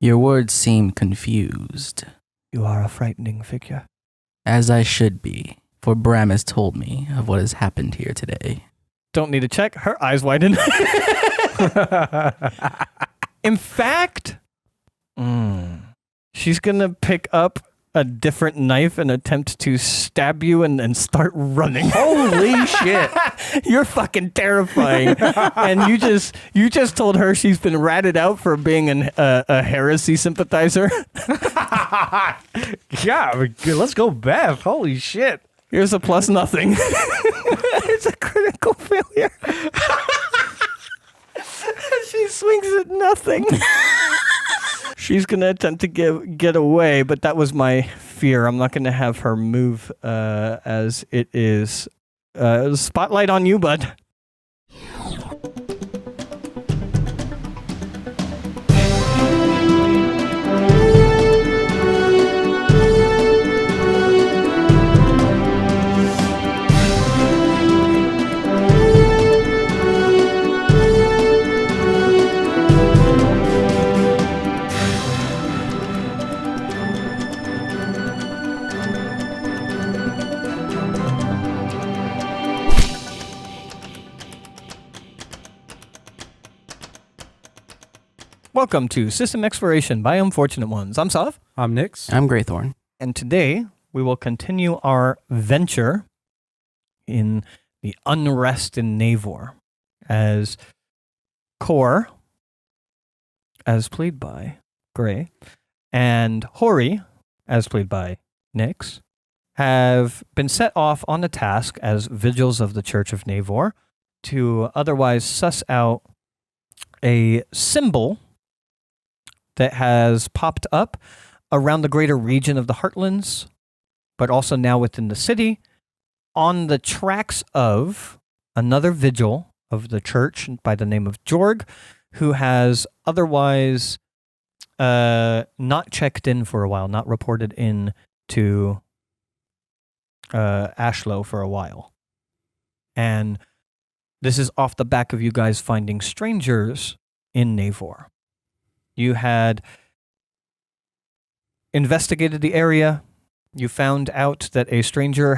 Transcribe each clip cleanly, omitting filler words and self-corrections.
Your words seem confused. You are a frightening figure. As I should be, for Bram has told me of what has happened here today. Don't need to check. Her eyes widen. In fact, she's going to pick up a different knife and attempt to stab you and start running. Holy shit. You're fucking terrifying. And you just told her she's been ratted out for being a heresy sympathizer. Yeah, let's go Beth. Holy shit. Here's a plus nothing. It's a critical failure. She swings at nothing. She's going to attempt to get away, but that was my fear. I'm not going to have her move as it is. Spotlight on you, bud. Welcome to System Exploration by Unfortunate Ones. I'm Sav. I'm Nix. I'm Greythorn. And today we will continue our venture in the Unrest in Naevor as Kor, as played by Grey, and Hori, as played by Nix, have been set off on a task as vigils of the Church of Naevor to otherwise suss out a symbol that has popped up around the greater region of the Heartlands, but also now within the city, on the tracks of another vigil of the church by the name of Jorg, who has otherwise not checked in for a while, not reported in to Ashlow for a while. And this is off the back of you guys finding strangers in Naevor. You had investigated the area. You found out that a stranger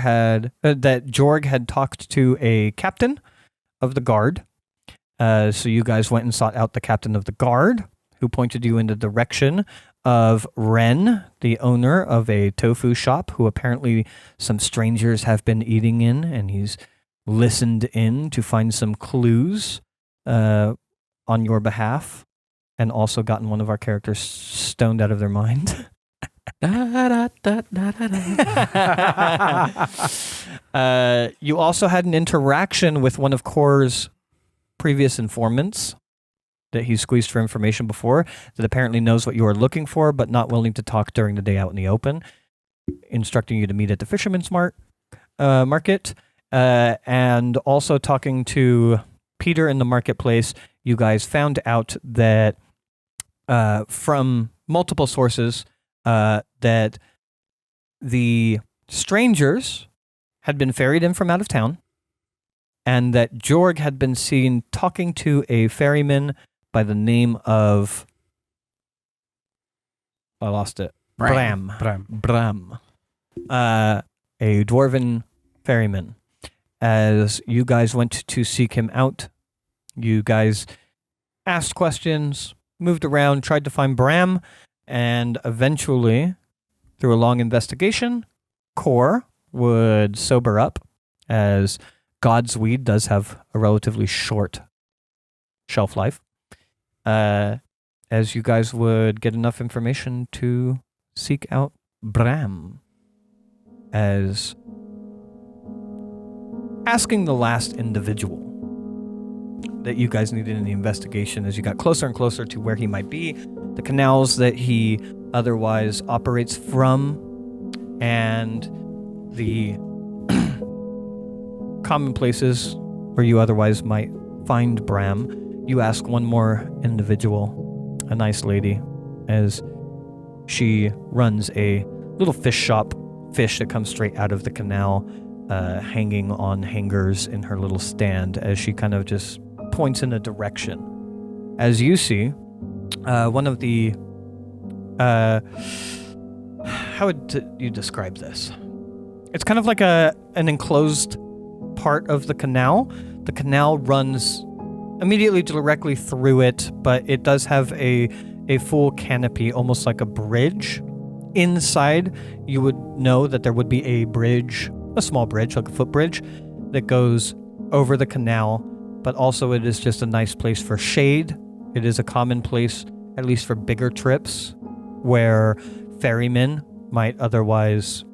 that Jorg had talked to a captain of the guard. So you guys went and sought out the captain of the guard, who pointed you in the direction of Ren, the owner of a tofu shop, who apparently some strangers have been eating in, and he's listened in to find some clues on your behalf. And also gotten one of our characters stoned out of their mind. You also had an interaction with one of Kor's previous informants that he squeezed for information before, that apparently knows what you are looking for, but not willing to talk during the day out in the open, instructing you to meet at the Fisherman's Market, and also talking to Peter in the marketplace. You guys found out that from multiple sources that the strangers had been ferried in from out of town, and that Jorg had been seen talking to a ferryman by the name of... I lost it. Bram. A dwarven ferryman. As you guys went to seek him out, you guys asked questions, moved around, tried to find Bram, and eventually, through a long investigation, Kor would sober up, as God's weed does have a relatively short shelf life, as you guys would get enough information to seek out Bram, as asking the last individual that you guys needed in the investigation as you got closer and closer to where he might be, the canals that he otherwise operates from, and the common places where you otherwise might find Bram. You ask one more individual, a nice lady, as she runs a little fish shop, fish that comes straight out of the canal, hanging on hangers in her little stand, as she kind of just points in a direction. As you see, one of the How would you describe this? It's kind of like an enclosed part of the canal. The canal runs immediately directly through it, but it does have a full canopy, almost like a bridge. Inside, you would know that there would be a bridge, a small bridge, like a footbridge, that goes over the canal, but also it is just a nice place for shade. It is a common place, at least for bigger trips, where ferrymen might otherwise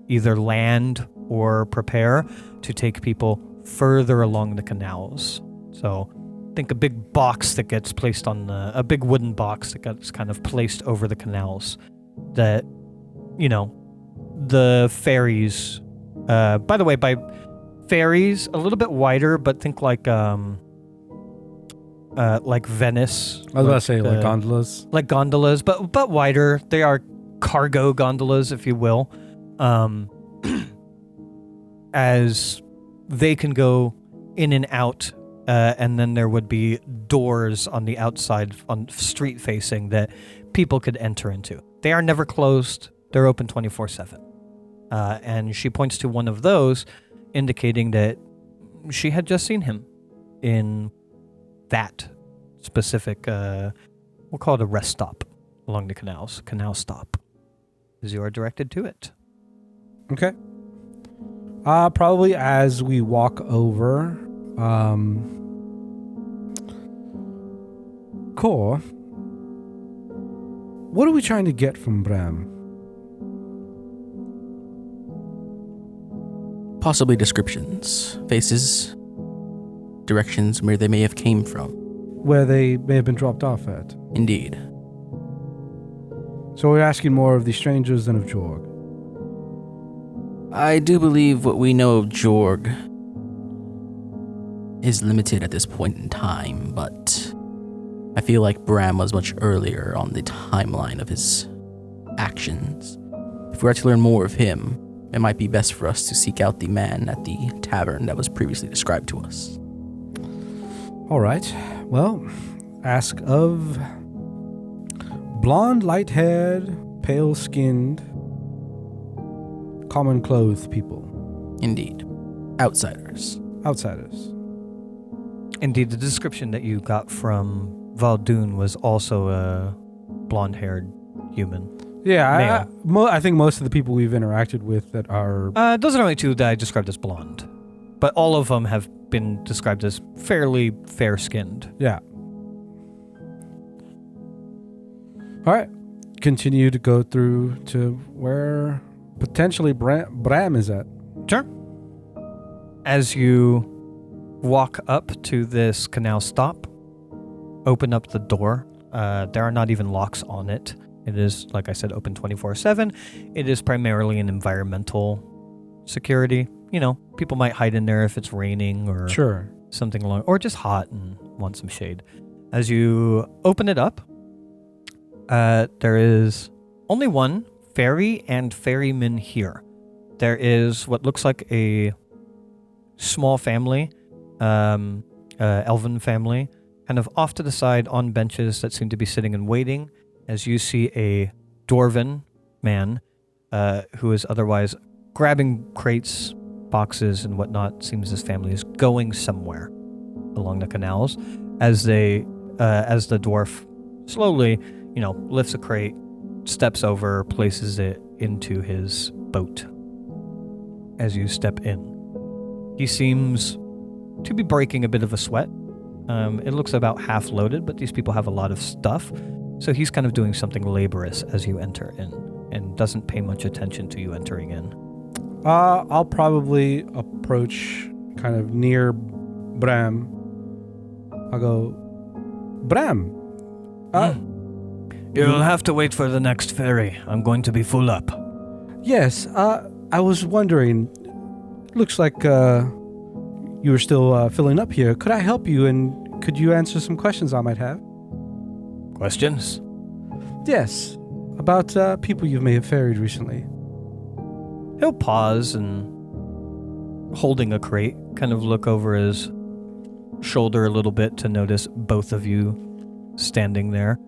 either land or prepare to take people further along the canals. So think a big box that gets placed on a big wooden box that gets kind of placed over the canals that, you know, the ferries, by the way, by ferries, a little bit wider, but think like Venice. I was about to say like gondolas. Like gondolas, but wider. They are cargo gondolas, if you will. As they can go in and out, and then there would be doors on the outside, on street facing, that people could enter into. They are never closed. They're open 24/7. And she points to one of those, indicating that she had just seen him in that specific, we'll call it a rest stop along the canals. Canal stop. As you are directed to it. Okay. Probably as we walk over, Core, what are we trying to get from Bram? Possibly descriptions, faces, directions where they may have came from. Where they may have been dropped off at. Indeed. So we're asking more of the strangers than of Jorg. I do believe what we know of Jorg is limited at this point in time, but I feel like Bram was much earlier on the timeline of his actions. If we are to learn more of him, it might be best for us to seek out the man at the tavern that was previously described to us. All right. Well, ask of blonde, light-haired, pale-skinned, common-clothed people. Indeed. Outsiders. Outsiders. Indeed, the description that you got from Valdoon was also a blonde-haired human. Yeah, I think most of the people we've interacted with that are... Those are only two that I described as blonde. But all of them have been described as fairly fair-skinned. Yeah. All right. Continue to go through to where potentially Bram is at. Sure. As you walk up to this canal stop, open up the door. There are not even locks on it. It is, like I said, open 24/7. It is primarily an environmental security. You know, people might hide in there if it's raining or something along, or just hot and want some shade. As you open it up, there is only one ferry and ferryman here. There is what looks like a small family, elven family, kind of off to the side on benches that seem to be sitting and waiting, as you see a dwarven man who is otherwise grabbing crates, boxes, and whatnot. Seems his family is going somewhere along the canals as the dwarf slowly, lifts a crate, steps over, places it into his boat. As you step in, he seems to be breaking a bit of a sweat. It looks about half loaded, but these people have a lot of stuff. So he's kind of doing something laborious as you enter in and doesn't pay much attention to you entering in. I'll probably approach kind of near Bram. I'll go, Bram. You'll have to wait for the next ferry. I'm going to be full up. Yes, I was wondering. Looks like you were still filling up here. Could I help you, and could you answer some questions I might have? Questions? Yes, about people you may have ferried recently. He'll pause and, holding a crate, kind of look over his shoulder a little bit to notice both of you standing there.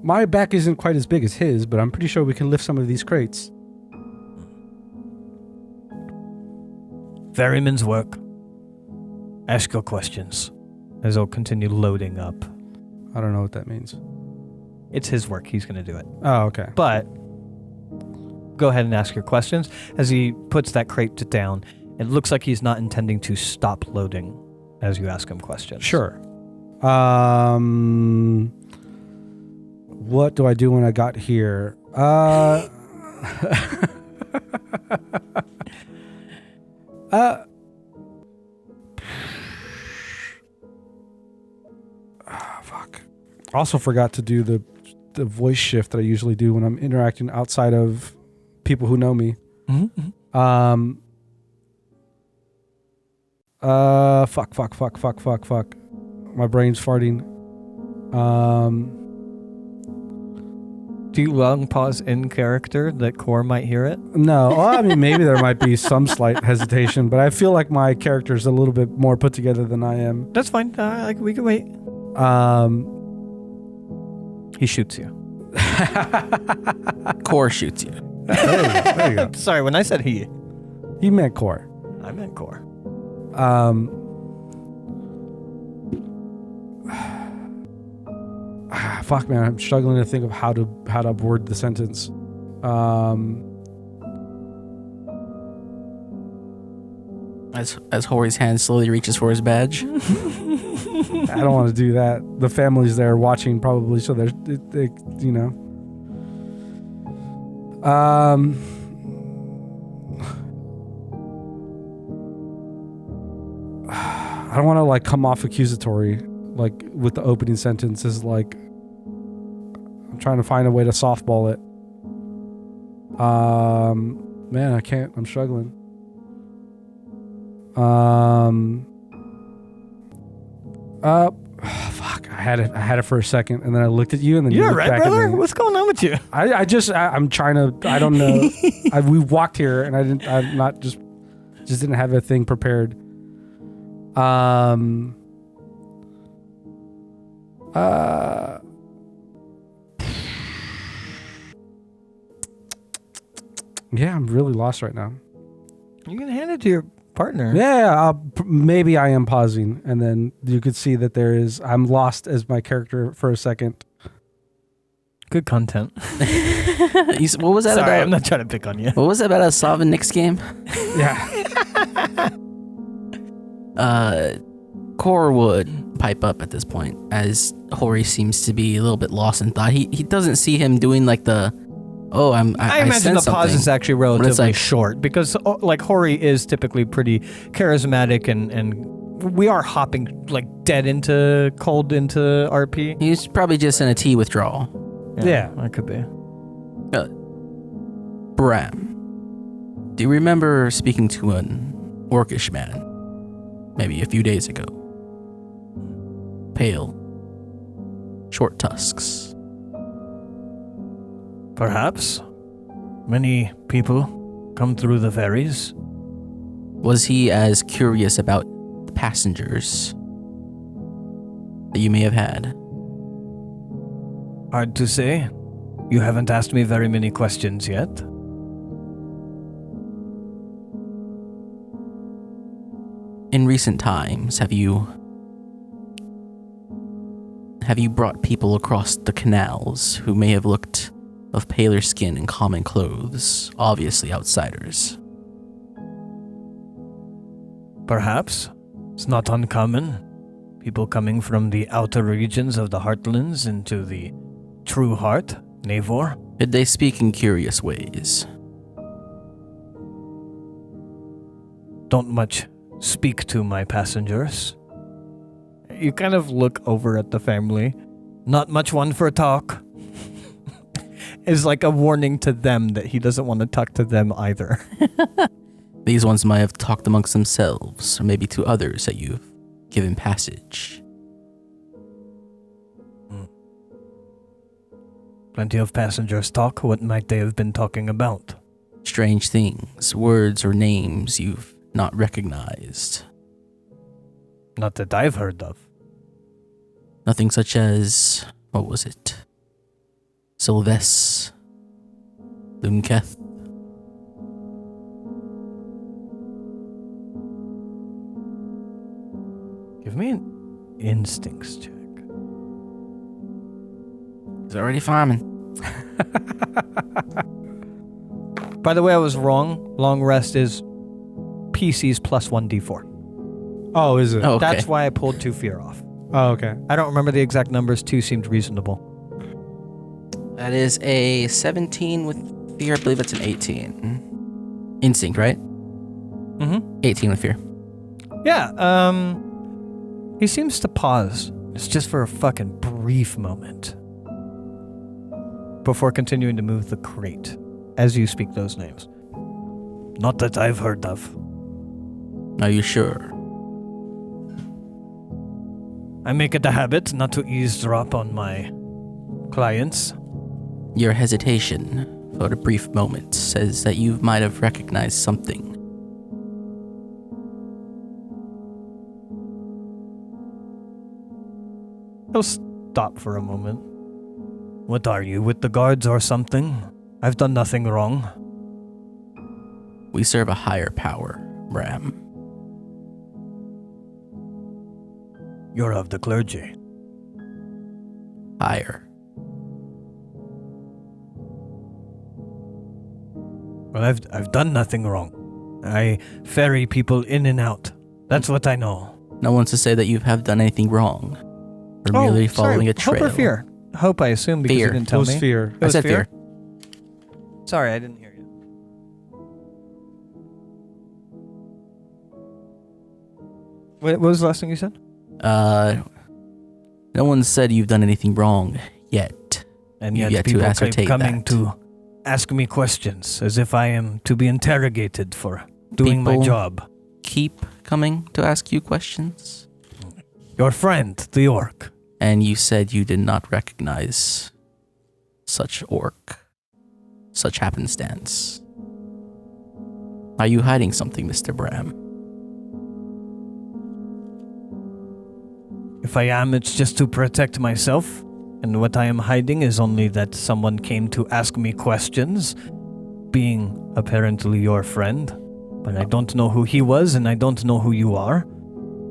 My back isn't quite as big as his, but I'm pretty sure we can lift some of these crates. Ferryman's work. Ask your questions. As I'll continue loading up. I don't know what that means. It's his work. He's going to do it. Oh, okay. But go ahead and ask your questions. As he puts that crate down, it looks like he's not intending to stop loading as you ask him questions. Sure. What do I do when I got here? Fuck. I also forgot to do the voice shift that I usually do when I'm interacting outside of people who know me. Mm-hmm. Fuck. My brain's farting. Do you long pause in character that Core might hear it? No. Well, I mean, maybe there might be some slight hesitation, but I feel like my character's a little bit more put together than I am. That's fine. We can wait. He shoots you. Core shoots you. There you go. Sorry, when I said he, You meant Core. I meant Core. Fuck, man, I'm struggling to think of how to word the sentence. As Hori's hand slowly reaches for his badge. I don't want to do that. The family's there watching probably, so they you know. I don't want to like come off accusatory, like with the opening sentence is like I'm trying to find a way to softball it. Man, I can't. I'm struggling. Fuck. I had it for a second, and then I looked at you, and then you looked right, back brother? at me. What's going on with you? I'm trying to. I don't know. We walked here, and I'm not just didn't have a thing prepared. Yeah, I'm really lost right now. You can hand it to your partner. Yeah, maybe I am pausing, and then you could see that I'm lost as my character for a second. Good content. What was that Sorry, about? I'm not trying to pick on you. What was that about a solving Nick's game? Yeah. Core would pipe up at this point, as Hori seems to be a little bit lost in thought. He doesn't see him doing like the, I imagine the pause is actually relatively like, short because like Hori is typically pretty charismatic and we are hopping like dead into RP. He's probably just in a tea withdrawal. Yeah. That could be. Bram, do you remember speaking to an orcish man maybe a few days ago? Pale, short tusks. Perhaps. Many people come through the ferries. Was he as curious about the passengers that you may have had? Hard to say. You haven't asked me very many questions yet. In recent times, have you brought people across the canals who may have looked of paler skin and common clothes, obviously outsiders? Perhaps. It's not uncommon. People coming from the outer regions of the Heartlands into the true heart, Naevor. Did they speak in curious ways? Don't much speak to my passengers. You kind of look over at the family. Not much one for a talk. Is like a warning to them that he doesn't want to talk to them either. These ones might have talked amongst themselves, or maybe to others that you've given passage. Plenty of passengers talk. What might they have been talking about? Strange things, words or names you've not recognized. Not that I've heard of. Nothing such as, what was it? Sylves. Lunketh. Give me an instincts check. He's already farming. By the way, I was wrong. Long rest is PC's plus 1d4. Oh, is it? Oh, okay. That's why I pulled 2 fear off. Oh, okay. I don't remember the exact numbers. 2 seemed reasonable. That is a 17 with fear. I believe it's an 18. Instinct, right? Mm-hmm. 18 with fear. Yeah, he seems to pause. It's just for a fucking brief moment. Before continuing to move the crate, as you speak those names. Not that I've heard of. Are you sure? I make it a habit not to eavesdrop on my clients. Your hesitation for a brief moment says that you might have recognized something. He'll stop for a moment. What are you, with the guards or something? I've done nothing wrong. We serve a higher power, Bram. You're of the clergy. Higher. Well, I've done nothing wrong. I ferry people in and out. That's what I know. No one's to say that you have done anything wrong. Or merely following a trail. Hope or fear? Hope, I assume, because Fear. you didn't tell It was me. fear. I said fear. Sorry, I didn't hear you. What was the last thing you said? No one said you've done anything wrong yet. And You've yet yet to people keep ascertain coming that. to ask me questions as if I am to be interrogated for doing my People- job. Keep coming to ask you questions. Your friend, the orc. And you said you did not recognize such such happenstance. Are you hiding something, Mr. Bram? If I am, it's just to protect myself. And what I am hiding is only that someone came to ask me questions, being apparently your friend. But I don't know who he was, and I don't know who you are.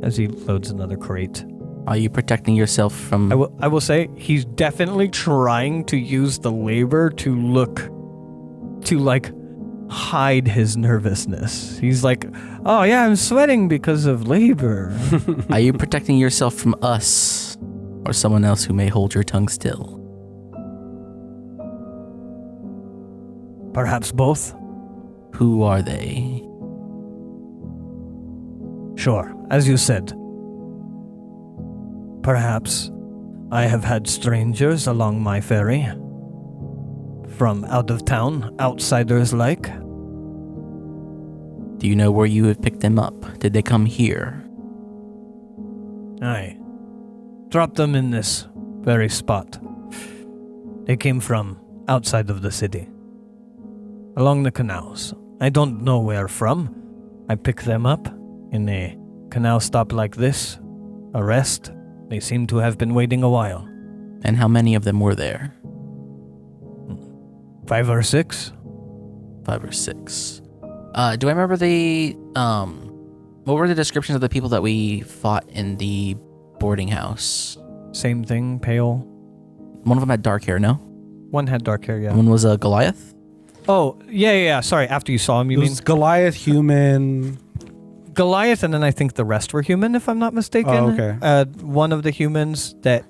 As he loads another crate. Are you protecting yourself from... I will say, he's definitely trying to use the labor to hide his nervousness. He's like, oh yeah, I'm sweating because of labor. Are you protecting yourself from us or someone else who may hold your tongue still? Perhaps both? Who are they? Sure, as you said. Perhaps I have had strangers along my ferry. From out of town, outsiders like. Do you know where you have picked them up? Did they come here? Aye. Dropped them in this very spot. They came from outside of the city. Along the canals. I don't know where from. I picked them up in a canal stop like this. A rest. They seem to have been waiting a while. And how many of them were there? 5 or 6? 5 or 6. Do I remember the, what were the descriptions of the people that we fought in the boarding house? Same thing, pale. One of them had dark hair, no? One had dark hair, yeah. One was a Goliath? Oh, yeah. Sorry, after you saw him, you It mean? was Goliath, human. Goliath, and then I think the rest were human, if I'm not mistaken. Oh, okay. One of the humans that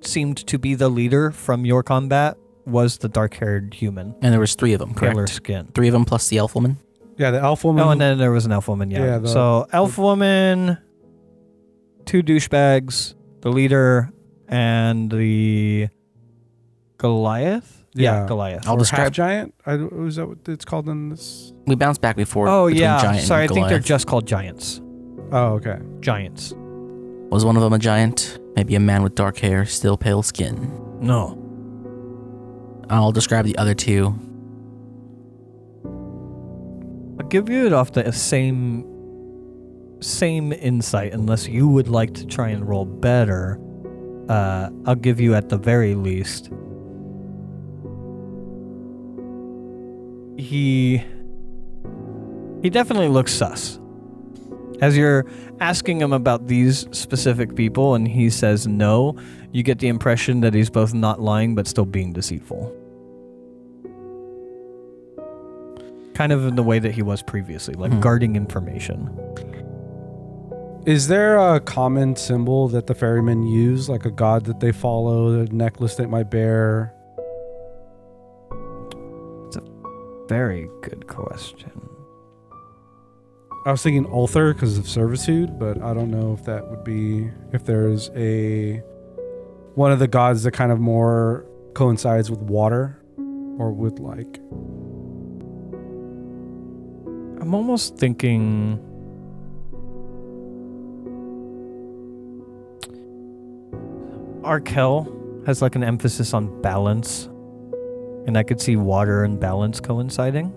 seemed to be the leader from your combat was the dark-haired human. And there was 3 of them, correct? Paler skin. 3 of them plus the elf woman? Yeah, the elf woman. Oh, and then there was an elf woman, yeah. Yeah, So, elf woman, 2 douchebags, the leader, and the Goliath? Yeah, Goliath. I'll or describe- half giant. Is that what it's called in this? We bounced back before. Oh, between yeah. Giant Sorry, I and think they're Goliath. just called giants. Oh, okay. Giants. Was one of them a giant? Maybe a man with dark hair, still pale skin. No. I'll describe the other 2. I'll give you it off the same insight, unless you would like to try and roll better. I'll give you at the very least he definitely looks sus. As you're asking him about these specific people and he says no, you get the impression that he's both not lying but still being deceitful. Kind of in the way that he was previously, like guarding information. Is there a common symbol that the ferrymen use, like a god that they follow, a necklace they might bear? It's a very good question. I was thinking Ulthar because of servitude, but I don't know if that would be, if there's one of the gods that kind of more coincides with water or with like... I'm almost thinking... Arkel has like an emphasis on balance, and I could see water and balance coinciding.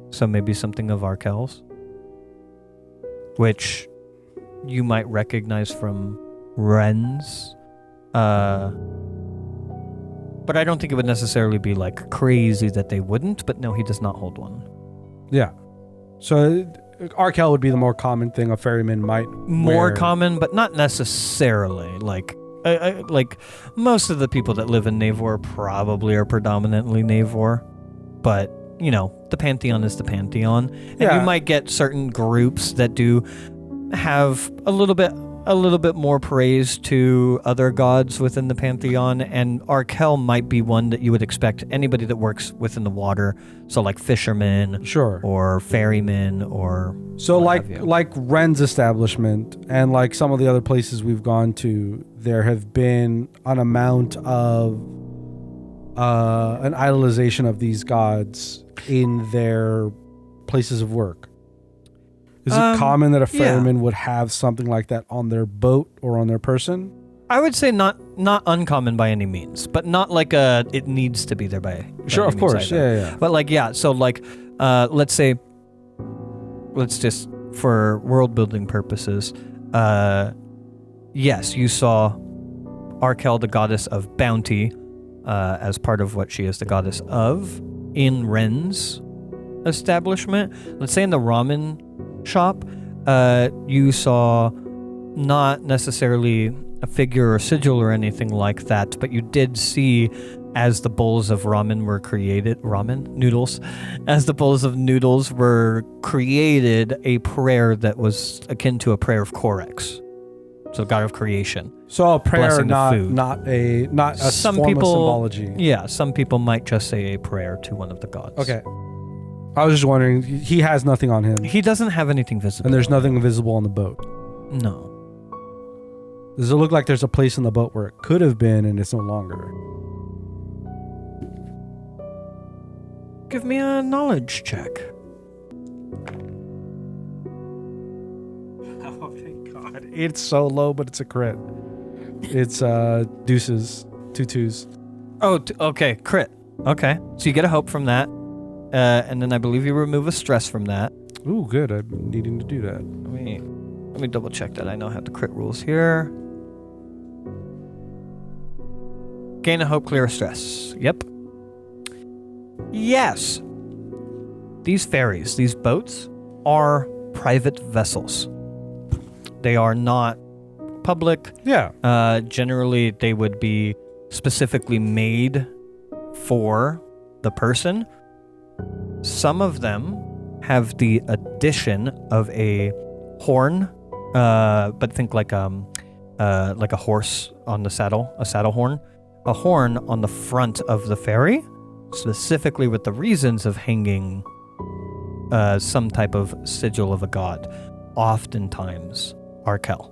So maybe something of Arkel's, which you might recognize from Ren's. But I don't think it would necessarily be like crazy that they wouldn't, but no, he does not hold one. Yeah. So Arkel would be the more common thing a ferryman might More wear. common, but not necessarily. Like most of the people that live in Naevor probably are predominantly Naevor, but you know, the Pantheon is the Pantheon, and you might get certain groups that do have a little bit more praise to other gods within the Pantheon, and Arkel might be one that you would expect anybody that works within the water, so like fishermen, sure, or ferrymen, or so like Ren's establishment and like some of the other places we've gone to, there have been an amount of an idolization of these gods in their places of work. Is it common that a ferryman would have something like that on their boat or on their person? I would say not uncommon by any means, but not like it needs to be there by sure, any of course, either. yeah. But like, so like, let's just for world building purposes, yes, you saw Arkel, the goddess of bounty, as part of what she is the goddess of in Ren's establishment. Let's say in the ramen shop, you saw not necessarily a figure or sigil or anything like that, but you did see, as the bowls of ramen were created, as the bowls of noodles were created, a prayer that was akin to a prayer of Korex, so god of creation. So a prayer, blessing the not food. a Some form people, of symbology. Yeah, some people might just say a prayer to one of the gods. Okay. I was just wondering, he has nothing on him. He doesn't have anything visible. And there's nothing visible on the boat. No. Does it look like there's a place in the boat where it could have been and it's no longer? Give me a knowledge check. Oh my god. It's so low, but it's a crit. It's deuces. 2 twos. Oh, okay. Crit. Okay. So you get a hope from that. And then I believe you remove a stress from that. Ooh, good. I've been needing to do that. Let me double check that. I know how the crit rules here. Gain a hope, clear a stress. Yep. Yes. These ferries, these boats, are private vessels. They are not public. Yeah. Generally, they would be specifically made for the person. Some of them have the addition of a horn, but think like a horse on the saddle, a saddle horn. A horn on the front of the ferry, specifically with the reasons of hanging some type of sigil of a god, oftentimes Arkel.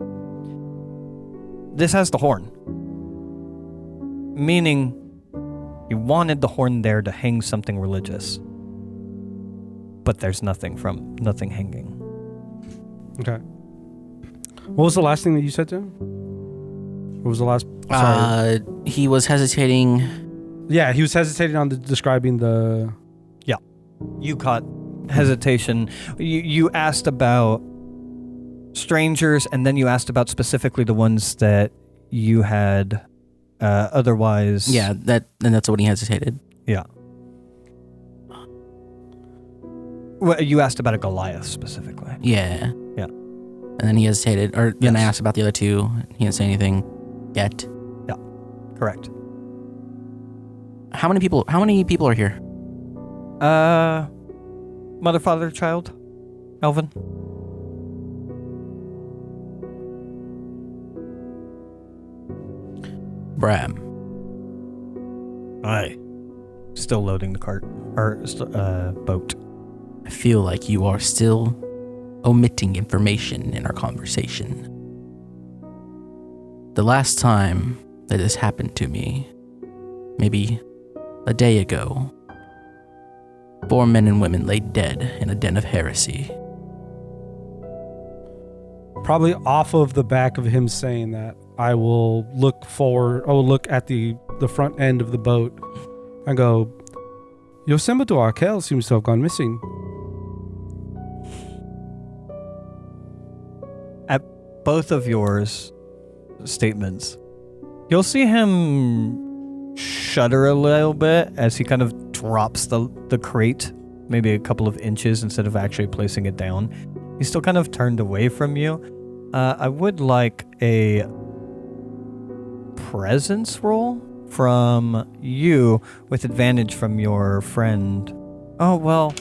This has the horn, meaning you wanted the horn there to hang something religious, but there's nothing hanging. Okay. What was the last thing that you said to him? What was the last? Sorry. He was hesitating. Yeah, he was hesitating on describing the... Yeah. You caught hesitation. You asked about strangers, and then you asked about specifically the ones that you had otherwise... Yeah, that's when he hesitated. Yeah. Well, you asked about a Goliath specifically. Yeah. Yeah. And then he hesitated, or then I asked about the other two. He didn't say anything yet. Yeah, correct. How many people are here? Mother, father, child, Elvin. Bram. Aye. Still loading the cart or boat. I feel like you are still omitting information in our conversation. The last time that this happened to me, maybe a day ago, 4 men and women lay dead in a den of heresy. Probably off of the back of him saying that, I will look at the front end of the boat and go, Yosemite Arkel seems to have gone missing. At both of yours statements, you'll see him shudder a little bit as he kind of drops the crate maybe a couple of inches instead of actually placing it down. He's still kind of turned away from you. I would like a presence roll from you with advantage from your friend. Oh, well,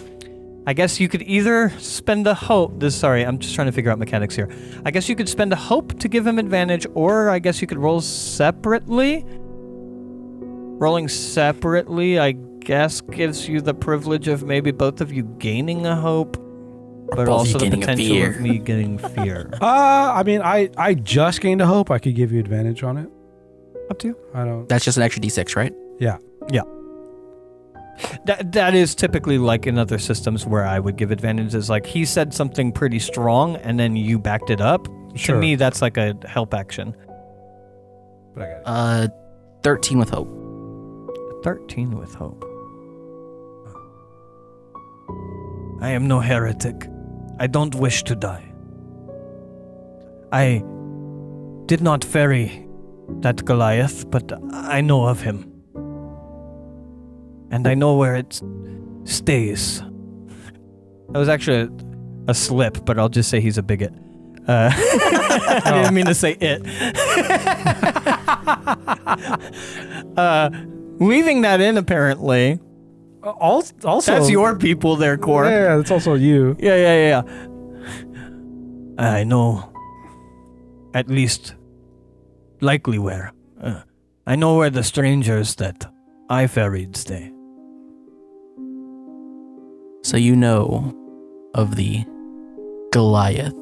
I guess you could either spend a hope. I'm just trying to figure out mechanics here. I guess you could spend a hope to give him advantage, or I guess you could roll separately. Rolling separately, I guess, gives you the privilege of maybe both of you gaining a hope, but also the potential of me getting fear. I mean, I just gained a hope. I could give you advantage on it. Up to you. I don't. That's just an extra D6, right? Yeah. Yeah. That is typically like in other systems where I would give advantages. Like he said something pretty strong and then you backed it up. Sure. To me, that's like a help action. But I got it. 13 with hope. 13 with hope. I am no heretic. I don't wish to die. I did not ferry that Goliath, but I know of him. And I know where it stays. That was actually a slip, but I'll just say he's a bigot. I didn't mean to say it. Leaving that in, apparently. Also, That's your people there, Core. Yeah, that's also you. Yeah. I know at least likely where. I know where the strangers that I ferried stay. So you know of the Goliath.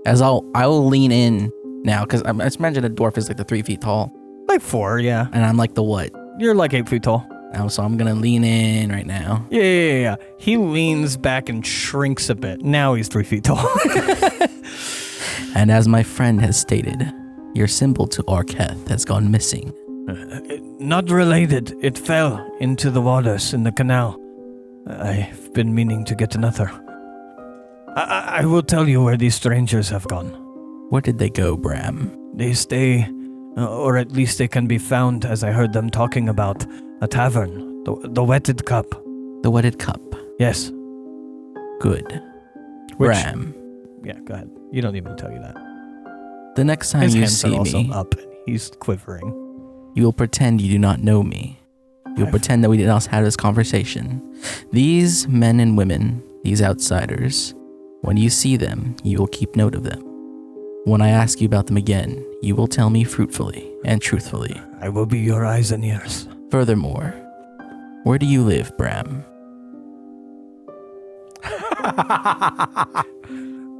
I will lean in now, because I imagine a dwarf is like the 3 feet tall. Like 4, yeah. And I'm like the what? You're like 8 feet tall. So I'm going to lean in right now. Yeah. He leans back and shrinks a bit. Now he's 3 feet tall. And as my friend has stated, your symbol to Arketh has gone missing. Not related. It fell into the waters in the canal. I've been meaning to get another. I will tell you where these strangers have gone. Where did they go, Bram? They stay, or at least they can be found, as I heard them talking about, a tavern, the Wetted Cup. The Wetted Cup. Yes. Good. Bram. Yeah, go ahead. You don't need me to tell you that. The next time His you hands see are also me, up. He's quivering. you will pretend you do not know me. You'll pretend that we did not have this conversation. These men and women, these outsiders, when you see them, you will keep note of them. When I ask you about them again, you will tell me fruitfully and truthfully. I will be your eyes and ears. Furthermore, where do you live, Bram?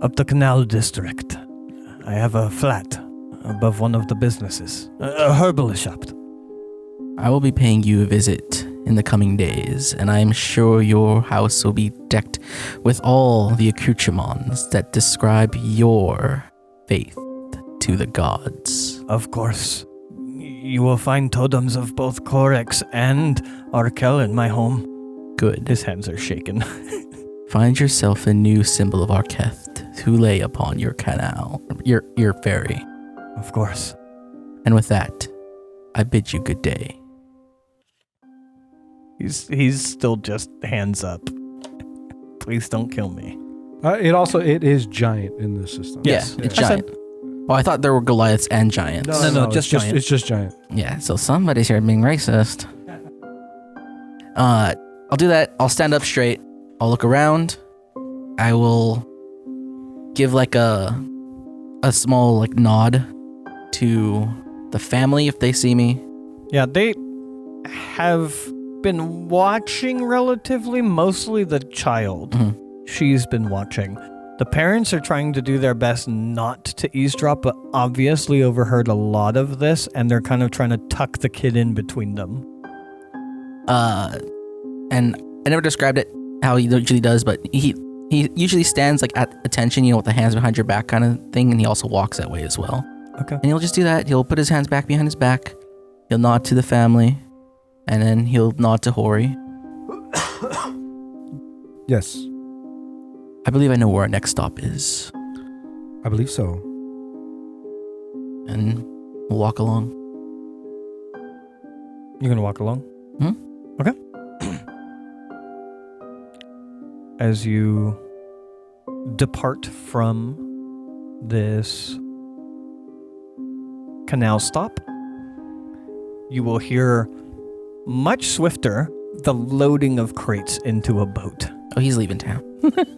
Up the Canal District. I have a flat above one of the businesses. A herbalist shop. I will be paying you a visit in the coming days, and I am sure your house will be decked with all the accoutrements that describe your faith to the gods. Of course. You will find totems of both Corex and Arkel in my home. Good. His hands are shaking. Find yourself a new symbol of Arketh to lay upon your canal, your ferry. Of course. And with that, I bid you good day. He's still just hands up. Please don't kill me. It is giant in this system. Yes. Yeah, it's giant. Well, I thought there were Goliaths and giants. No, just giant. It's just giant. Yeah, so somebody's here being racist. I'll do that. I'll stand up straight. I'll look around. I will give like a small like nod to the family if they see me. Yeah, they have been watching relatively, mostly the child. Mm-hmm. She's been watching. The parents are trying to do their best not to eavesdrop, but obviously overheard a lot of this, and they're kind of trying to tuck the kid in between them. And I never described it how he usually does, but he usually stands like at attention, with the hands behind your back kind of thing, and he also walks that way as well. Okay. And he'll just do that. He'll put his hands back behind his back. He'll nod to the family, and then he'll nod to Hori. Yes. I believe I know where our next stop is. I believe so. And we'll walk along. You're going to walk along? Okay. As you depart from this canal stop, you will hear much swifter the loading of crates into a boat. Oh, he's leaving town.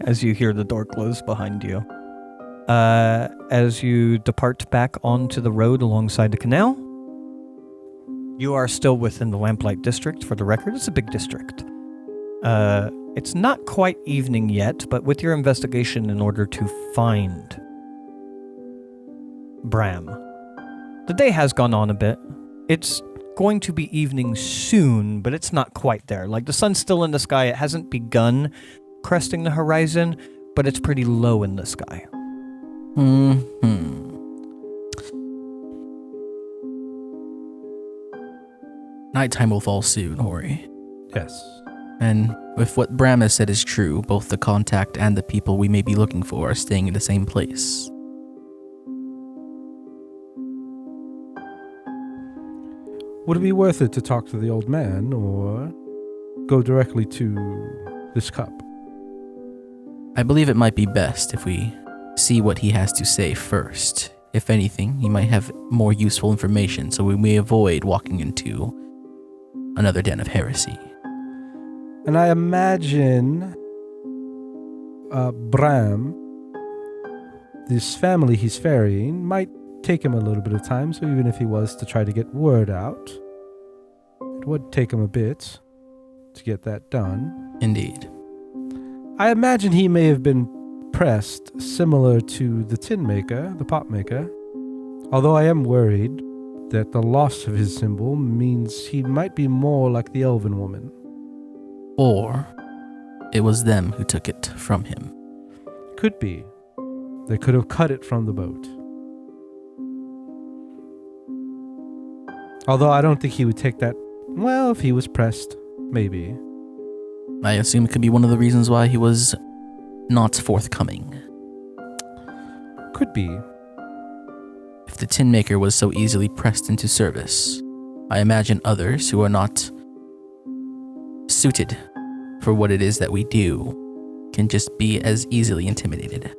As you hear the door close behind you. As you depart back onto the road alongside the canal, you are still within the Lamplight District. For the record, it's a big district. It's not quite evening yet, but with your investigation in order to find Bram, the day has gone on a bit. It's going to be evening soon, but it's not quite there. Like, the sun's still in the sky. It hasn't begun cresting the horizon, but it's pretty low in the sky. Nighttime will fall soon, Hori. Yes. And if what Bram has said is true, both the contact and the people we may be looking for are staying in the same place. Would it be worth it to talk to the old man or go directly to this cup? I believe it might be best if we see what he has to say first. If anything, he might have more useful information, so we may avoid walking into another den of heresy. And I imagine Bram, this family he's ferrying, might take him a little bit of time, so even if he was to try to get word out, it would take him a bit to get that done. Indeed. I imagine he may have been pressed similar to the tin maker, the pot maker, although I am worried that the loss of his symbol means he might be more like the elven woman. Or it was them who took it from him. Could be. They could have cut it from the boat. Although I don't think he would take that. Well, if he was pressed, maybe. I assume it could be one of the reasons why he was not forthcoming. Could be. If the tin maker was so easily pressed into service, I imagine others who are not suited for what it is that we do can just be as easily intimidated.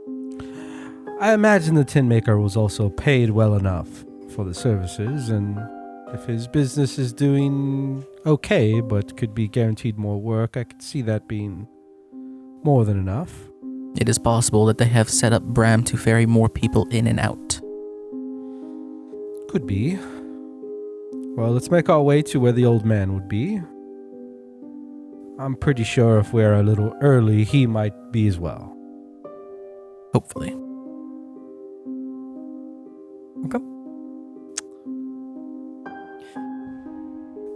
I imagine the tin maker was also paid well enough for the services, and if his business is doing okay but could be guaranteed more work, I could see that being more than enough. It is possible that they have set up Bram to ferry more people in and out. Could be. Well, let's make our way to where the old man would be. I'm pretty sure if we're a little early, he might be as well. Hopefully. Okay.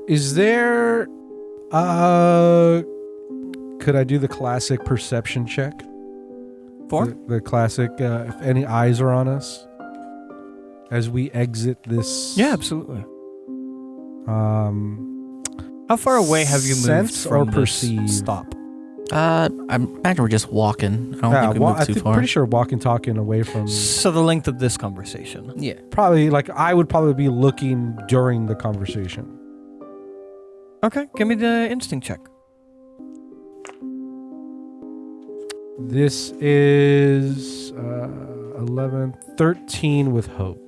Is there... could I do the classic perception check? For? The classic, if any eyes are on us as we exit this... Yeah, absolutely. How far away have you moved sense from or this perceive? stop? I imagine we're just walking. I don't think we moved too far. Pretty sure walking, talking away from... So the length of this conversation. Yeah. Probably, like, I would probably be looking during the conversation. Okay, give me the instinct check. This is 11, 13 with hope.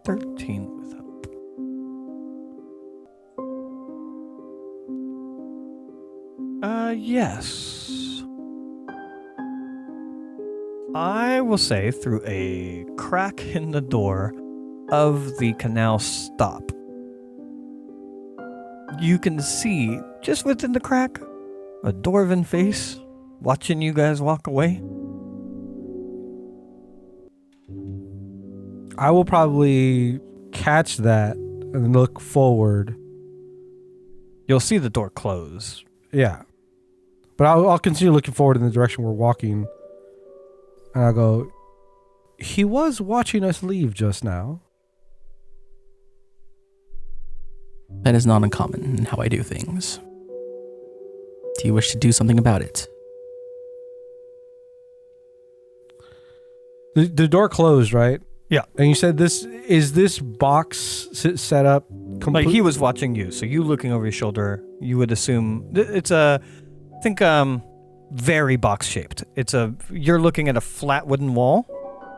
$13 with hope. Yes. I will say through a crack in the door of the canal stop, you can see, just within the crack, a dwarven face watching you guys walk away. I will probably catch that and look forward. You'll see the door close. Yeah. But I'll continue looking forward in the direction we're walking. And I'll go, he was watching us leave just now. That is not uncommon in how I do things. Do you wish to do something about it? The door closed, right? Yeah. And you said this box set up Like he was watching you, so you looking over your shoulder, you would assume it's very box shaped. You're looking at a flat wooden wall,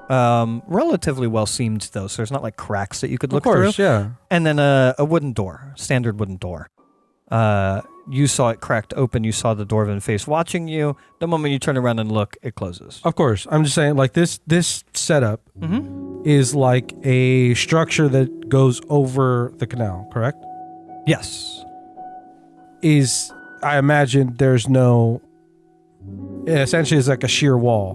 relatively well seamed though, so there's not like cracks that you could look through. Yeah. And then a wooden door, standard wooden door. You saw it cracked open. You saw the dwarven face watching you. The moment you turn around and look, it closes. Of course. I'm just saying, like, this setup is like a structure that goes over the canal, correct? Yes. I imagine there's no... Essentially, it's like a sheer wall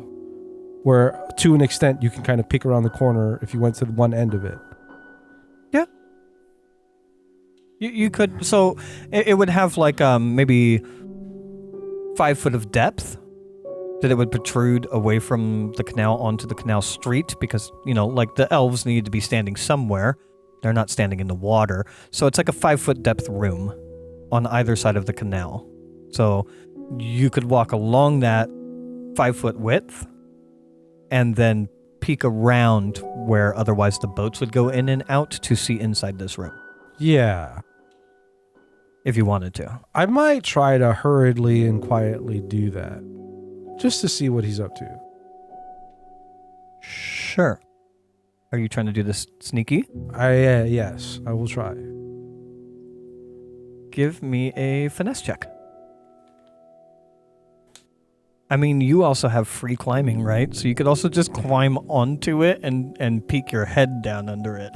where, to an extent, you can kind of peek around the corner if you went to one end of it. Yeah. You could, so it would have like maybe 5 foot of depth that it would protrude away from the canal onto the canal street because, like the elves need to be standing somewhere. They're not standing in the water. So it's like a 5 foot depth room on either side of the canal. So you could walk along that 5 foot width and then peek around where otherwise the boats would go in and out to see inside this room. Yeah. If you wanted to. I might try to hurriedly and quietly do that. Just to see what he's up to. Sure. Are you trying to do this sneaky? Yes, I will try. Give me a finesse check. I mean, you also have free climbing, right? So you could also just climb onto it and peek your head down under it.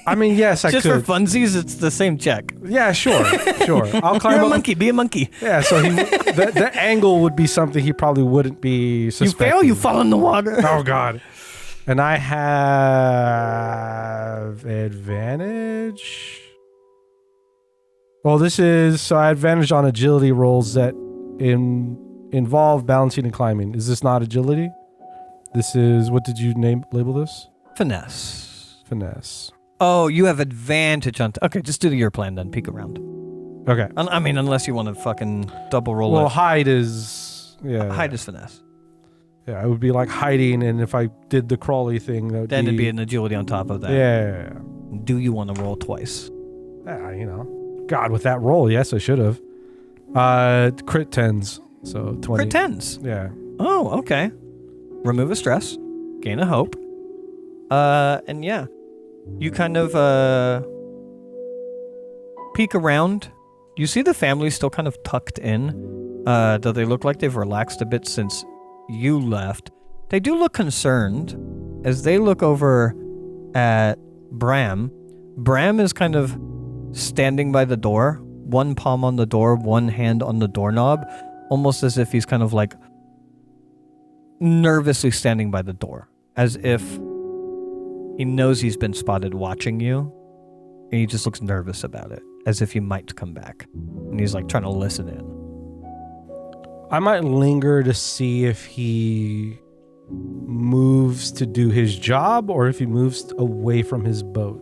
I mean, yes, I could. Just for funsies, it's the same check. Yeah, sure. I'll climb You're a up. monkey. Be a monkey. Yeah, so the angle would be something he probably wouldn't be suspecting. You fail, you fall in the water. Oh, God. And I have advantage. Well, this is... So I have advantage on agility rolls that involve balancing and climbing. Is this not agility? This is... What did you label this? Finesse. Oh, you have advantage on... Okay, just do your plan then. Peek around. Okay. I mean, unless you want to fucking double roll it. Well, hide is... Yeah. Hide is finesse. Yeah, it would be like hiding, and if I did the crawly thing, that would then it'd be an agility on top of that. Yeah. Do you want to roll twice? God, with that roll, yes, I should have. Crit 10s, so 20. Crit 10s? Yeah. Oh, okay. Remove a stress, gain a hope. And yeah, you kind of peek around. You see the family still kind of tucked in, though they look like they've relaxed a bit since you left. They do look concerned as they look over at Bram. Bram is kind of standing by the door, one palm on the door, one hand on the doorknob, almost as if he's kind of like nervously standing by the door, as if he knows he's been spotted watching you, and he just looks nervous about it, as if he might come back. And he's like trying to listen in. I might linger to see if he moves to do his job or if he moves away from his boat.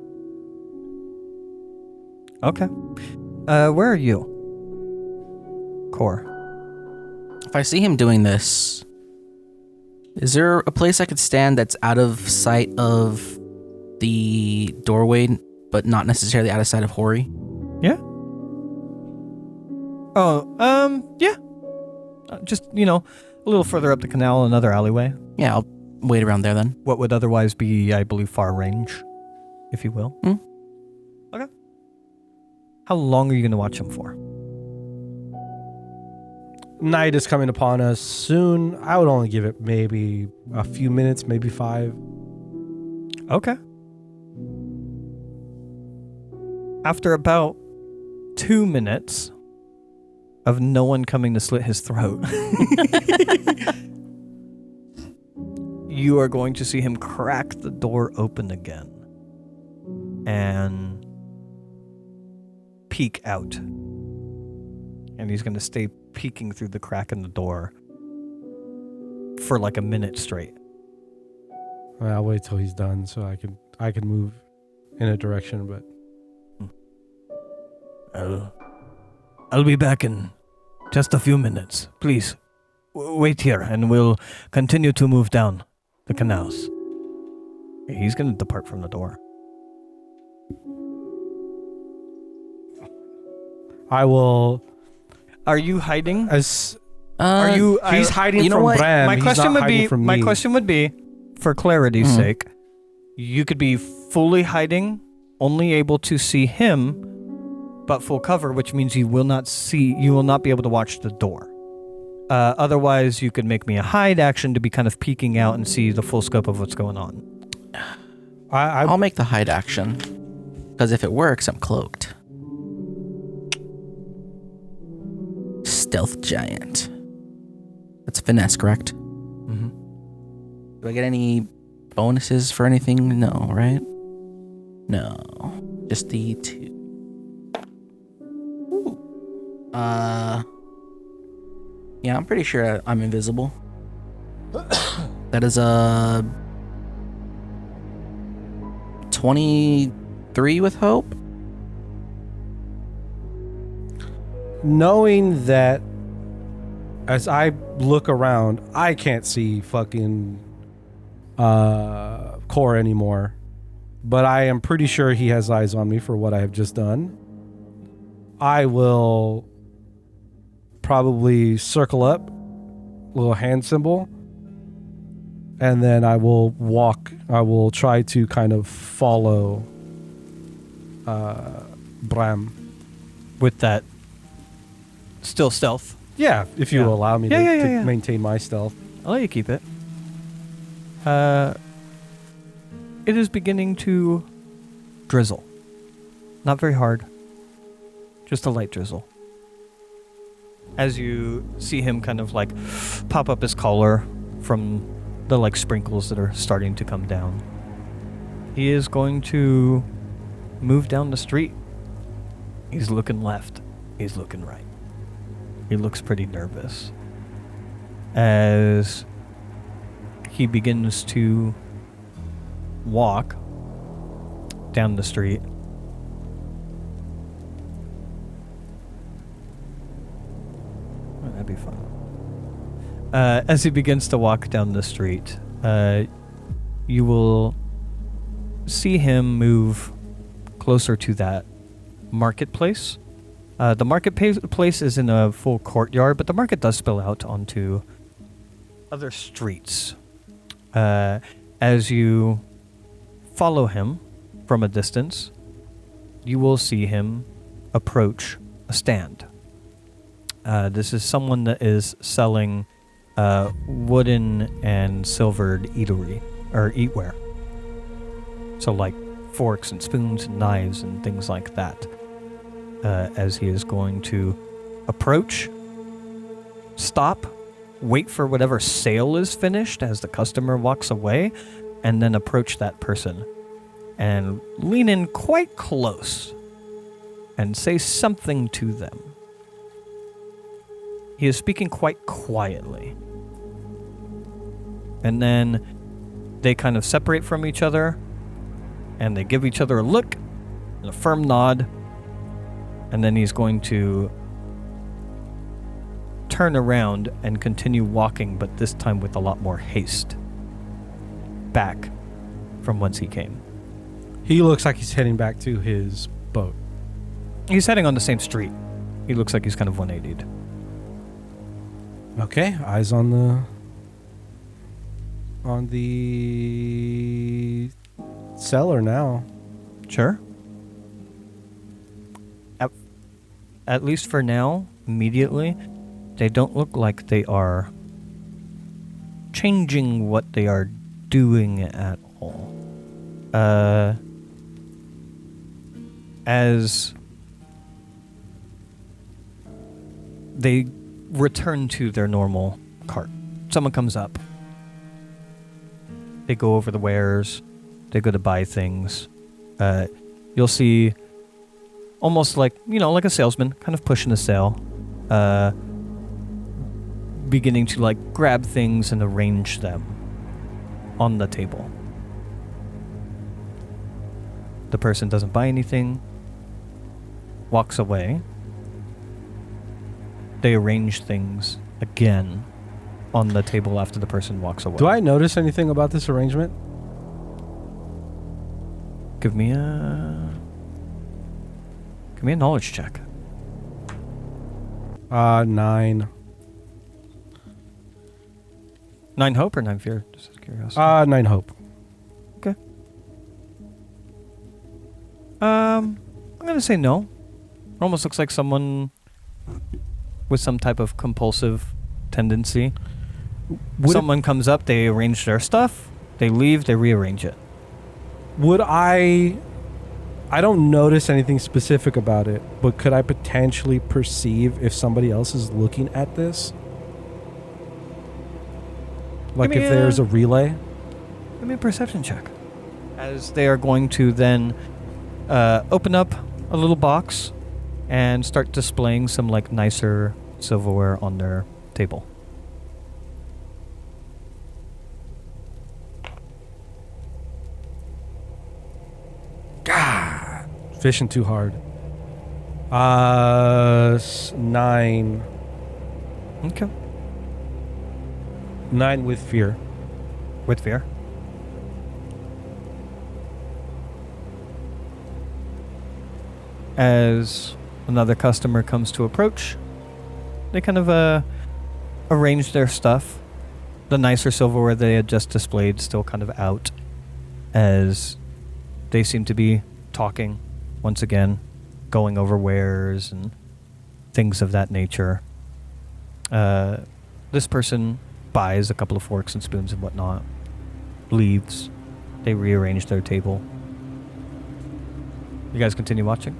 Okay. Where are you? Core. If I see him doing this, is there a place I could stand that's out of sight of the doorway, but not necessarily out of sight of Hori? Yeah. Oh, yeah. Just, a little further up the canal, another alleyway. Yeah, I'll wait around there then. What would otherwise be, I believe, far range, if you will. Hmm. Okay. How long are you going to watch him for? Night is coming upon us soon. I would only give it maybe a few minutes, maybe 5. Okay. After about 2 minutes of no one coming to slit his throat, you are going to see him crack the door open again and peek out. And he's going to stay peeking through the crack in the door for like a minute straight. I'll wait till he's done so I can move in a direction, but I'll be back in just a few minutes. Please, wait here and we'll continue to move down the canals. He's going to depart from the door. I will. Are you hiding? As Are you? he's hiding you know from what? Bram. My he's question not would be. hiding from My me. question would be, for clarity's Mhm. sake, you could be fully hiding, only able to see him, but full cover, which means you will not be able to watch the door. Otherwise, you could make me a hide action to be kind of peeking out and see the full scope of what's going on. I'll make the hide action. Because if it works, I'm cloaked. Stealth giant. That's finesse, correct? Mm-hmm. Do I get any bonuses for anything? No, right? No. Just the 2. Ooh. Yeah, I'm pretty sure I'm invisible. That is a 23 with hope. Knowing that as I look around, I can't see fucking Core anymore. But I am pretty sure he has eyes on me for what I have just done. I will probably circle up, little hand symbol, and then I will try to kind of follow Bram. With that, still stealth. Yeah, if you Yeah. will allow me Yeah, to yeah. maintain my stealth. I'll let you keep it. It is beginning to drizzle. Not very hard. Just a light drizzle. As you see him kind of like pop up his collar from the like sprinkles that are starting to come down. He is going to move down the street. He's looking left. He's looking right. He looks pretty nervous. As he begins to walk down the street. Oh, that'd be fun. As he begins to walk down the street, you will see him move closer to that marketplace. The marketplace is in a full courtyard, but the market does spill out onto other streets. As you follow him from a distance, you will see him approach a stand. This is someone that is selling wooden and silvered eatware. So like forks and spoons and knives and things like that. As he is going to approach, stop, wait for whatever sale is finished as the customer walks away, and then approach that person and lean in quite close and say something to them. He is speaking quite quietly. And then they kind of separate from each other and they give each other a look and a firm nod. And then he's going to turn around and continue walking, but this time with a lot more haste, back from whence he came. He looks like he's heading back to his boat. He's heading on the same street. He looks like he's kind of 180'd. Okay, eyes on the seller now. Sure. At least for now, immediately, they don't look like they are changing what they are doing at all. As they return to their normal cart, someone comes up. They go over the wares. They go to buy things. You'll see almost like, like a salesman kind of pushing a sale, beginning to like grab things and arrange them on the table. The person doesn't buy anything, walks away. They arrange things again on the table after the person walks away. Do I notice anything about this arrangement? Give me a knowledge check. 9. 9 hope or 9 fear? Just out of curiosity. 9 hope. Okay. I'm gonna say no. It almost looks like someone with some type of compulsive tendency. Someone comes up, they arrange their stuff, they leave, they rearrange it. Would I don't notice anything specific about it, but could I potentially perceive if somebody else is looking at this? Like if there's a relay? Give me a perception check. As they are going to then open up a little box and start displaying some like nicer silverware on their table. God, fishing too hard. 9. Okay. 9 with fear. With fear. As another customer comes to approach, they kind of arrange their stuff. The nicer silverware they had just displayed still kind of out, as they seem to be talking once again, going over wares and things of that nature. This person buys a couple of forks and spoons and whatnot, leaves, they rearrange their table. You guys continue watching?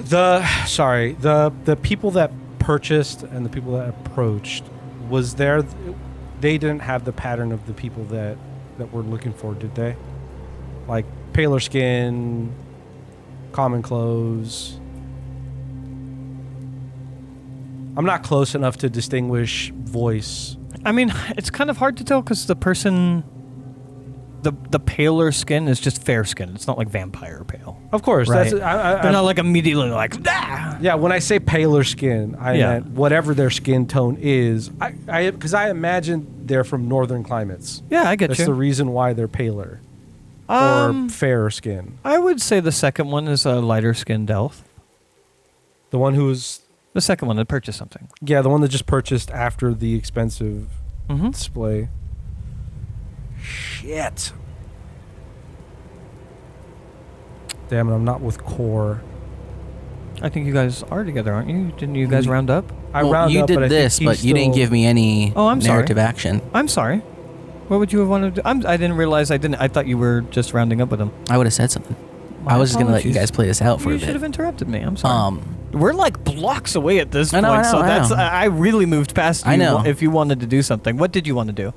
The people that purchased and the people that approached, was there, they didn't have the pattern of the people that we're looking for, did they? Like paler skin, common clothes. I'm not close enough to distinguish voice. I mean, it's kind of hard to tell because the person, the paler skin is just fair skin. It's not like vampire pale. Of course. Right. They're not like immediately like, ah! Yeah, when I say paler skin, I meant whatever their skin tone is. Because I imagine they're from northern climates. Yeah, I get you. That's the reason why they're paler. Or fairer skin. I would say the second one is a lighter skinned elf. The one who's... The second one that purchased something. Yeah, the one that just purchased after the expensive display. Shit. Damn it, I'm not with Core. I think you guys are together, aren't you? Didn't you guys round up? You did this, but you didn't give me any narrative action. I'm sorry. What would you have wanted to do? I didn't realize I didn't. I thought you were just rounding up with him. I would have said something. I was just going to let you guys play this out for a bit. You should have interrupted me. I'm sorry. We're like blocks away at this point, so I really moved past you. I know. If you wanted to do something. What did you want to do?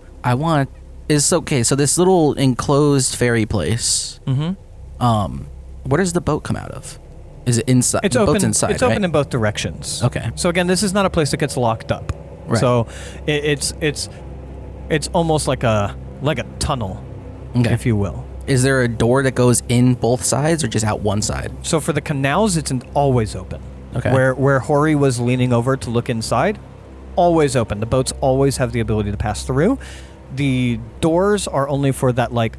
So this little enclosed ferry place. Mm-hmm. Where does the boat come out of? Is it inside? It's the open. Boat's inside, It's open in both directions. Okay. So again, this is not a place that gets locked up. Right. So it's almost like a tunnel, if you will. Is there a door that goes in both sides or just out one side? So for the canals, it's always open. Okay. Where Hori was leaning over to look inside, always open. The boats always have the ability to pass through. The doors are only for that like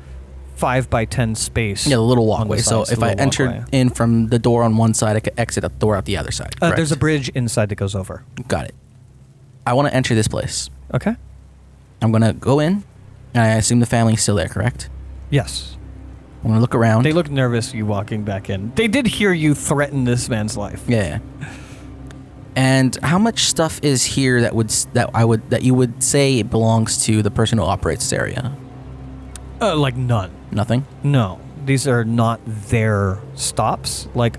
5x10 space. Yeah, the little on the walkway. So sides, the if I little entered walkway. in from the door on one side, I could exit a door out the other side. There's correct? a bridge inside that goes over. Got it. I want to enter this place. Okay. I'm going to go in, and I assume the family's still there, correct? Yes. I'm going to look around. They look nervous you walking back in. They did hear you threaten this man's life. Yeah. And how much stuff is here that you would say it belongs to the person who operates this area? Like none. Nothing? No. These are not their stops. Like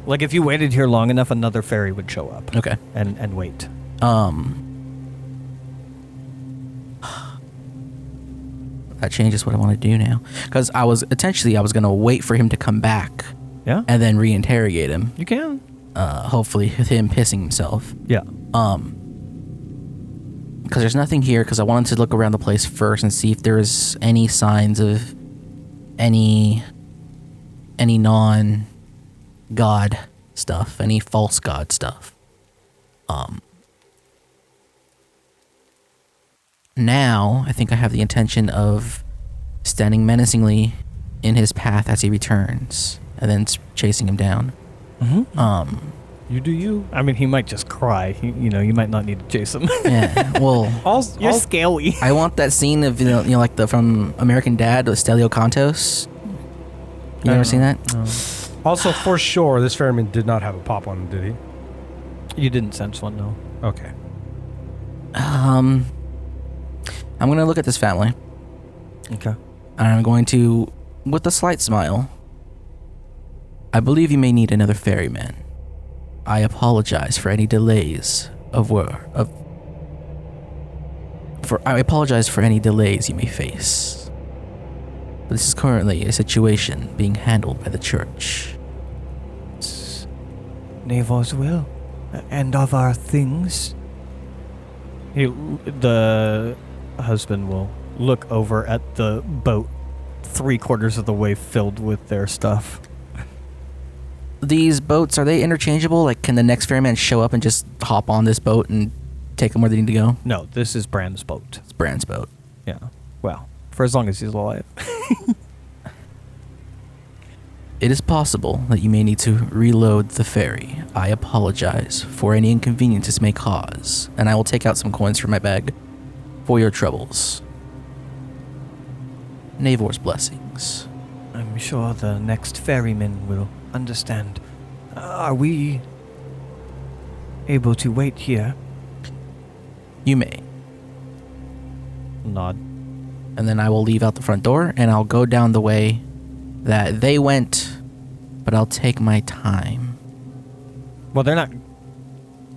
if you waited here long enough, another ferry would show up. Okay. And wait. That changes what I want to do now. Because I was going to wait for him to come back. Yeah. And then reinterrogate him. You can. Hopefully with him pissing himself. Yeah. Because there's nothing here, because I wanted to look around the place first and see if there's any signs of any non-god stuff, any false god stuff. Now, I think I have the intention of standing menacingly in his path as he returns, and then chasing him down. Mm-hmm. You do you. I mean, he might just cry. You might not need to chase him. Yeah, well, You're scaly. I want that scene of like the from American Dad with Stelio Contos. You ever seen that? No. Also, for sure, this ferryman did not have a pop on him, did he? You didn't sense one, no. Okay. I'm gonna look at this family, Okay. and I'm going to, with a slight smile, I believe you may need another ferryman. I apologize for any delays I apologize for any delays you may face. But this is currently a situation being handled by the church. It's Naevor's will. And of our things. The husband will look over at the boat 3/4 of the way filled with their stuff. These boats, are they interchangeable? Like, can the next ferryman show up and just hop on this boat and take them where they need to go? No, this is Bram's boat. It's Brand's boat. Yeah. Well, for as long as he's alive. It is possible that you may need to reload the ferry. I apologize for any inconvenience this may cause, and I will take out some coins from my bag for your troubles. Naevor's blessings. I'm sure the next ferryman will understand. Are we able to wait here? You may. Nod. And then I will leave out the front door, and I'll go down the way that they went, but I'll take my time. Well, they're not.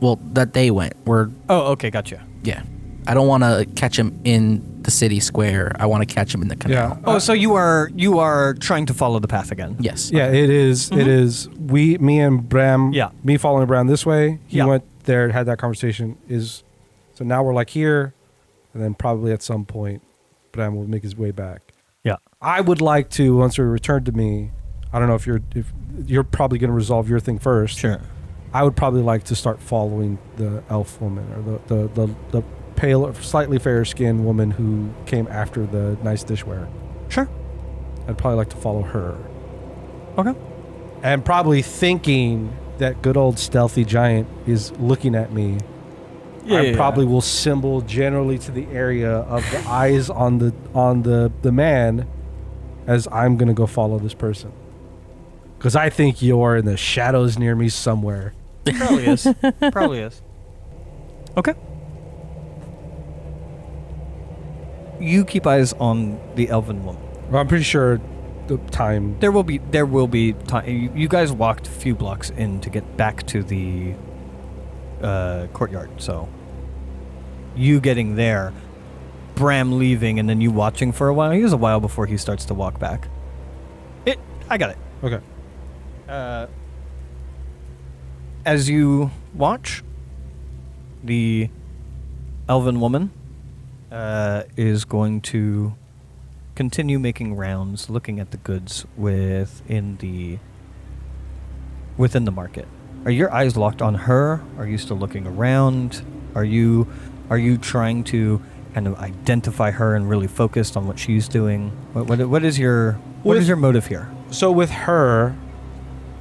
Well, that they went. Oh, okay, gotcha. Yeah. I don't want to catch him in the city square. I want to catch him in the canal. Yeah. So you are trying to follow the path again. Yes. Yeah, it is. Mm-hmm. It is. Me and Bram. Yeah. Me following Bram this way. He Yeah. went there, had that conversation. So now we're like here, and then probably at some point, Bram will make his way back. Yeah. I would like to, once we return to me, I don't know if you're probably going to resolve your thing first. Sure. I would probably like to start following the elf woman or the pale, slightly fairer skinned woman who came after the nice dishware. Sure. I'd probably like to follow her. Okay. And probably thinking that good old stealthy giant is looking at me. I probably will symbol generally to the area of the eyes on the man as I'm going to go follow this person. Because I think you're in the shadows near me somewhere. Probably is. Probably is. Okay. You keep eyes on the elven woman. Well, I'm pretty sure the time... There will be time. You guys walked a few blocks in to get back to the courtyard, so you getting there, Bram leaving, and then you watching for a while. He has a while before he starts to walk back. I got it. Okay. As you watch, the elven woman is going to continue making rounds, looking at the goods within the market. Are your eyes locked on her? Are you still looking around? Are you trying to kind of identify her and really focused on what she's doing? What is your motive here? So with her,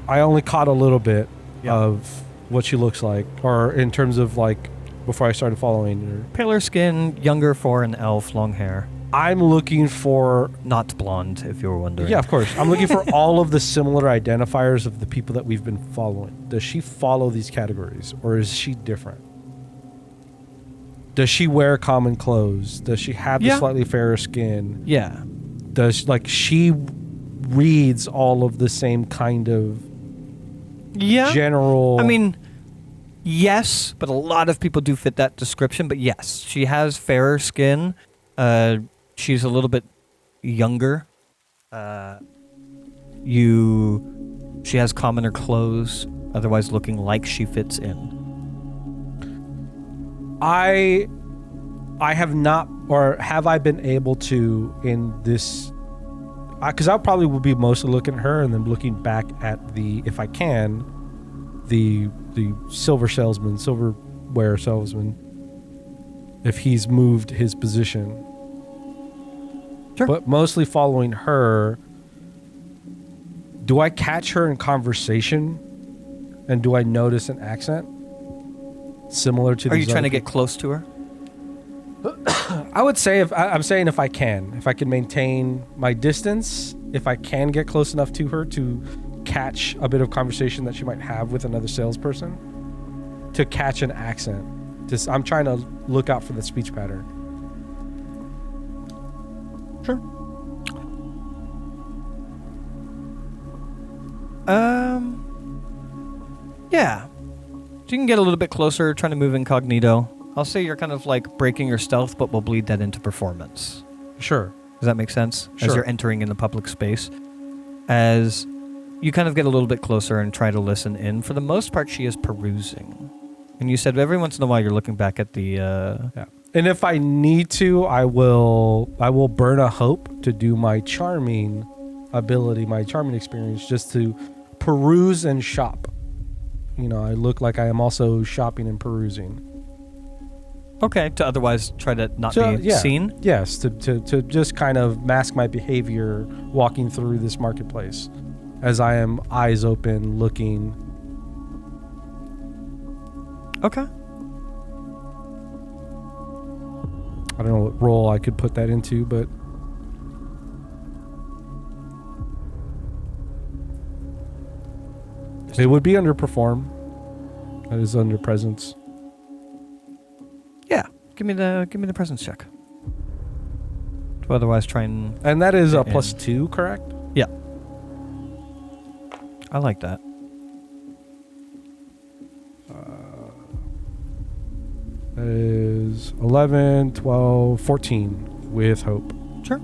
I only caught a little bit Yeah. of what she looks like, or in terms of like before I started following her. Paler skin, younger for an elf, long hair. I'm looking for, Not blonde, if you were wondering. yeah, of course. I'm looking for all of the similar identifiers of the people that we've been following. Does she follow these categories, or is she different? Does she wear common clothes? Does she have the Yeah. slightly fairer skin? Yeah. Does like she reads all of the same kind of Yeah. general? I mean, yes, but a lot of people do fit that description. But yes, she has fairer skin. She's a little bit younger. She has commoner clothes, otherwise looking like she fits in. I have not, or have I been able to in this? Because I probably will be mostly looking at her and then looking back at the, if I can, the silverware salesman, if he's moved his position. Sure. But mostly following her. Do I catch her in conversation, and do I notice an accent similar to? Are you these trying to other get close to her? I would say I'm saying if I can maintain my distance, if I can get close enough to her to catch a bit of conversation that she might have with another salesperson, to catch an accent. I'm trying to look out for the speech pattern. Sure. Yeah. So you can get a little bit closer, trying to move incognito. I'll say you're kind of like breaking your stealth, but we'll bleed that into performance. Sure. Does that make sense? Sure. As you're entering in the public space. As you kind of get a little bit closer and try to listen in. For the most part, she is perusing. And you said every once in a while you're looking back at the... Yeah. And if I need to, I will burn a hope to do my charming ability, my charming experience, just to peruse and shop. You know, I look like I am also shopping and perusing. Okay, to otherwise try to not be yeah. seen? Yes, to just kind of mask my behavior walking through this marketplace as I am eyes open looking. Okay. I don't know what role I could put that into, but it would be under perform. That is under presence. Yeah. Give me the presence check. To otherwise try and... And that is a And- +2, correct? Yeah. I like that. That is 11, 12, 14 with hope. Sure.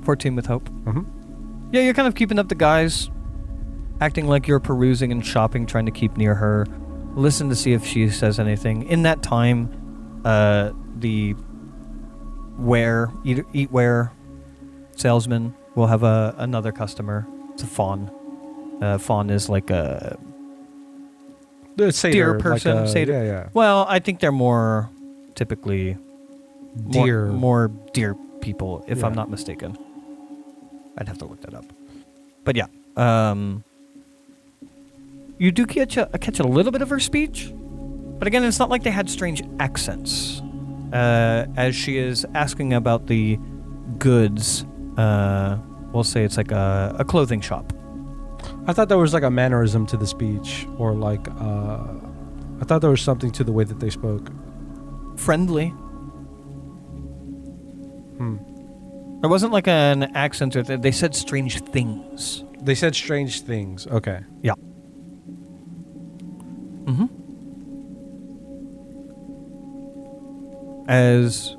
14 with hope. Mm-hmm. Yeah, you're kind of keeping up the guys, acting like you're perusing and shopping, trying to keep near her. Listen to see if she says anything. In that time, the eatware salesman will have another customer. It's a fawn. Fawn is like a Satyr, deer person. like a, satyr. yeah. Well, I think they're more typically Deer. more deer people, if I'm Yeah. not mistaken. I'd have to look that up. But yeah, you do catch a little bit of her speech, but again, it's not like they had strange accents. As she is asking about the goods, we'll say it's like a clothing shop. I thought there was like a mannerism to the speech, or like I thought there was something to the way that they spoke. Friendly. There wasn't like an accent, or they said strange things. They said strange things. Okay. Yeah. Mm-hmm. As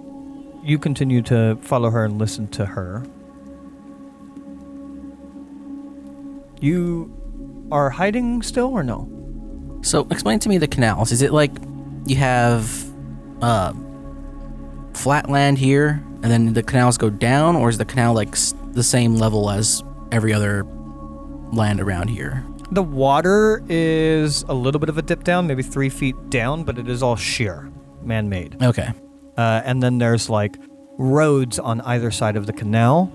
you continue to follow her and listen to her, you are hiding still or no? So explain to me the canals. Is it like you have flat land here and then the canals go down, or is the canal like the same level as every other land around here? The water is a little bit of a dip down, maybe 3 feet down, but it is all sheer, man-made. Okay. And then there's like roads on either side of the canal.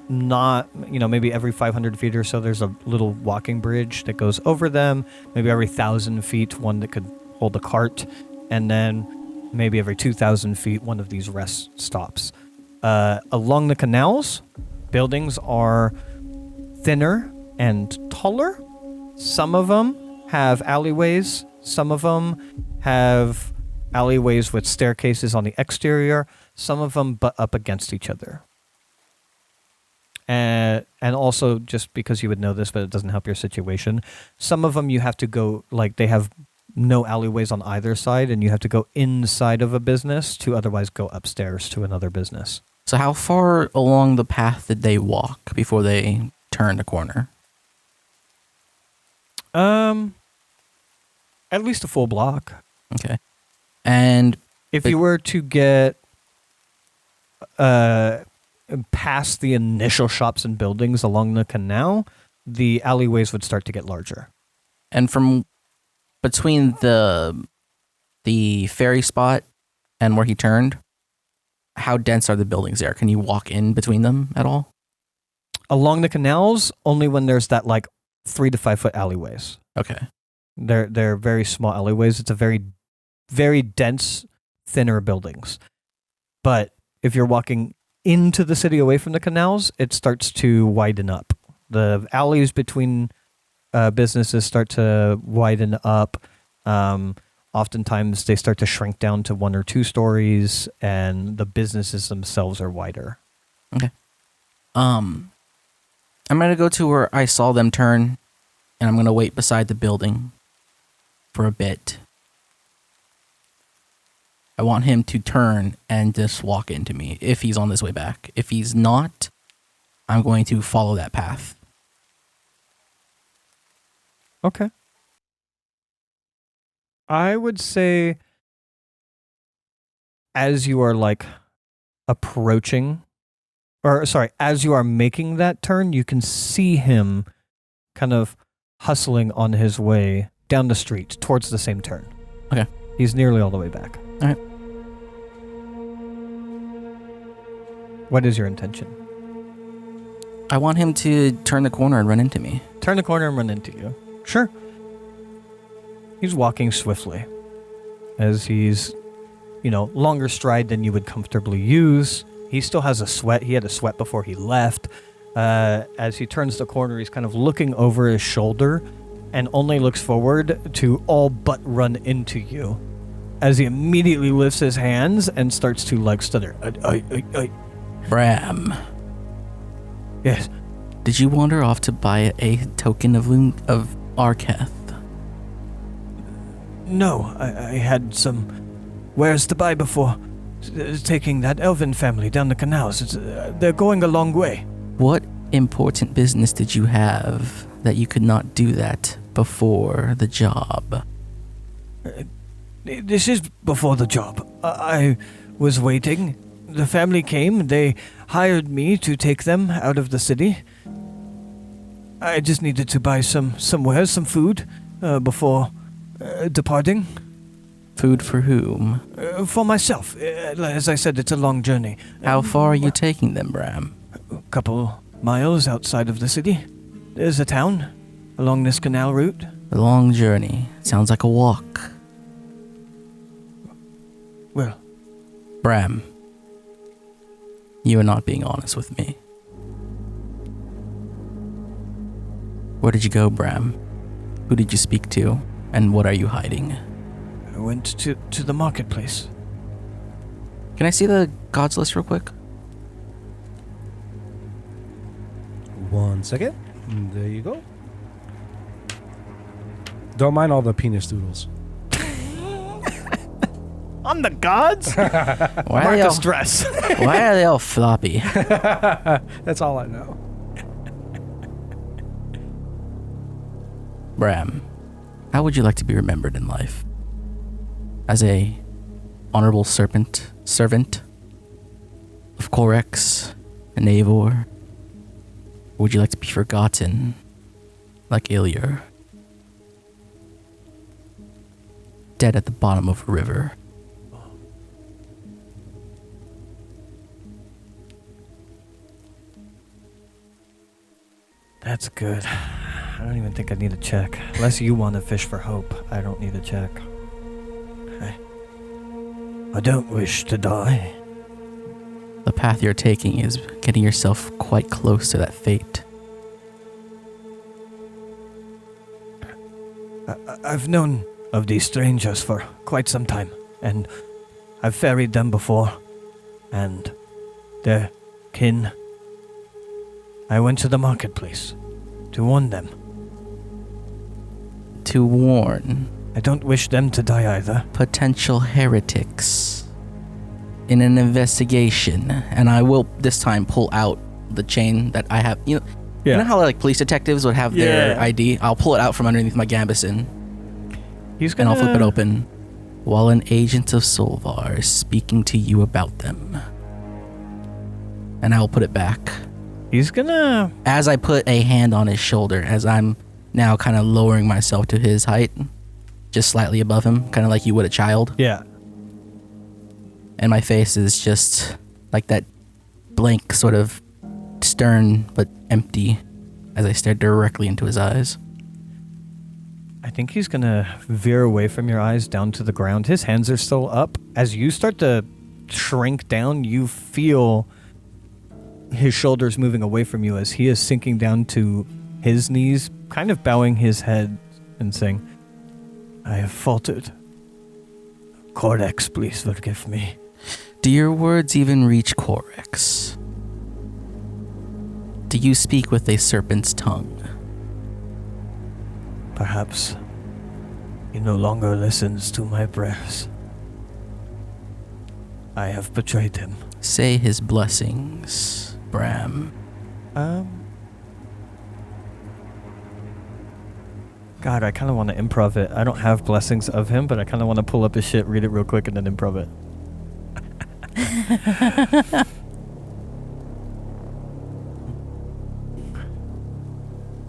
Not, maybe every 500 feet or so, there's a little walking bridge that goes over them. Maybe every 1,000 feet, one that could hold a cart. And then maybe every 2,000 feet, one of these rest stops. Along the canals, buildings are thinner and taller. Some of them have alleyways. Some of them have alleyways with staircases on the exterior. Some of them butt up against each other. And also, just because you would know this, but it doesn't help your situation, some of them you have to go, like, they have no alleyways on either side, and you have to go inside of a business to otherwise go upstairs to another business. So how far along the path did they walk before they turned a corner? At least a full block. Okay. And if you were to get past the initial shops and buildings along the canal, the alleyways would start to get larger. And from between the ferry spot and where he turned, how dense are the buildings there? Can you walk in between them at all? Along the canals, only when there's that like 3 to 5 foot alleyways. Okay. They're very small alleyways. It's a very, very dense, thinner buildings. But if you're walking into the city away from the canals, it starts to widen up. The alleys between businesses start to widen up. Oftentimes they start to shrink down to 1 or 2 stories, and the businesses themselves are wider. Okay. I'm going to go to where I saw them turn, and I'm going to wait beside the building for a bit. I want him to turn and just walk into me if he's on his way back. If he's not, I'm going to follow that path. Okay. I would say as you are like approaching, as you are making that turn, you can see him kind of hustling on his way down the street towards the same turn. Okay. He's nearly all the way back. All right. What is your intention? I want him to turn the corner and run into me. Turn the corner and run into you. Sure. He's walking swiftly as he's, longer stride than you would comfortably use. He still has a sweat. He had a sweat before he left. As he turns the corner, he's kind of looking over his shoulder and only looks forward to all but run into you. As he immediately lifts his hands and starts to stutter. Bram. Yes. Did you wander off to buy a token of Arketh? No, I had some wares to buy before taking that elven family down the canals. They're going a long way. What important business did you have that you could not do that before the job? This is before the job. I was waiting. The family came. They hired me to take them out of the city. I just needed to buy some wares, some food, before departing. Food for whom? For myself. As I said, it's a long journey. How far are you taking them, Bram? A couple miles outside of the city. There's a town along this canal route. A long journey. Sounds like a walk. Well, Bram, you are not being honest with me. Where did you go, Bram? Who did you speak to? And what are you hiding? I went to the marketplace. Can I see the gods list real quick? 1 second. There you go. Don't mind all the penis doodles. On the gods? Why Mark a stress. Why are they all floppy? That's all I know. Bram, how would you like to be remembered in life? As a honorable servant of Corex and Naevor? Or would you like to be forgotten like Ilyar? Dead at the bottom of a river? That's good. I don't even think I need a check. Unless you want to fish for hope, I don't need a check. I don't wish to die. The path you're taking is getting yourself quite close to that fate. I've known of these strangers for quite some time, and I've ferried them before, and their kin. I went to the marketplace to warn them. To warn I don't wish them to die either. potential heretics in an investigation, and I will this time pull out the chain that I have. You know how like police detectives would have their ID? I'll pull it out from underneath my gambeson. And I'll flip it open. While an agent of Solvar is speaking to you about them. And I'll put it back. He's gonna... As I put a hand on his shoulder, as I'm now kind of lowering myself to his height, just slightly above him, kind of like you would a child. Yeah. And my face is just like that blank, sort of stern but empty as I stare directly into his eyes. I think he's gonna veer away from your eyes down to the ground. His hands are still up. As you start to shrink down, you feel his shoulders moving away from you as he is sinking down to his knees, kind of bowing his head and saying, I have faltered. Codex, please forgive me. Do your words even reach Corex? Do you speak with a serpent's tongue? Perhaps he no longer listens to my prayers. I have betrayed him. Say his blessings, Bram. God, I kind of want to improv it. I don't have blessings of him, but I kind of want to pull up his shit, read it real quick, and then improv it.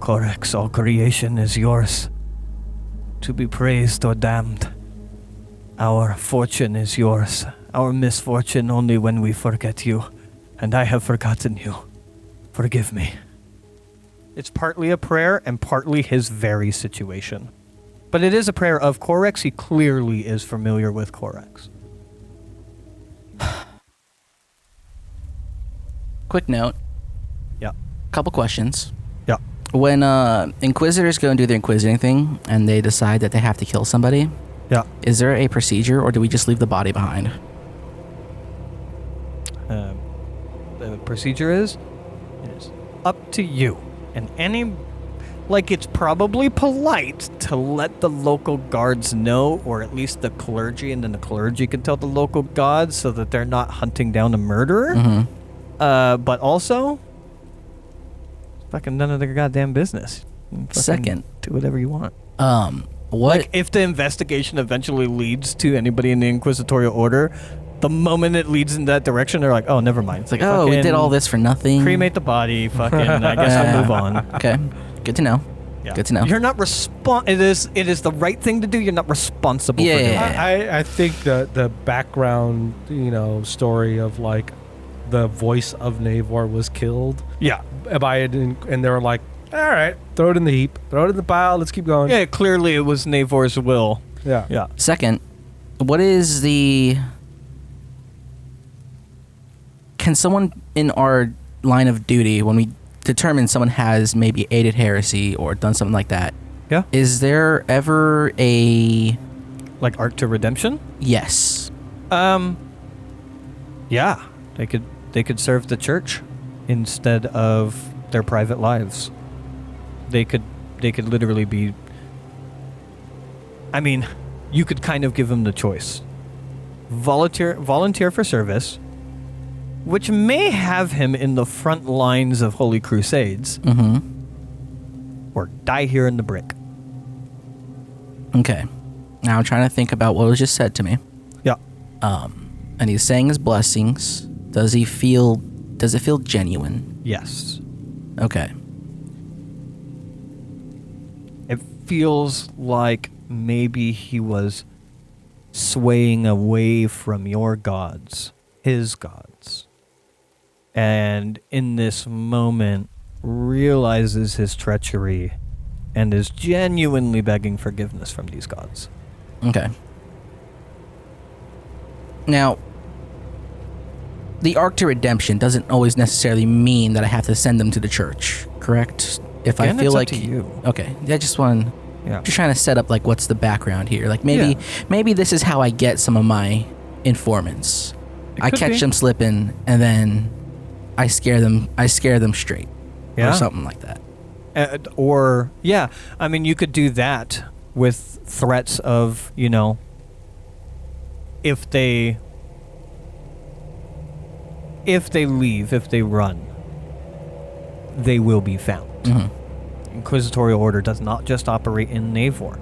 Corex, all creation is yours, to be praised or damned. Our fortune is yours, our misfortune only when we forget you, and I have forgotten you. Forgive me. It's partly a prayer and partly his very situation. But it is a prayer of Corex. He clearly is familiar with Corex. Quick note. Yeah. Couple questions. Yeah. When Inquisitors go and do their Inquisiting thing, and they decide that they have to kill somebody, Yeah. is there a procedure, or do we just leave the body behind? The procedure is up to you. And it's probably polite to let the local guards know, or at least the clergy, and then the clergy can tell the local gods so that they're not hunting down a murderer. Mm-hmm. But also, fucking none of their goddamn business. Second, do whatever you want. What Like, if the investigation eventually leads to anybody in the Inquisitorial Order, the moment it leads in that direction, they're like, oh, never mind. It's like, oh, we did all this for nothing. Cremate the body, fucking, I guess I'll move on. Okay, good to know. Yeah. Good to know. You're not it is the right thing to do. You're not responsible for doing it. I think the background, story of like the voice of Naevor was killed. Yeah. And they were like, all right, throw it in the heap, throw it in the pile, let's keep going. Yeah, clearly it was Naevor's will. Yeah. Yeah. Second, what is can someone in our line of duty, when we determine someone has maybe aided heresy or done something like that, Yeah. is there ever a... Like Arc to Redemption? Yes. Yeah. They could serve the church instead of their private lives. They could literally be... I mean, you could kind of give them the choice. Volunteer for service, which may have him in the front lines of Holy Crusades, or die here in the brick. Okay. Now I'm trying to think about what was just said to me. Yeah. And he's saying his blessings. Does it feel genuine? Yes. Okay. It feels like maybe he was swaying away from your gods, his gods. And in this moment, realizes his treachery and is genuinely begging forgiveness from these gods. Okay. Now, the arc to redemption doesn't always necessarily mean that I have to send them to the church, correct? If Again, I feel it's like up to you. Okay, I just want Yeah. just trying to set up like what's the background here. Like maybe this is how I get some of my informants. I could catch be. them slipping and then I scare them straight. Yeah. Or something like that. I mean, you could do that with threats of, if they leave, if they run, they will be found. Mm-hmm. Inquisitorial Order does not just operate in Naevor.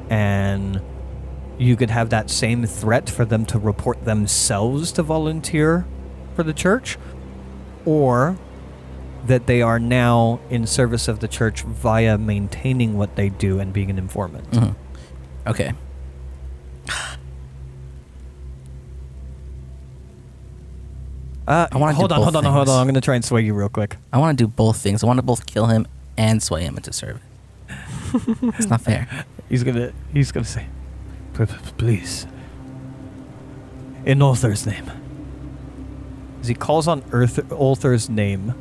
And you could have that same threat for them to report themselves to volunteer for the church, or that they are now in service of the church via maintaining what they do and being an informant. Mm-hmm. Okay. Hold on. I'm going to try and sway you real quick. I want to do both things. I want to both kill him and sway him into service. It's not fair. He's gonna say, please, in Ulther's name. As he calls on Ulther's name,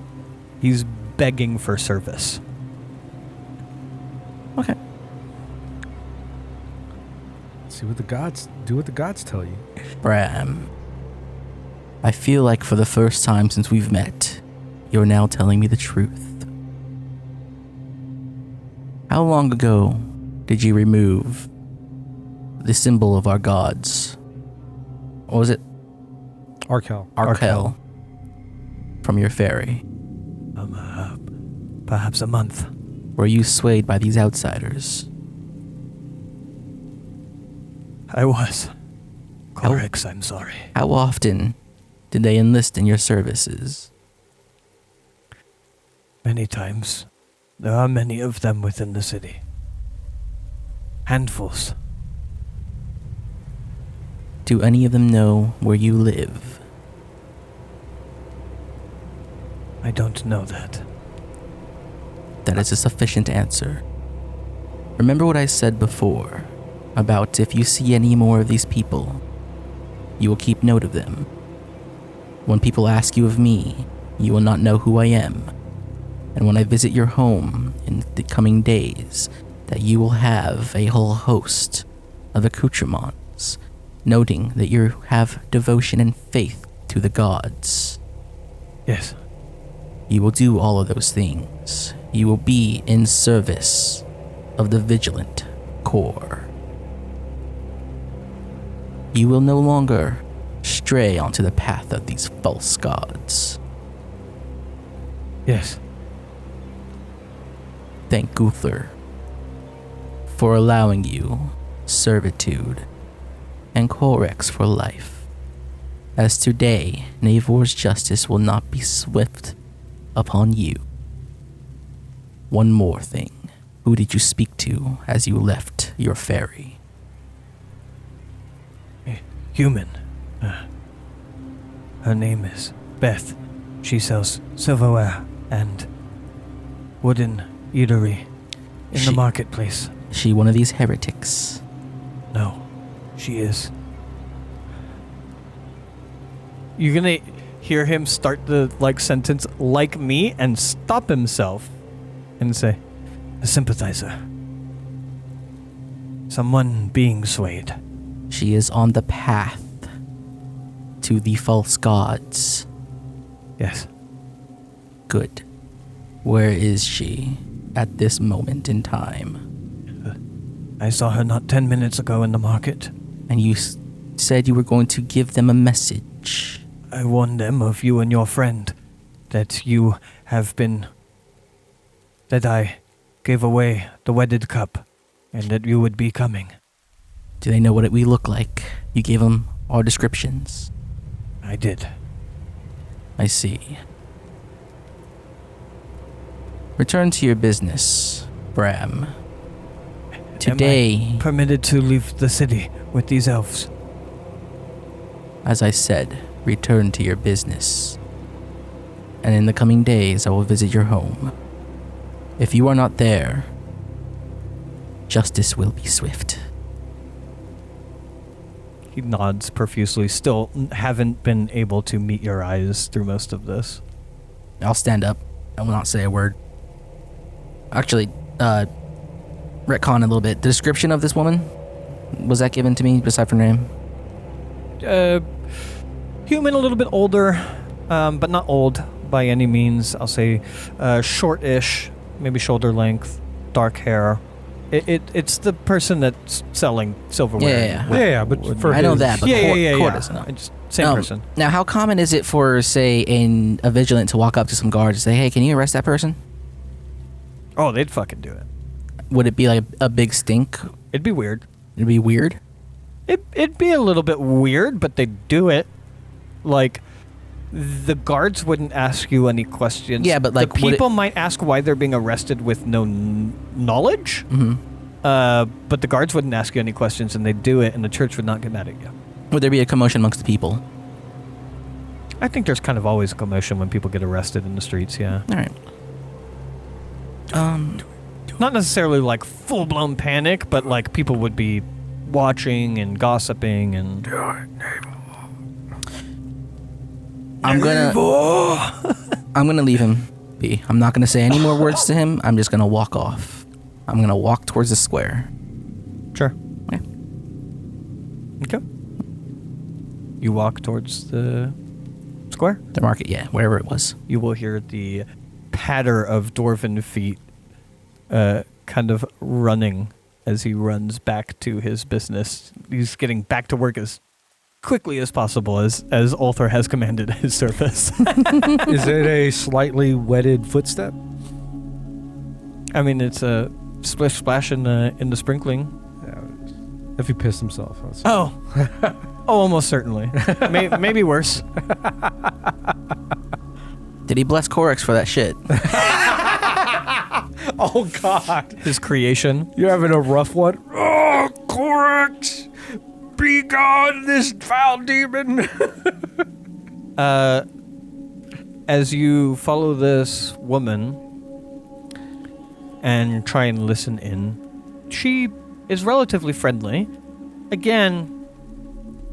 he's begging for service. Okay. Do what the gods tell you. Bram, I feel like for the first time since we've met, you're now telling me the truth. How long ago did you remove the symbol of our gods? What was it? Arkel. Arkel. From your ferry. Perhaps a month. Were you swayed by these outsiders? I was. Corrix, I'm sorry. How often did they enlist in your services? Many times. There are many of them within the city. Handfuls. Do any of them know where you live? I don't know that. That is a sufficient answer. Remember what I said before about if you see any more of these people, you will keep note of them. When people ask you of me, you will not know who I am. And when I visit your home in the coming days, that you will have a whole host of accoutrements, noting that you have devotion and faith to the gods. Yes. You will do all of those things. You will be in service of the Vigilant Corps. You will no longer stray onto the path of these false gods. Yes. Thank Guthler for allowing you servitude, and Correx for life. As today, Naevor's justice will not be swift upon you. One more thing. Who did you speak to as you left your ferry? A human. Her name is Beth. She sells silverware and wooden eatery in the marketplace. She one of these heretics? No, she is. You're gonna hear him start the sentence like me and stop himself and say, a sympathizer. Someone being swayed. She is on the path to the false gods. Yes. Good. Where is she at this moment in time? I saw her not 10 minutes ago in the market. And you said you were going to give them a message. I warned them of you and your friend, that you have been... that I gave away the wedded cup, and that you would be coming. Do they know what we look like? You gave them our descriptions. I did. I see. Return to your business, Bram. Today, Am I permitted to leave the city with these elves? as I said, return to your business. and in the coming days I will visit your home. If you are not there, justice will be swift. He nods profusely, still haven't been able to meet your eyes through most of this. I'll stand up. I will not say a word. Actually, retcon a little bit. The description of this woman, was that given to me beside her name? Human, a little bit older, but not old by any means. I'll say short-ish, maybe shoulder length, dark hair. It's the person that's selling silverware. Yeah, but for I know that, but Cord yeah. doesn't know. Same person. Now, how common is it for, say, a vigilant to walk up to some guards and say, hey, can you arrest that person? Oh, they'd fucking do it. Would it be like a big stink? It'd be weird. It'd be weird? It'd be a little bit weird, but they'd do it. Like, the guards wouldn't ask you any questions. Yeah, but like... The people might ask why they're being arrested with no knowledge. Mm-hmm. But the guards wouldn't ask you any questions, and they'd do it, and the church would not get mad at you. Would there be a commotion amongst the people? I think there's kind of always a commotion when people get arrested in the streets, yeah. All right. Not necessarily like full-blown panic, but like people would be watching and gossiping and... I'm gonna leave him be. I'm not gonna say any more words to him. I'm just gonna walk off. I'm gonna walk towards the square. Sure. Yeah. Okay. You walk towards the square? The market, yeah, wherever it was. You will hear the patter of dwarven feet kind of running as he runs back to his business. He's getting back to work as quickly as possible as Ulthar has commanded his service. Is it a slightly wetted footstep? I mean, it's a splish splash in the sprinkling. Yeah, if he pissed himself. Oh, almost certainly. Maybe worse. Did he bless Corex for that shit? Oh, God. His creation. You're having a rough one? Oh, Corex! Be gone, this foul demon! As you follow this woman and try and listen in, she is relatively friendly. Again,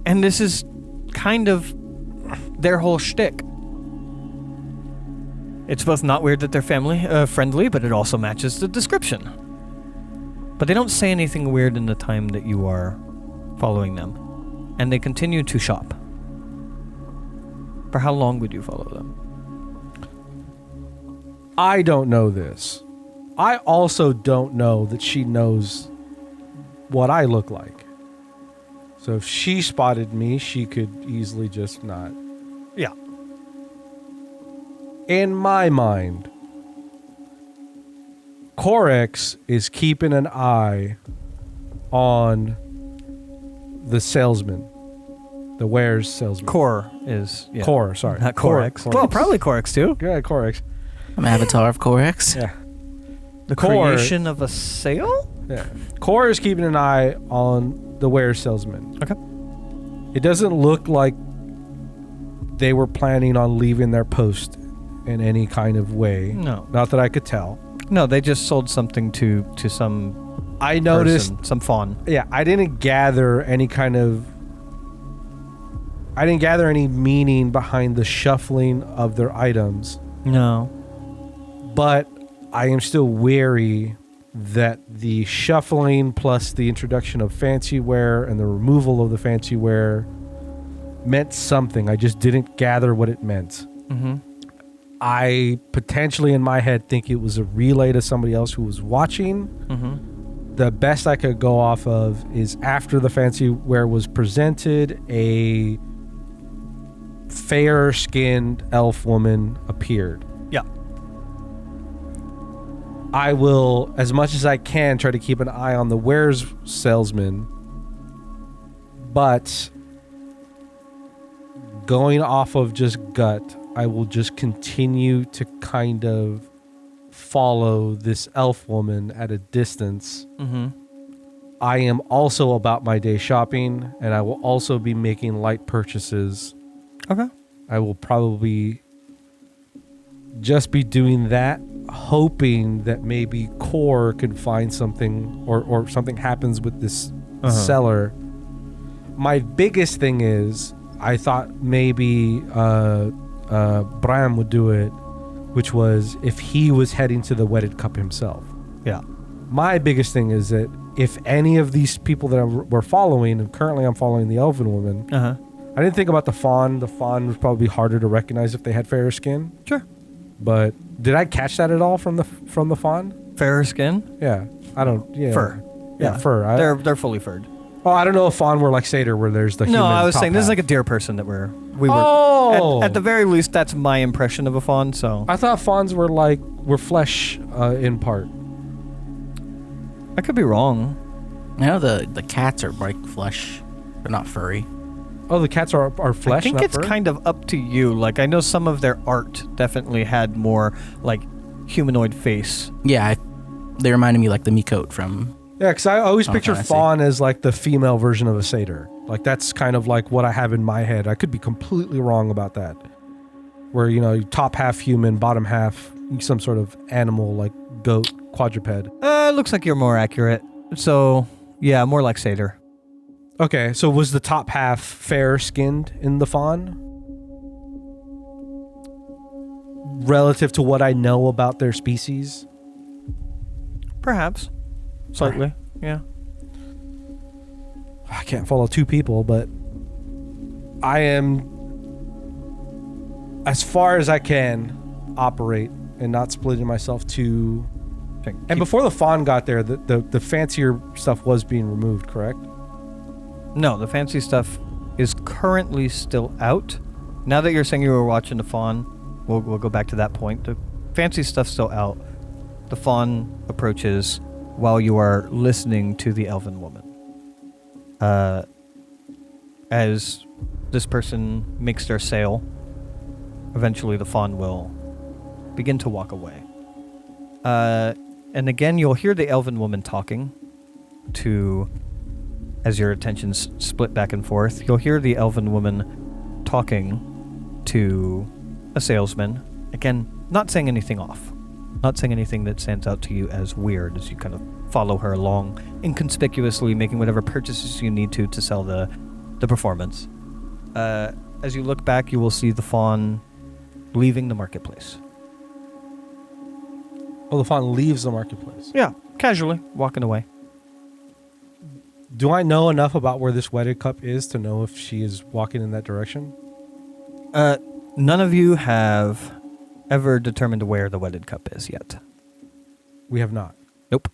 and this is kind of their whole shtick. It's both not weird that they're friendly, but it also matches the description. But they don't say anything weird in the time that you are following them. And they continue to shop. For how long would you follow them? I don't know this. I also don't know that she knows what I look like. So if she spotted me, she could easily just not. Yeah. In my mind, Corex is keeping an eye on the salesman, the wares salesman. Core is... Yeah. Core, sorry. Not Corex. Well, probably Corex too. Yeah, Corex. I'm Avatar of Corex. Yeah. The Core- creation of a sale? Yeah. Core is keeping an eye on the wares salesman. Okay. It doesn't look like they were planning on leaving their post in any kind of way. No. Not that I could tell. No, they just sold something to some I noticed person, some fawn. Yeah, I didn't gather any meaning behind the shuffling of their items. No. But I am still wary that the shuffling plus the introduction of fancy wear and the removal of the fancy wear meant something. I just didn't gather what it meant. Mm-hmm. I potentially in my head think it was a relay to somebody else who was watching. Mm-hmm. The best I could go off of is after the fancy wear was presented, a fair-skinned elf woman appeared. Yeah. I will, as much as I can, try to keep an eye on the wares salesman, but going off of just gut, I will just continue to kind of follow this elf woman at a distance. Mm-hmm. I am also about my day shopping, and I will also be making light purchases. Okay. I will probably just be doing that, hoping that maybe Core could find something or something happens with this seller. My biggest thing is I thought maybe Bram would do it, which was if he was heading to the Wedded Cup himself. Yeah. My biggest thing is that if any of these people that we're following, and currently I'm following the Elven woman, I didn't think about the fawn. The fawn would probably be harder to recognize if they had fairer skin. Sure. But did I catch that at all from the fawn? Fairer skin? Yeah. I don't. Yeah. Fur. Yeah, fur. They're fully furred. Oh, I don't know if fawn were like satyr, where there's the human. No, I was top saying this is half. like a deer person that we were. Oh. At the very least, that's my impression of a fawn. So I thought fawns were flesh in part. I could be wrong. I know the cats are like flesh. They're not furry. Oh, the cats are flesh. I think not it's fur? kind of up to you. Like I know some of their art definitely had more like humanoid face. Yeah, they reminded me like the Miqote from. Yeah, because I always Final picture Fantasy. fawn as like the female version of a satyr. Like that's kind of like what I have in my head. I could be completely wrong about that. Where, top half human, bottom half some sort of animal like goat, quadruped. Looks like you're more accurate. So, yeah, more like satyr. Okay, so was the top half fair skinned in the fawn? Relative to what I know about their species? Perhaps. Slightly, yeah. I can't follow two people, but I am, as far as I can, operate and not splitting myself too. And before the fawn got there, the fancier stuff was being removed, correct? No, the fancy stuff is currently still out. Now that you're saying you were watching the fawn, we'll go back to that point. The fancy stuff's still out. The fawn approaches while you are listening to the elven woman. As this person makes their sale, eventually the fawn will begin to walk away. And again, you'll hear the elven woman talking to, as your attention's split back and forth, you'll hear the elven woman talking to a salesman. Again, not saying anything off. Not saying anything that stands out to you as weird as you kind of follow her along, inconspicuously making whatever purchases you need to sell the performance. As you look back, you will see the fawn leaving the marketplace. Oh, the fawn leaves the marketplace. Yeah, casually, walking away. Do I know enough about where this wedded cup is to know if she is walking in that direction? None of you have ever determined where the wedded cup is yet. We have not. Nope.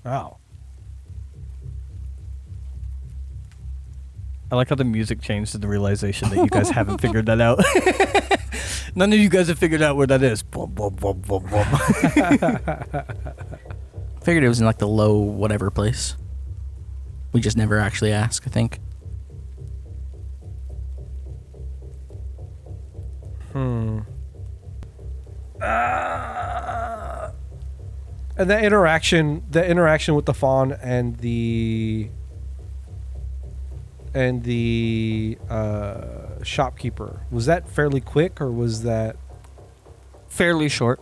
Oh. I like how the music changed to the realization that you guys haven't figured that out. None of you guys have figured out where that is. Boom, boom, boom, boom, boom. Figured it was in like the low whatever place. We just never actually asked, I think. And the interaction with the fawn and the shopkeeper, was that fairly quick or was that Fairly short.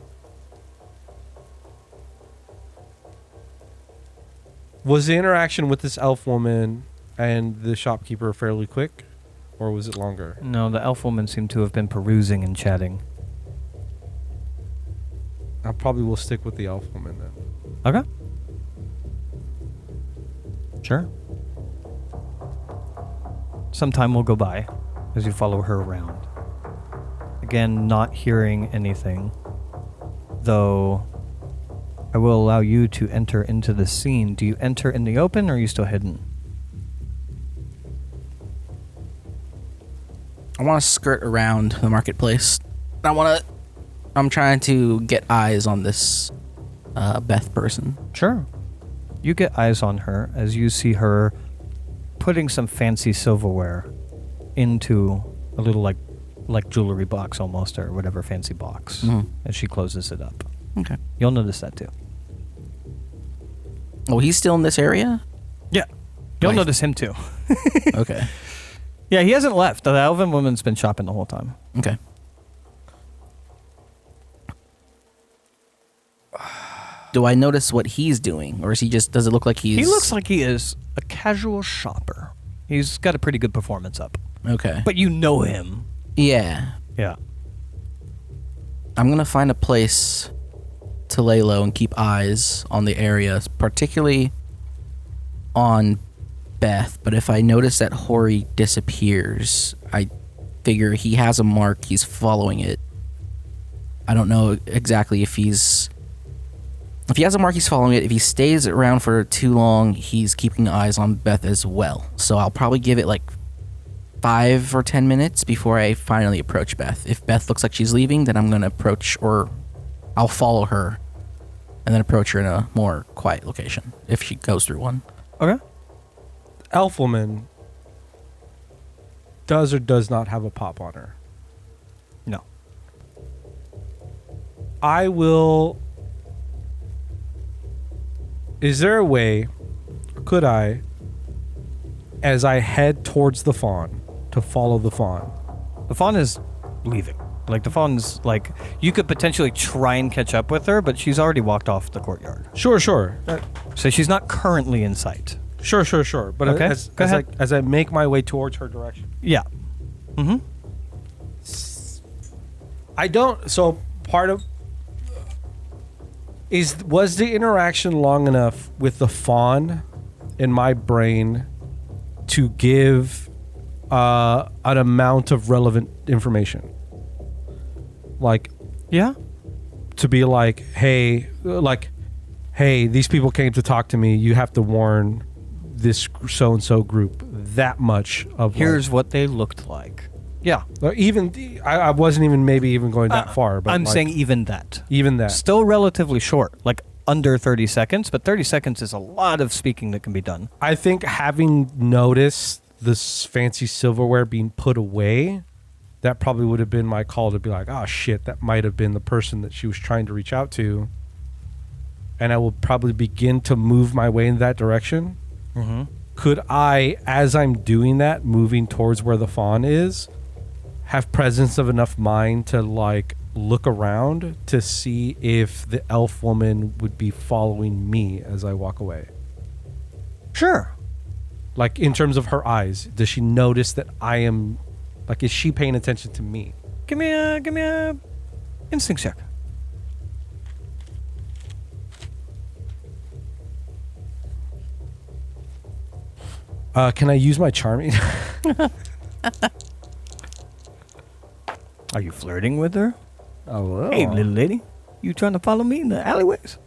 was the interaction with this elf woman and the shopkeeper fairly quick, or was it longer? No, the elf woman seemed to have been perusing and chatting. I probably will stick with the elf woman then. Okay. Sure. Some time will go by as you follow her around. Again, not hearing anything, though I will allow you to enter into the scene. Do you enter in the open or are you still hidden? I want to skirt around the marketplace. I'm trying to get eyes on this Beth person. Sure. You get eyes on her as you see her putting some fancy silverware into a little like jewelry box almost, or whatever fancy box, as she closes it up. Okay. You'll notice that too. Oh, he's still in this area? Yeah. You'll Nice. notice him too. Okay. Yeah, he hasn't left. The elven woman's been shopping the whole time. Okay. Do I notice what he's doing, or is he just? Does it look like he's? He looks like he is a casual shopper. He's got a pretty good performance up. Okay. But you know him. Yeah. Yeah. I'm gonna find a place to lay low and keep eyes on the area, particularly on Beth. But if I notice that Hori disappears, I figure he has a mark. He's following it. I don't know exactly if he has a mark, he's following it. If he stays around for too long, he's keeping eyes on Beth as well. So I'll probably give it like 5 or 10 minutes before I finally approach Beth. If Beth looks like she's leaving, then I'm going to approach, or I'll follow her and then approach her in a more quiet location if she goes through one. Okay. Elf woman does or does not have a pop on her. No. I will... Is there a way, could I, as I head towards the fawn, to follow the fawn? The fawn is leaving. Like, the fawn's like, you could potentially try and catch up with her, but she's already walked off the courtyard. Sure. So she's not currently in sight. Sure. But Okay, as I make my way towards her direction. Yeah. Mm-hmm. I don't... So, part of... Was the interaction long enough with the fawn in my brain to give an amount of relevant information? Like, Yeah. to be like, hey, these people came to talk to me. You have to warn this so-and-so group that much of... Here's what they looked like. Yeah. I wasn't even maybe even going that far. But I'm saying even that. Even that. Still relatively short, like under 30 seconds, but 30 seconds is a lot of speaking that can be done. I think having noticed this fancy silverware being put away, that probably would have been my call to be like, oh shit, that might have been the person that she was trying to reach out to. And I will probably begin to move my way in that direction. Mm-hmm. Could I, as I'm doing that, moving towards where the fawn is, have presence of enough mind to like look around to see if the elf woman would be following me as I walk away? Sure. Like, in terms of her eyes, does she notice that I am, like, is she paying attention to me? Give me a instinct check. Can I use my charming? Are you flirting with her? Oh, Hey, little lady. You trying to follow me in the alleyways?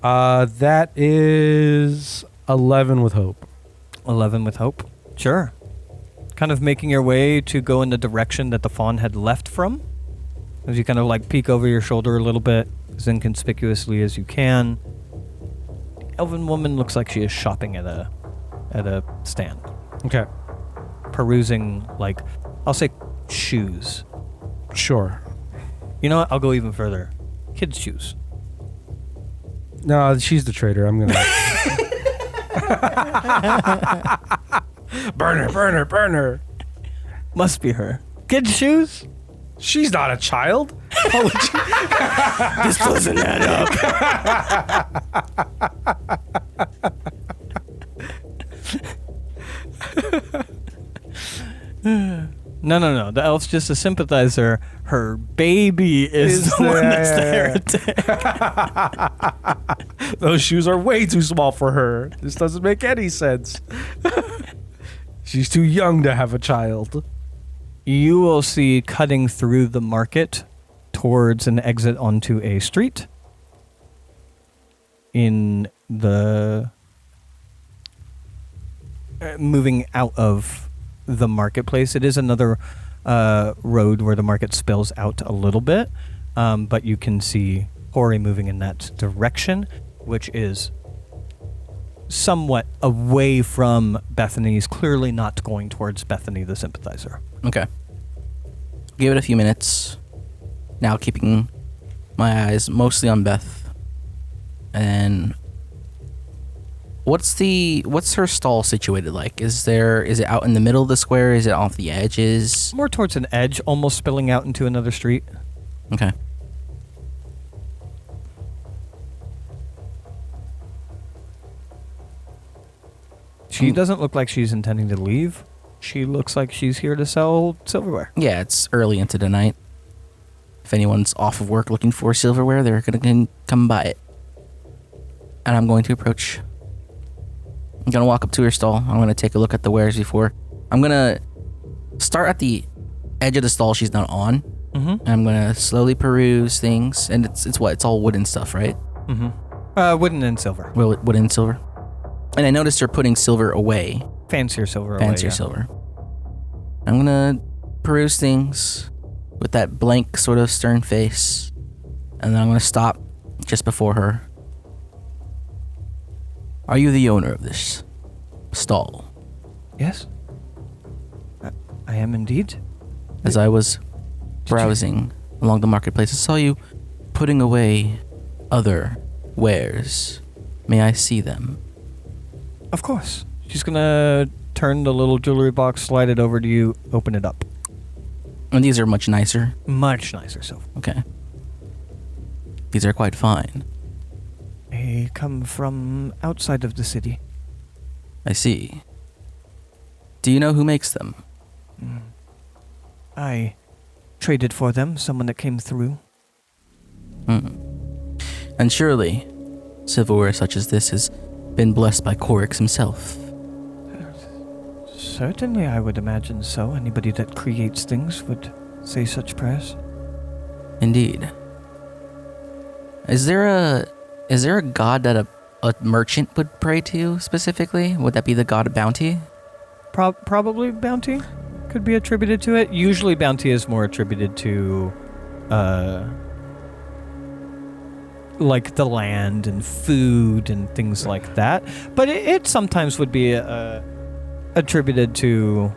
That is 11 with hope. 11 with hope. Sure. Kind of making your way to go in the direction that the fawn had left from. As you kind of like peek over your shoulder a little bit, as inconspicuously as you can. The elven woman looks like she is shopping at a stand. Okay. Perusing, like, I'll say shoes. Sure. You know what? I'll go even further. Kids' shoes. No, she's the traitor. I'm gonna... Burn her. Must be her. Kids' shoes? She's not a child. This doesn't add up. No. The elf's just a sympathizer. Her baby is the one that's the heretic. Those shoes are way too small for her. This doesn't make any sense. She's too young to have a child. You will see cutting through the market towards an exit onto a street. In the... moving out of the marketplace. It is another road where the market spills out a little bit, but you can see Hori moving in that direction, which is somewhat away from Bethany. He's clearly not going towards Bethany, the sympathizer. Okay. Give it a few minutes. Now keeping my eyes mostly on Beth. And what's her stall situated like? Is it out in the middle of the square? Is it off the edges? More towards an edge, almost spilling out into another street. Okay. She doesn't look like she's intending to leave. She looks like she's here to sell silverware. Yeah, it's early into the night. If anyone's off of work looking for silverware, they're going to come buy it. And I'm going to approach. I'm going to walk up to her stall. I'm going to take a look at the wares before. I'm going to start at the edge of the stall she's not on. Mm-hmm. And I'm going to slowly peruse things. And it's what? It's all wooden stuff, right? Mm-hmm. Wooden and silver. Wooden and silver. And I noticed her putting silver away. Fancier silver. Fancier silver. I'm going to peruse things with that blank sort of stern face. And then I'm going to stop just before her. Are you the owner of this stall? Yes. I am indeed. As I was browsing along the marketplace, I saw you putting away other wares. May I see them? Of course. She's gonna turn the little jewelry box, slide it over to you, open it up. And these are much nicer? Much nicer silver. Okay. These are quite fine. They come from outside of the city. I see. Do you know who makes them? I traded for them, someone that came through. And surely, silverware such as this has been blessed by Korix himself. Certainly, I would imagine so. Anybody that creates things would say such prayers. Indeed. Is there a god that a merchant would pray to specifically? Would that be the god of bounty? Probably bounty could be attributed to it. Usually bounty is more attributed to like the land and food and things like that. But it sometimes would be attributed to,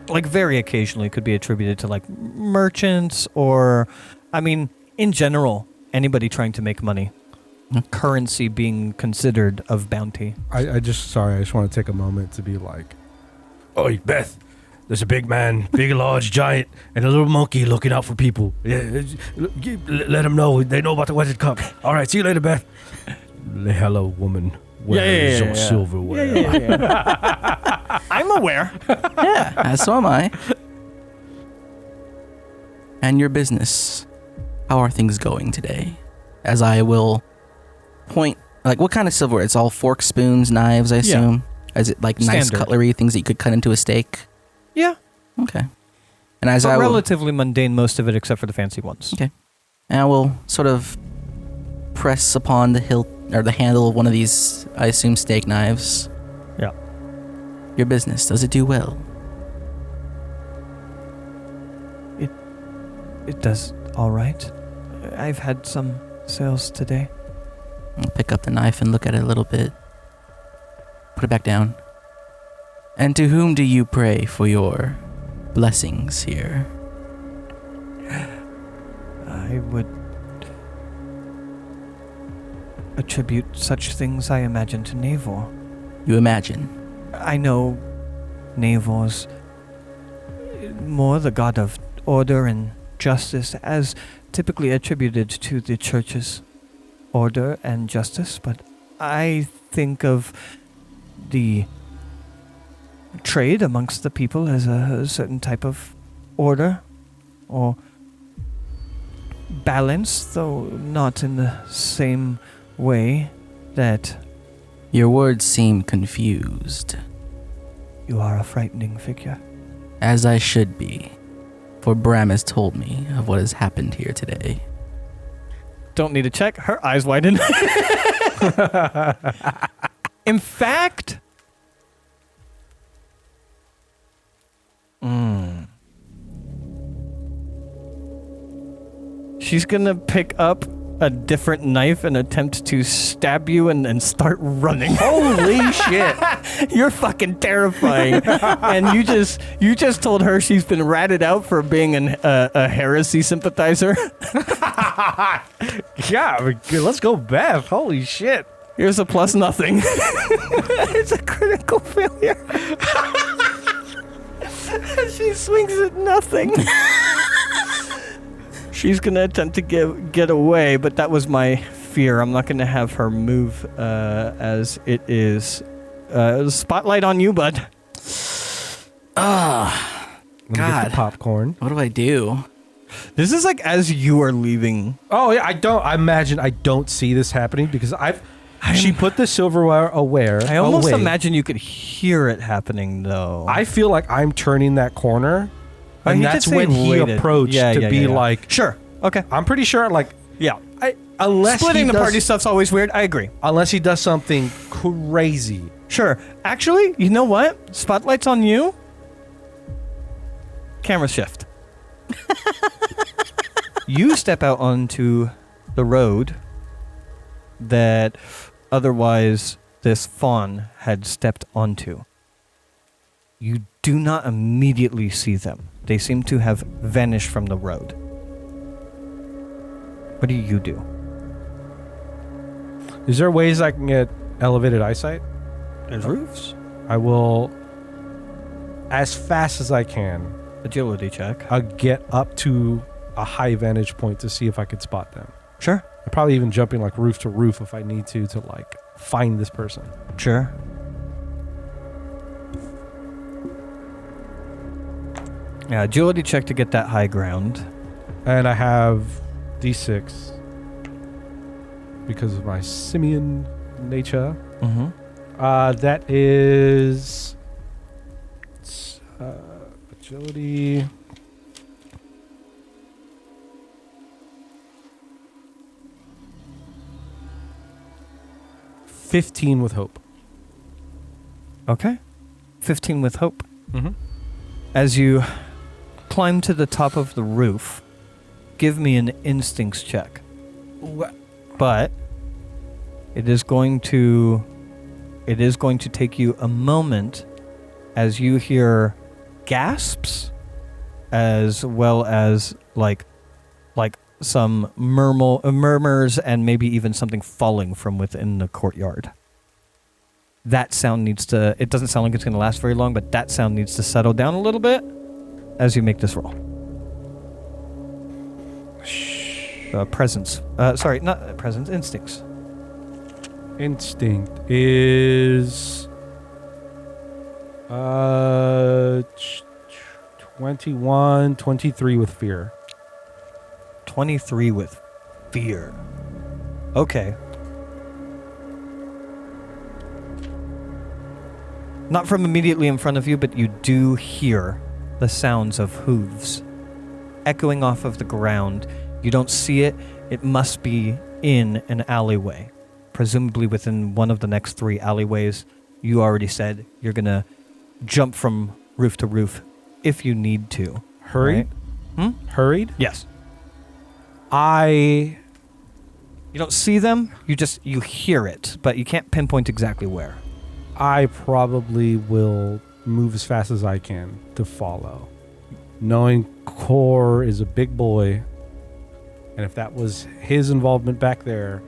like very occasionally could be attributed to like merchants or, I mean, in general, anybody trying to make money. Currency being considered of bounty. I just want to take a moment to be like, "Oh, Beth, there's a big man, big, large, giant, and a little monkey looking out for people. Yeah, let them know. They know about the wedded cup. All right, see you later, Beth." Hello, woman. Where is your silverware? Yeah. I'm aware. Yeah, so am I. And your business, how are things going today? As I will point, like, what kind of silverware? It's all forks, spoons, knives, I assume? Yeah. Is it like nice Standard cutlery, things that you could cut into a steak? Yeah. Okay. And as relatively mundane, most of it, except for the fancy ones. Okay. And I will sort of press upon the hilt or the handle of one of these, I assume, steak knives. Yeah. Your business, does it do well? It does all right. I've had some sales today. I'll pick up the knife and look at it a little bit. Put it back down. And to whom do you pray for your blessings here? I would attribute such things, I imagine, to Naevor. You imagine? I know Naevor's more the god of order and justice, as typically attributed to the church's order and justice, but I think of the trade amongst the people as a certain type of order or balance, though not in the same way that... Your words seem confused. You are a frightening figure. As I should be, for Bram has told me of what has happened here today. Don't need to check. Her eyes widen. In fact... She's gonna pick up a different knife and attempt to stab you and start running. Holy shit. You're fucking terrifying. And you just told her she's been ratted out for being a heresy sympathizer. Yeah, let's go, Beth. Holy shit. Here's a plus nothing. It's a critical failure. She swings at nothing. She's going to attempt to get away, but that was my fear. I'm not going to have her move as it is Spotlight on you, bud. Ah, Let me get God. the popcorn. What do I do? This is like as you are leaving. Oh yeah, I imagine I don't see this happening because she put the silverware away. I almost imagine you could hear it happening, though. I feel like I'm turning that corner, Oh, and he did that's say when he waited. approached to be like, Sure. Okay. I'm pretty sure, like, Yeah. unless Splitting he the does, party stuff's always weird. I agree. unless he does something crazy. Sure. Actually, you know what? Spotlight's on you. Camera shift. You step out onto the road that otherwise this fawn had stepped onto. You do not immediately see them. They seem to have vanished from the road. What do you do? Is there ways I can get elevated eyesight? There's roofs. I will, as fast as I can, Agility check. get up to a high vantage point to see if I could spot them. Sure. I'm probably even jumping like roof to roof if I need to like find this person. Sure. Yeah, agility check to get that high ground. And I have D6 because of my simian nature. Mm-hmm. That is agility. $15 with hope. Okay. 15 with hope. Mm-hmm. As you climb to the top of the roof, give me an instincts check. But it is going to take you a moment as you hear gasps as well as like some murmurs and maybe even something falling from within the courtyard. That sound needs to, it doesn't sound like it's going to last very long, but that sound needs to settle down a little bit as you make this roll. Presence. Sorry, not presence, instincts. Instinct is 21, 23 with fear. 23 with fear. Okay. Not from immediately in front of you, but you do hear the sounds of hooves echoing off of the ground. You don't see it. It must be in an alleyway, presumably within one of the next 3 alleyways. You already said you're going to jump from roof to roof if you need to. Hurried? Right? Hurried? Yes. I You don't see them, you hear it, but you can't pinpoint exactly where. probably will move as fast as I can to follow. Knowing Core is a big boy, and if that was his involvement back there,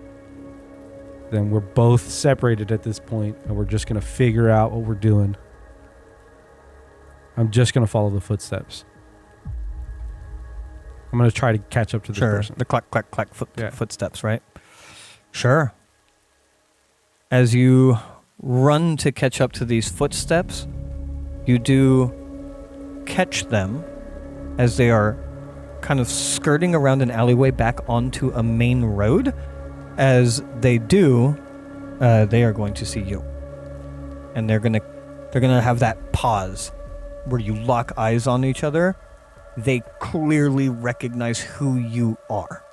then we're both separated at this point, and we're just going to figure out what we're doing. I'm just going to follow the footsteps. I'm going to try to catch up to this person. The clack, clack, clack Yeah. footsteps, right? Sure. As you run to catch up to these footsteps, you do catch them as they are kind of skirting around an alleyway back onto a main road. As they do, they are going to see you. And they're gonna have that pause where you lock eyes on each other. They clearly recognize who you are,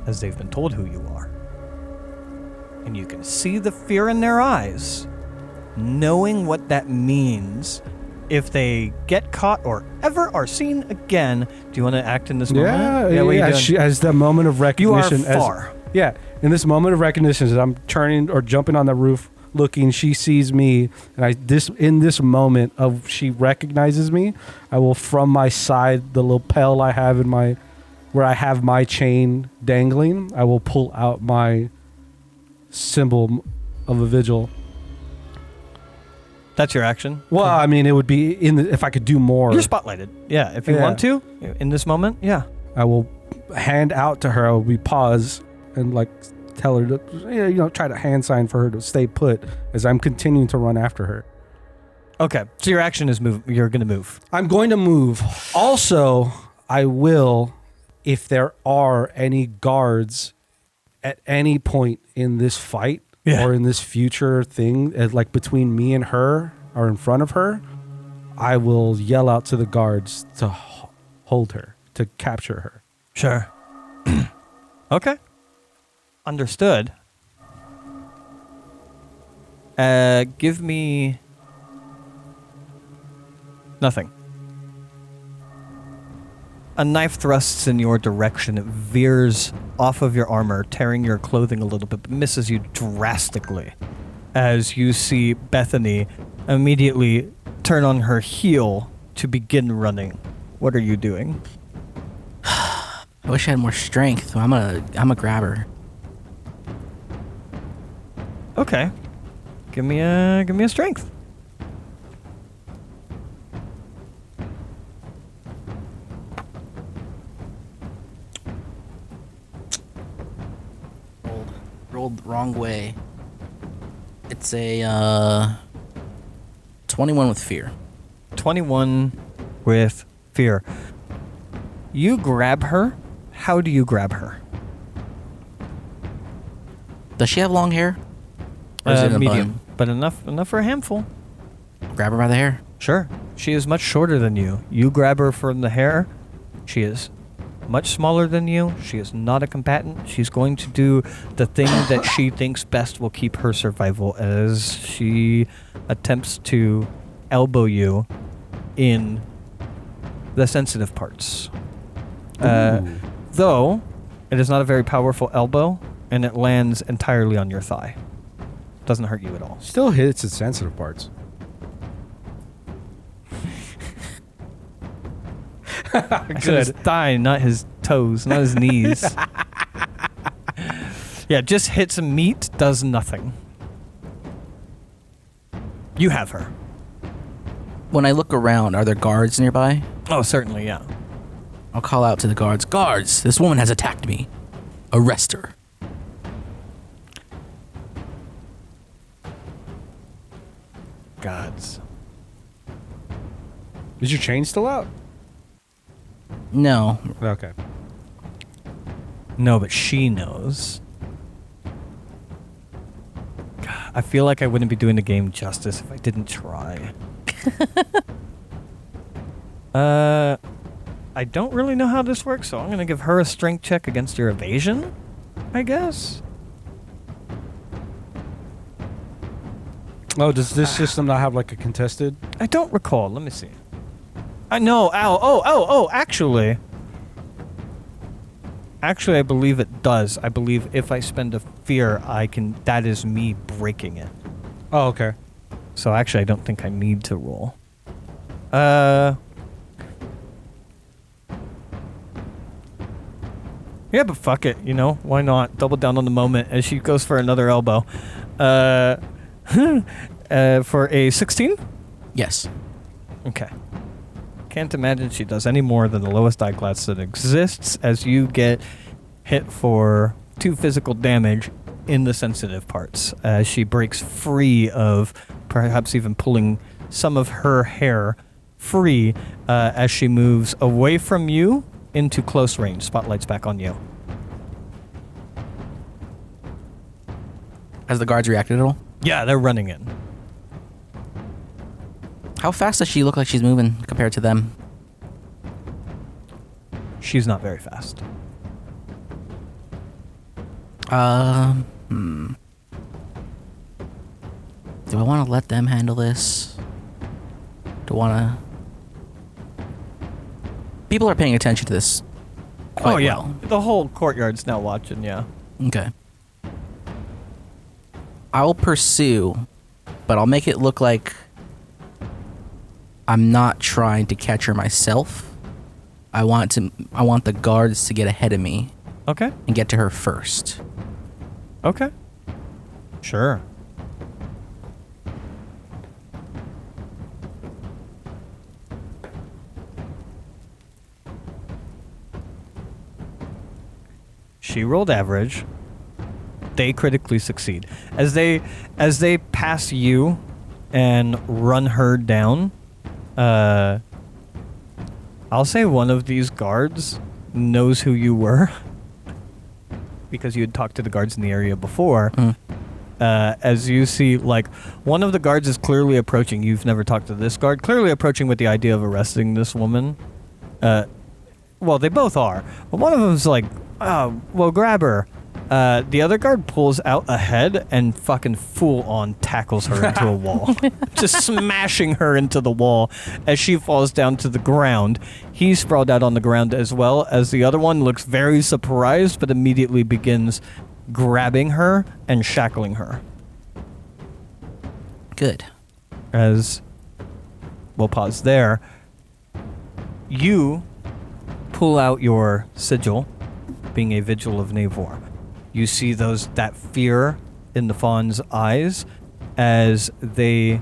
as they've been told who you are. And you can see the fear in their eyes, knowing what that means if they get caught or ever are seen again. Do you want to act in this moment? Yeah, what are you doing? as the moment of You recognition. are far. In this moment of recognition, as I'm turning or jumping on the roof, looking, she sees me, and in this moment of she recognizes me, I will, from my side, the lapel I have where I have my chain dangling, I will pull out my symbol of a vigil. That's your action? Well, I mean, it would be if I could do more. You're spotlighted. Yeah, if you want to, in this moment, yeah. I will hand out to her. I will be pause and like tell her to, try to hand sign for her to stay put as I'm continuing to run after her. Okay, so your action is move. You're going to move. I'm going to move. Also, I will, if there are any guards at any point in this fight or in this future thing, like between me and her or in front of her, I will yell out to the guards to hold her, to capture her. Sure. Okay. Understood. Give me nothing. A knife thrusts in your direction. It veers off of your armor, tearing your clothing a little bit, but misses you drastically as you see Bethany immediately turn on her heel to begin running. What are you doing? I wish I had more strength. I'm a grab her. Okay. Give me a strength. Rolled the wrong way. It's a 21 with fear. 21 with fear. You grab her. How do you grab her? Does she have long hair? Or is it in a Medium, bun? but enough for a handful. Grab her by the hair. Sure. She is much shorter than you. You grab her from the hair. She is much smaller than you. She is not a combatant. She's going to do the thing that she thinks best will keep her survival as she attempts to elbow you in the sensitive parts. Though, it is not a very powerful elbow, and it lands entirely on your thigh. Doesn't hurt you at all. Still hits its sensitive parts. Good. His thigh, not his toes, not his knees. Yeah, just hits a meat, does nothing. You have her. When I look around, are there guards nearby? Oh, certainly, yeah. I'll call out to the guards. Guards, this woman has attacked me. Arrest her. Gods. Is your chain still out? No. Okay. No, but she knows. God, I feel like I wouldn't be doing the game justice if I didn't try. I don't really know how this works, so I'm going to give her a strength check against your evasion, I guess. Oh, does this system not have like a contested? I don't recall. Let me see. I know. Ow. Oh, actually. Actually, I believe it does. I believe if I spend a fear, that is me breaking it. Oh, okay. So actually, I don't think I need to roll. Yeah, but fuck it. Why not? Double down on the moment as she goes for another elbow. For a 16? Yes. Okay. Can't imagine she does any more than the lowest eyeglass that exists as you get hit for 2 physical damage in the sensitive parts as she breaks free of perhaps even pulling some of her hair free as she moves away from you into close range. Spotlight's back on you. Has the guards reacted at all? Yeah, they're running in. How fast does she look like she's moving compared to them? She's not very fast. Do I want to let them handle this? Do I want to... People are paying attention to this quite well. The whole courtyard's now watching, yeah. Okay. I'll pursue, but I'll make it look like I'm not trying to catch her myself. I want the guards to get ahead of me. Okay. And get to her first. Okay. Sure. She rolled average. They critically succeed. As they pass you and run her down, I'll say one of these guards knows who you were because you had talked to the guards in the area before. As you see, like, one of the guards is clearly approaching. You've never talked to this guard. Clearly approaching with the idea of arresting this woman. Well, they both are. But one of them's like, oh, well, grab her. The other guard pulls out a head and fucking full-on tackles her into a wall. Just smashing her into the wall as she falls down to the ground. He's sprawled out on the ground as well, as the other one looks very surprised, but immediately begins grabbing her and shackling her. Good. As we'll pause there, you pull out your sigil, being a vigil of Naevor. You see that fear in the fawn's eyes as they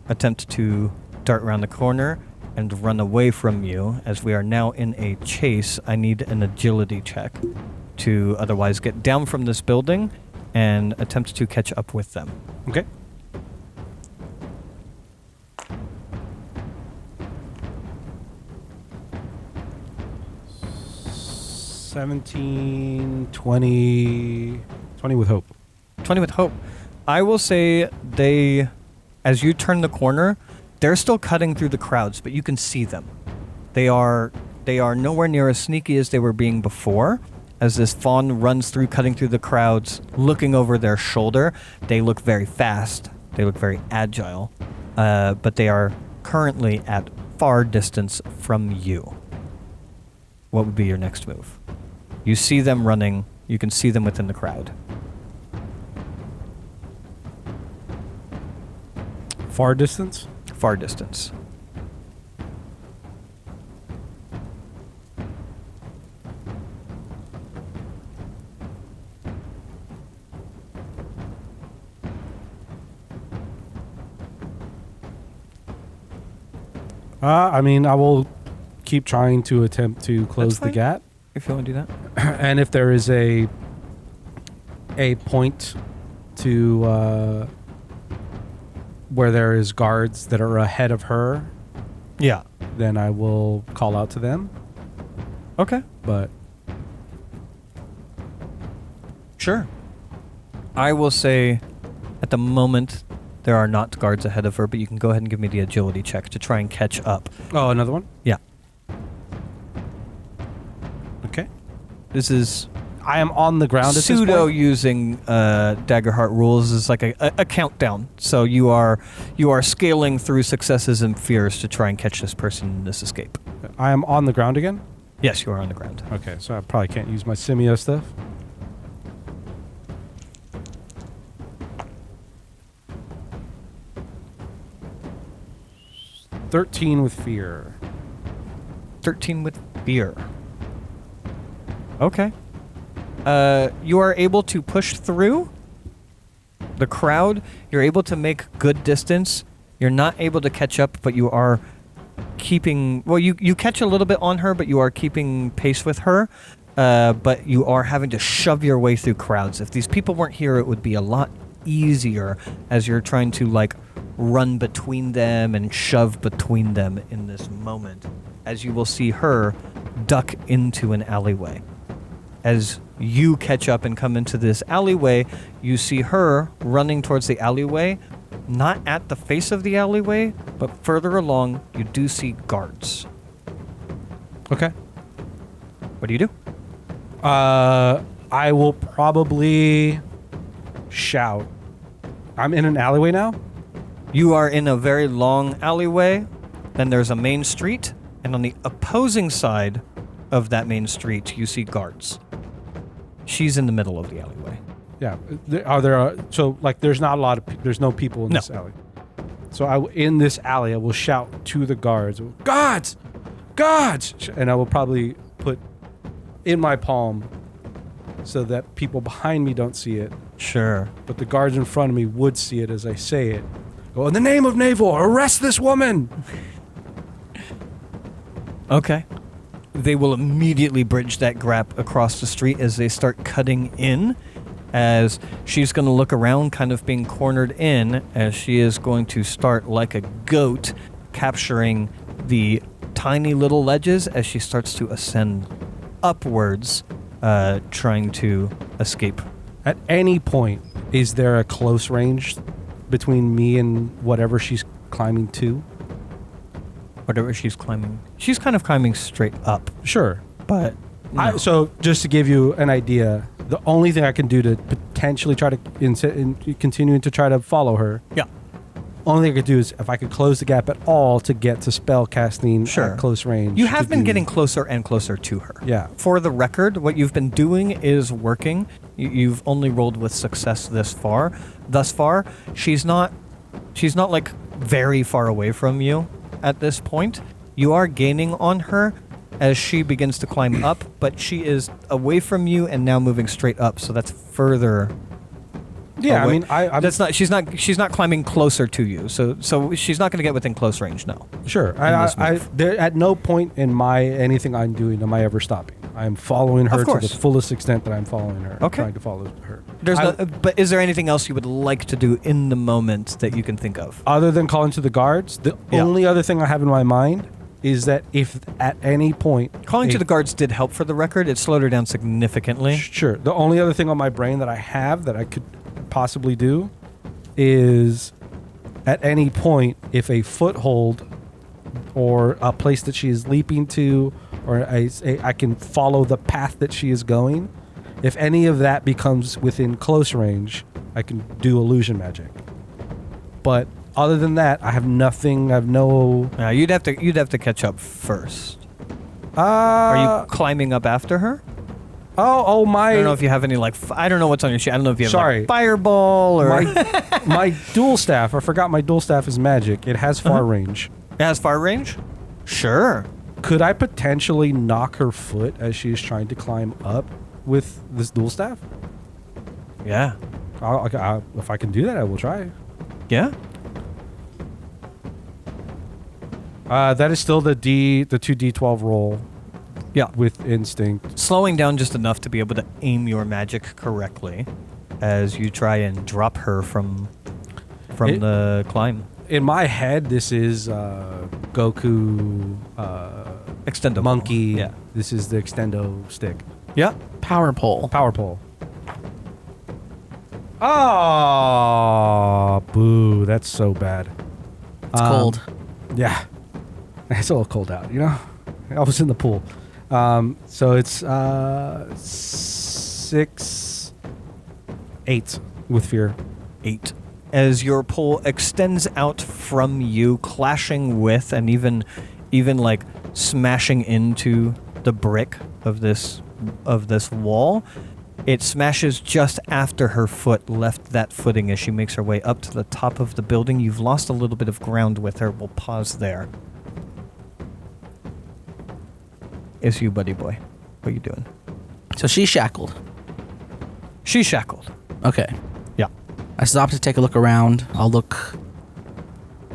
attempt to dart around the corner and run away from you. As we are now in a chase, I need an agility check to otherwise get down from this building and attempt to catch up with them. Okay. $17, $20 with hope. 20 with hope. I will say as you turn the corner, they're still cutting through the crowds, but you can see them. They are nowhere near as sneaky as they were being before. As this fawn runs through, cutting through the crowds, looking over their shoulder, they look very fast. They look very agile, but they are currently at far distance from you. What would be your next move? You see them running. You can see them within the crowd. Far distance? Far distance. I mean, I will keep trying to attempt to close the gap. If you want to do that. And if there is a point to where there is guards that are ahead of her, Yeah. then I will call out to them. Okay. But Sure. I will say at the moment there are not guards ahead of her, but you can go ahead and give me the agility check to try and catch up. oh, another one. Yeah. Okay. This is I am on the ground at this pseudo point. using Daggerheart rules is like a countdown. So you are scaling through successes and fears to try and catch this person in this escape. I am on the ground again. Yes, you are on the ground. Okay, so I probably can't use my Simio stuff. $13 with fear. 13 with fear. Okay. You are able to push through the crowd. You're able to make good distance. You're not able to catch up, but you are keeping... Well, you catch a little bit on her, but you are keeping pace with her. But you are having to shove your way through crowds. If these people weren't here, it would be a lot easier as you're trying to, like, run between them and shove between them in this moment. As you will see her duck into an alleyway. As you catch up and come into this alleyway, you see her running towards the alleyway, not at the face of the alleyway, but further along, you do see guards. Okay. What do you do? I will probably shout. I'm in an alleyway now? You are in a very long alleyway, then there's a main street, and on the opposing side of that main street, you see guards. She's in the middle of the alleyway. Yeah. There's not a lot of there's no people in this alley. So in this alley, I will shout to the guards, "Guards! Guards!" And I will probably put in my palm so that people behind me don't see it. Sure. But the guards in front of me would see it as I say it. Go, "In the name of Naevor, arrest this woman!" Okay. They will immediately bridge that gap across the street as they start cutting in. as she's going to look around, kind of being cornered in, as she is going to start like a goat, capturing the tiny little ledges as she starts to ascend upwards, trying to escape. At any point, is there a close range between me and whatever she's climbing to? Whatever she's climbing. She's kind of climbing straight up, Sure. but no. So just to give you an idea, the only thing I can do to potentially try to continue to try to follow her. Yeah. Only thing I could do is if I could close the gap at all to get to spell casting Sure. at close range. You have to been do- getting closer and closer to her. Yeah. For the record, what you've been doing is working. You've only rolled with success thus far. She's not like very far away from you at this point. You are gaining on her as she begins to climb up, but she is away from you and now moving straight up. So that's further. Yeah, away. I mean, I'm That's not. She's not climbing closer to you. So she's not going to get within close range. No. sure. this move. There, at no point in anything I'm doing am I ever stopping. I'm following her Of to course. the fullest extent that I'm following her. Okay. Trying to follow her. But is there anything else you would like to do in the moment that you can think of? Other than calling to the guards, the only other thing I have in my mind is that if at any point Calling to the guards did help for the record. It slowed her down significantly. Sure. The only other thing on my brain that I have that I could possibly do is at any point if a foothold or a place that she is leaping to, or I can follow the path that she is going. If any of that becomes within close range, I can do illusion magic. But other than that, I have nothing. I have no. You'd have to catch up first. Are Are you climbing up after her? Oh my! I don't know if you have any I don't know what's on your sheet. I don't know if you have Sorry. like fireball or my dual staff. I forgot my dual staff is magic. It has far range. it has far range. Sure. Could I potentially knock her foot as she is trying to climb up with this dual staff? Yeah. If I can do that, I will try. Yeah. That is still the 2d12 roll. Yeah. With instinct. Slowing down just enough to be able to aim your magic correctly as you try and drop her from the climb. In my head, this is Goku, Extendo monkey. Yeah. This is the extendo stick. Yeah. Power pole. Power pole. Oh, boo! That's so bad. It's cold. Yeah, it's a little cold out. You know, I was in the pool. So it's 8 with fear. 8. As your pole extends out from you, clashing with and even like smashing into the brick of this wall, it smashes just after her foot left that footing as she makes her way up to the top of the building. You've lost a little bit of ground with her. We'll pause there. It's you, buddy boy. What are you doing? So she's shackled. She's shackled. Okay. Yeah. I stop to take a look around. I'll look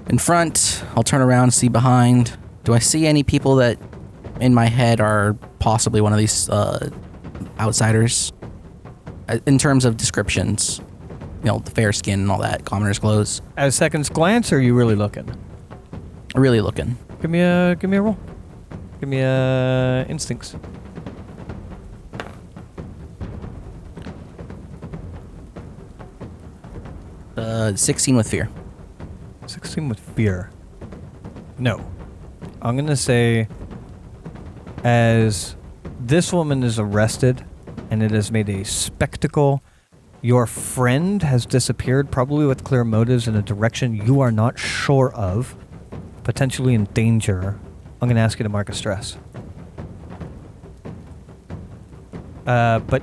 in front. I'll turn around, see behind. Do I see any people that in my head are possibly one of these outsiders? In terms of descriptions, you know, the fair skin and all that, commoner's clothes. At a second's glance, or are you really looking? Really looking. Give me a roll. Give me instincts. Uh, 16 with fear. 16 with fear. No. I'm going to say as this woman is arrested and it has made a spectacle, your friend has disappeared, probably with clear motives in a direction you are not sure of, potentially in danger. I'm going to ask you to mark a stress. But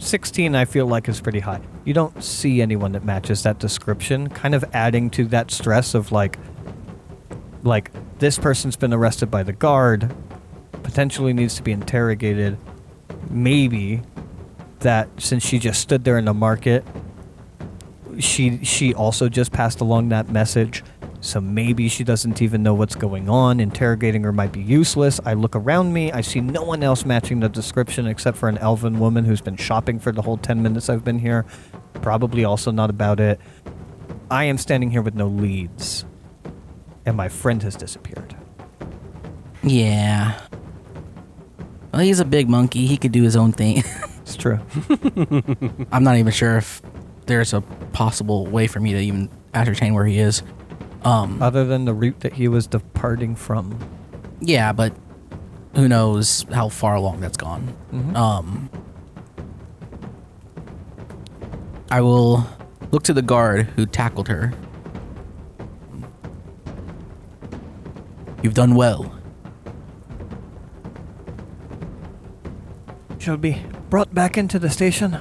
16 I feel like is pretty high. You don't see anyone that matches that description, kind of adding to that stress of like this person's been arrested by the guard, potentially needs to be interrogated. Maybe that since she just stood there in the market, she also just passed along that message. So maybe she doesn't even know what's going on. Interrogating her might be useless. I look around me. I see no one else matching the description except for an elven woman who's been shopping for the whole 10 minutes I've been here. Probably also not about it. I am standing here with no leads. And my friend has disappeared. Yeah. Well, he's a big monkey. He could do his own thing. It's true. I'm not even sure if there's a possible way for me to even ascertain where he is. Other than the route that he was departing from. Yeah, but who knows how far along that's gone. Mm-hmm. I will look to the guard who tackled her. You've done well. She'll be brought back into the station.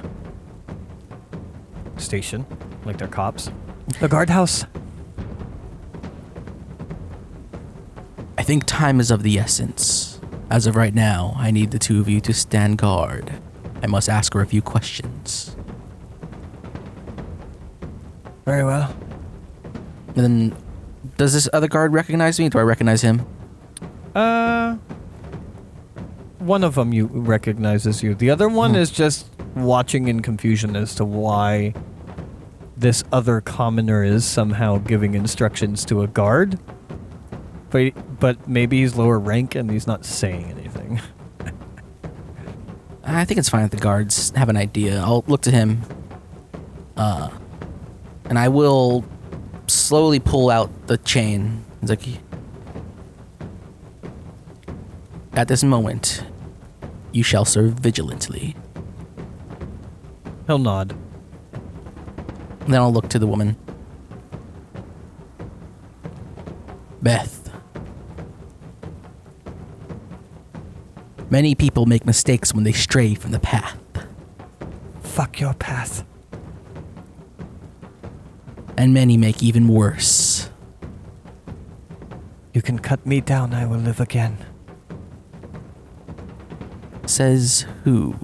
Station? Like they're cops? The guardhouse. I think time is of the essence. As of right now, I need the two of you to stand guard. I must ask her a few questions. Very well. And then, does this other guard recognize me? Do I recognize him? One of them you recognizes you. The other one is just watching in confusion as to why this other commoner is somehow giving instructions to a guard. But maybe he's lower rank and he's not saying anything. I think it's fine if the guards have an idea. I'll look to him. And I will slowly pull out the chain. It's like, at this moment, you shall serve vigilantly. He'll nod. And then I'll look to the woman. Beth. Many people make mistakes when they stray from the path. Fuck your path. And many make even worse. You can cut me down, I will live again. Says who?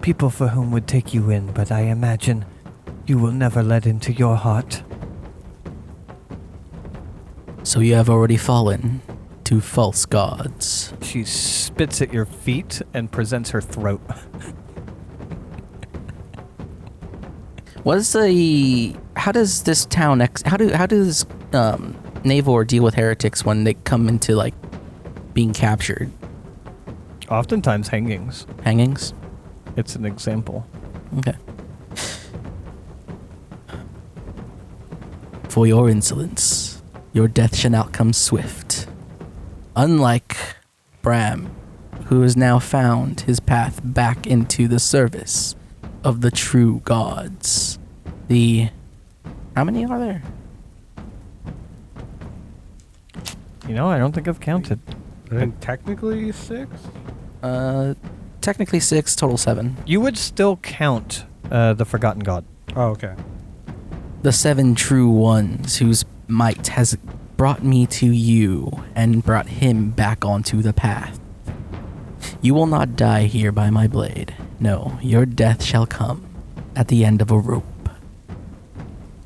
People for whom would take you in, but I imagine you will never let into your heart. So you have already fallen to false gods. She spits at your feet and presents her throat. How does this town how does Naevor deal with heretics when they come into like being captured? Oftentimes hangings. Hangings? It's an example. Okay. For your insolence, your death shall not come swift. Unlike Bram, who has now found his path back into the service of the true gods. How many are there? You know, I don't think I've counted. I think technically 6? Technically 6, total 7. You would still count the Forgotten God. Oh, okay. The 7 true ones whose might has brought me to you and brought him back onto the path. You will not die here by my blade. No, your death shall come at the end of a rope.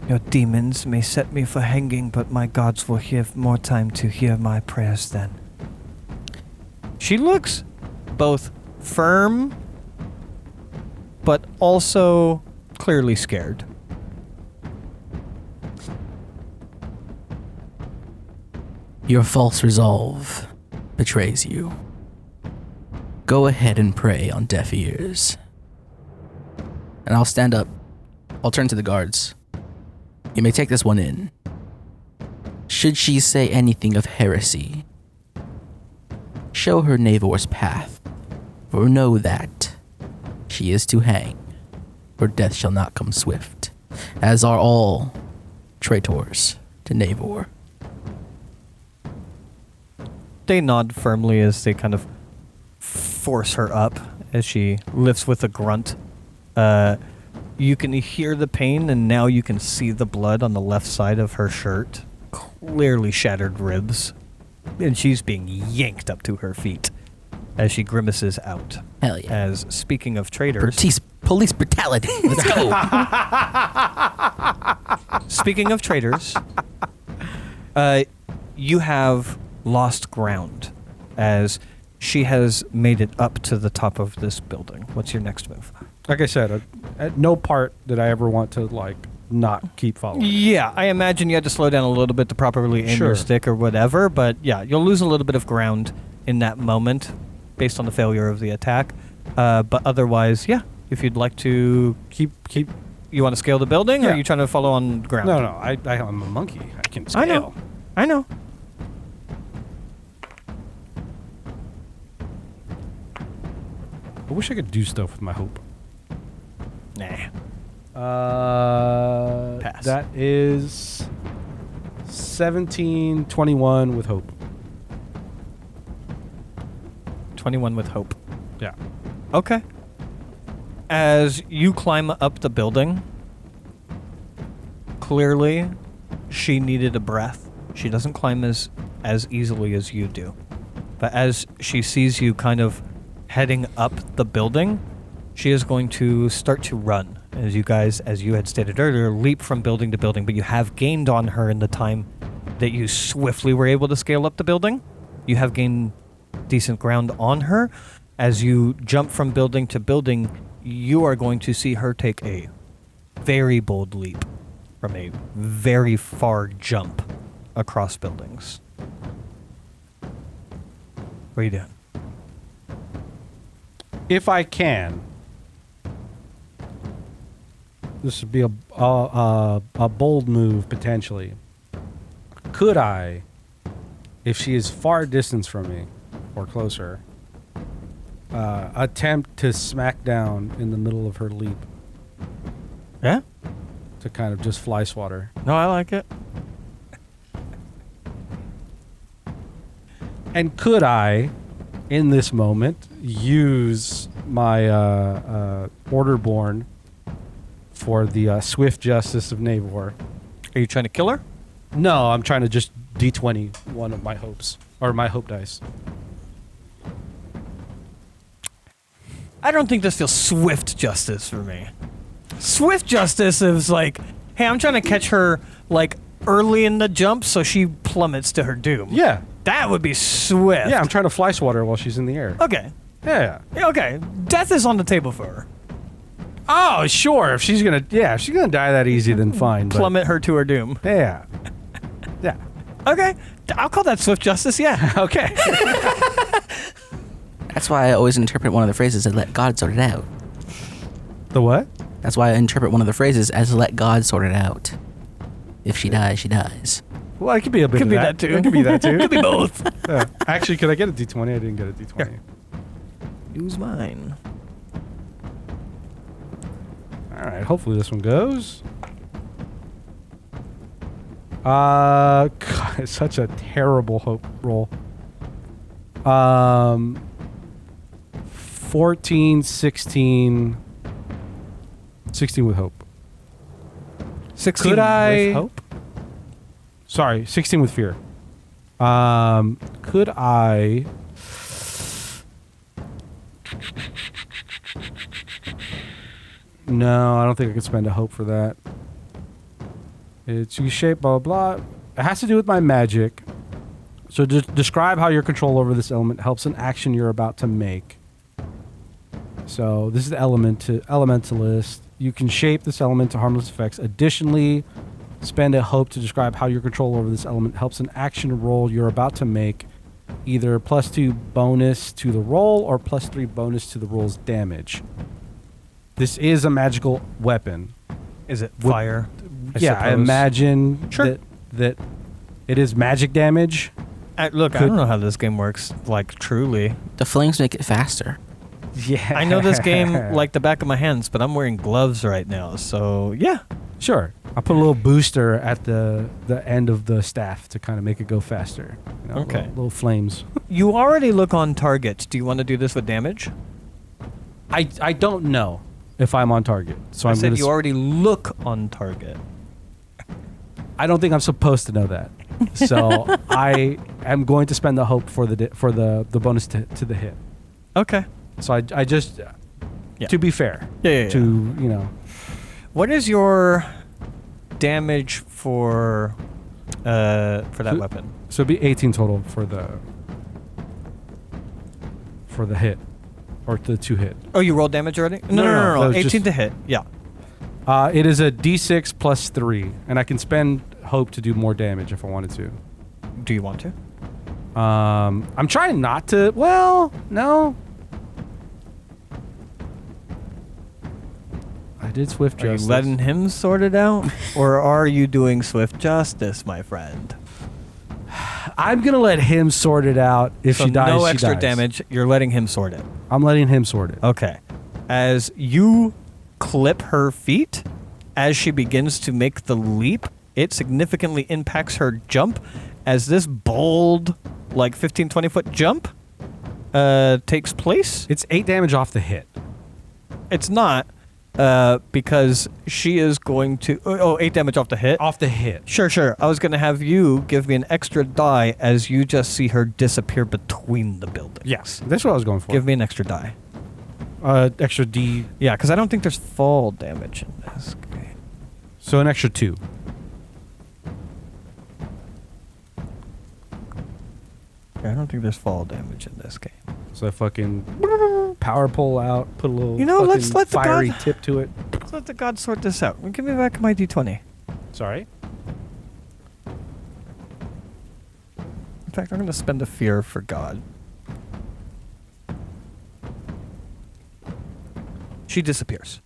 Your demons may set me for hanging, but my gods will have more time to hear my prayers then. She looks both firm, but also clearly scared. Your false resolve betrays you. Go ahead and pray on deaf ears. And I'll stand up. I'll turn to the guards. You may take this one in. Should she say anything of heresy, show her Naevor's path, for know that she is to hang, for death shall not come swift, as are all traitors to Naevor. They nod firmly as they kind of force her up as she lifts with a grunt. You can hear the pain, and now you can see the blood on the left side of her shirt. Clearly shattered ribs. And she's being yanked up to her feet. as she grimaces out. Hell yeah. As speaking of traitors, Police brutality. Let's go. speaking of traitors, you have lost ground as she has made it up to the top of this building. What's your next move? Like I said, at no part did I ever want to like not keep following. Yeah, I imagine you had to slow down a little bit to properly aim your stick or whatever, but yeah, you'll lose a little bit of ground in that moment based on the failure of the attack. But otherwise, yeah, if you'd like to keep. You want to scale the building, or Yeah. are you trying to follow on ground? No, I'm a monkey. I can scale. I know. I wish I could do stuff with my hope. Nah. Pass. That is 1721 with hope. 21 with hope. Yeah. Okay. As you climb up the building, clearly she needed a breath. She doesn't climb as easily as you do. But as she sees you kind of heading up the building, she is going to start to run. As you guys, as you had stated earlier, leap from building to building, but you have gained on her in the time that you swiftly were able to scale up the building. You have gained decent ground on her. As you jump from building to building, you are going to see her take a very bold leap from a very far jump across buildings. What are you doing? If I can, this would be a bold move potentially. Could I, if she is far distance from me or closer, attempt to smack down in the middle of her leap Yeah? to kind of just fly swat her? No, I like it. And could I, in this moment, use my Orderborn for the swift justice of Naevor? Are you trying to kill her? No, I'm trying to just D20 one of my hopes, or my hope dice. I don't think this feels swift justice for me. Swift justice is like, hey, I'm trying to catch her like early in the jump so she plummets to her doom. Yeah. That would be swift. Yeah, I'm trying to fly swat her while she's in the air. Okay. Yeah. Okay. Death is on the table for her. Oh, sure. If she's gonna die that easy, then fine. But Plummet her to her doom. yeah. Yeah. Okay. I'll call that swift justice, yeah. Okay. That's why I always interpret one of the phrases as let God sort it out. The what? That's why I interpret one of the phrases as let God sort it out. If she dies, she dies. Well, it could be a bit Could of be that. that too. It could be that too. Could be both. Yeah. Actually, could I get a D20? I didn't get a D20. Here. Use mine. All right. Hopefully this one goes. God, it's such a terrible hope roll. 14, 16 with hope. 16 Could I? with hope? Sorry, 16 with fear. Could I? No, I don't think I could spend a hope for that. It's you shape, blah, blah, blah. It has to do with my magic. So describe how your control over this element helps an action you're about to make. So this is the elementalist. You can shape this element to harmless effects. Additionally, spend a hope to describe how your control over this element helps an action roll you're about to make, either +2 bonus to the roll or +3 bonus to the roll's damage. This is a magical weapon. Is it fire? I suppose? imagine Sure. that it is magic damage. Look, I don't know how this game works, like, truly. The flames make it faster. Yeah. I know this game like the back of my hands, but I'm wearing gloves right now, so yeah. Sure. I'll put a little booster at the end of the staff to kind of make it go faster. You know, Okay. Little flames. You already look on target. Do you want to do this with damage? I don't know if I'm on target. So I I'm said gonna you already look on target. I don't think I'm supposed to know that. So I am going to spend the hope for the bonus to the hit. Okay. So I just, to be fair, Yeah. to, What is your damage for that weapon? So it'd be 18 total for the hit, or the 2 hit. Oh, you rolled damage already? No. 18 to hit. Yeah. It is a D6 plus 3, and I can spend hope to do more damage if I wanted to. Do you want to? I'm trying not to. Well, no. I did swift justice. Are you letting him sort it out, or are you doing swift justice, my friend? I'm gonna let him sort it out. If So she dies, no she extra dies. damage. You're letting him sort it. I'm letting him sort it. Okay. As you clip her feet, as she begins to make the leap, it significantly impacts her jump. As this bold, like 15, 20-foot jump takes place. It's 8 damage off the hit. It's not, because she is going to... 8 damage off the hit? Off the hit. Sure. I was going to have you give me an extra die as you just see her disappear between the buildings. Yes, that's what I was going for. Give me an extra die. Extra D. Yeah, because I don't think there's fall damage in this game. So an extra 2. I don't think there's fall damage in this game. So I fucking power pull out, put a little let's let the fiery god- tip to it. Let's let the gods sort this out. Give me back my d20. Sorry. In fact, I'm going to spend a fear for God. She disappears.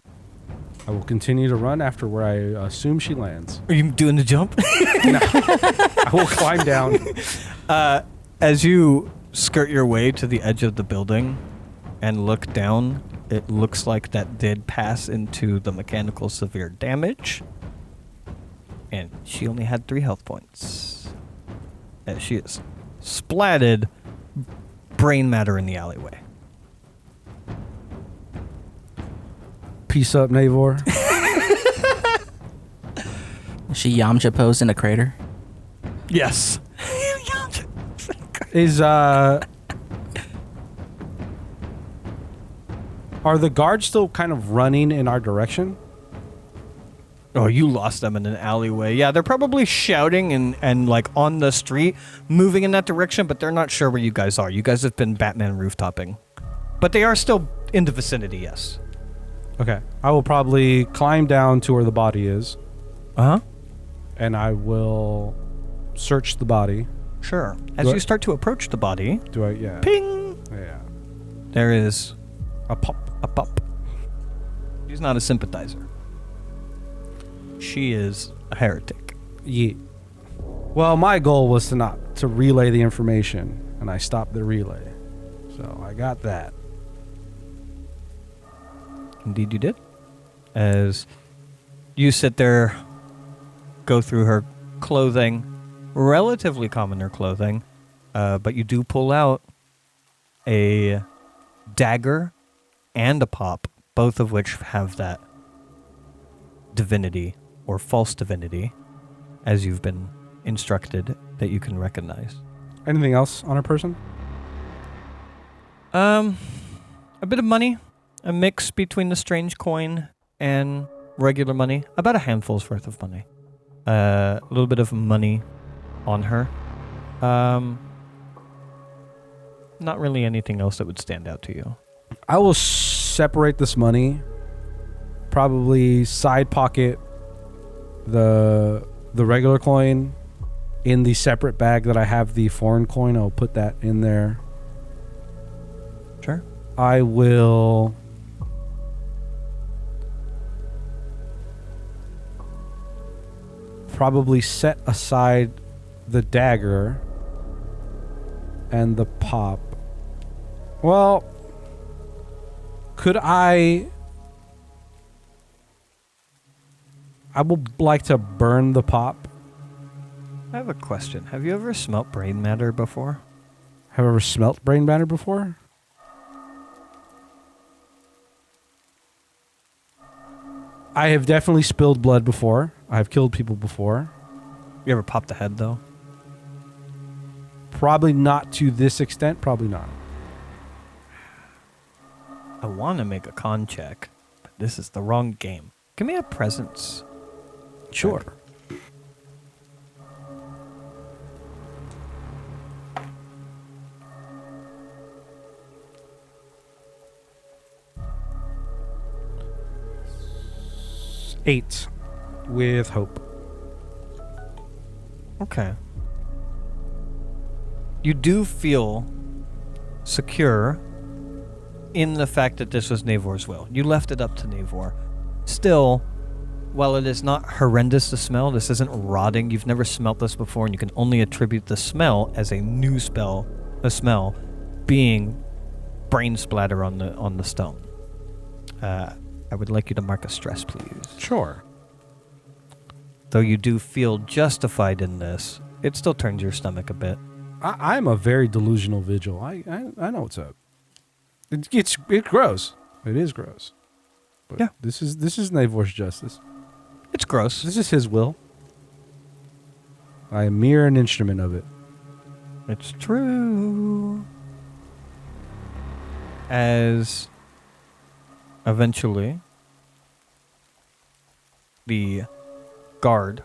I will continue to run after where I assume she lands. Are you doing the jump? I will climb down. As you skirt your way to the edge of the building and look down, it looks like that did pass into the mechanical severe damage. And she only had 3 health points. As she is splatted brain matter in the alleyway. Peace up, Naevor. She Yamcha posed in a crater. Yes. Are the guards still kind of running in our direction? Oh, you lost them in an alleyway. Yeah, they're probably shouting and like on the street, moving in that direction, but they're not sure where you guys are. You guys have been Batman rooftoping. But they are still in the vicinity, yes. Okay. I will probably climb down to where the body is, Uh-huh. and I will search the body. Sure. As Do you I- start to approach the body, Do I? Yeah. ping, Yeah. there is A pop. a pup. She's not a sympathizer. She is a heretic. Yeah. Well, my goal was to relay the information, and I stopped the relay. So I got that. Indeed you did. As you sit there, go through her clothing, relatively commoner clothing, but you do pull out a dagger and a pop, both of which have that divinity or false divinity, as you've been instructed, that you can recognize. Anything else on her person? A bit of money, a mix between the strange coin and regular money, about a handful's worth of money. A little bit of money on her. Not really anything else that would stand out to you. I will separate this money. Probably side pocket the regular coin in the separate bag that I have the foreign coin. I'll put that in there. Sure. I will probably set aside the dagger and the pop. Well, could I would like to burn the pop. I have a question. Have you ever smelt brain matter before? Have I ever smelt brain matter before? I have definitely spilled blood before. I've killed people before. You ever popped a head, though? Probably not to this extent. Probably not. I want to make a con check, but this is the wrong game. Give me a presence. Sure. Eight with hope. Okay. You do feel secure in the fact that this was Naevor's will. You left it up to Naevor. Still, while it is not horrendous to smell, this isn't rotting. You've never smelt this before, and you can only attribute the smell as a new smell being brain splatter on the stone. I would like you to mark a stress, please. Sure. Though you do feel justified in this, it still turns your stomach a bit. I'm a very delusional vigil. I know what's up. It's gross. It is gross. But Yeah. This is Naevor's justice. It's gross. This is his will. I am mere an instrument of it. It's true. As eventually the guard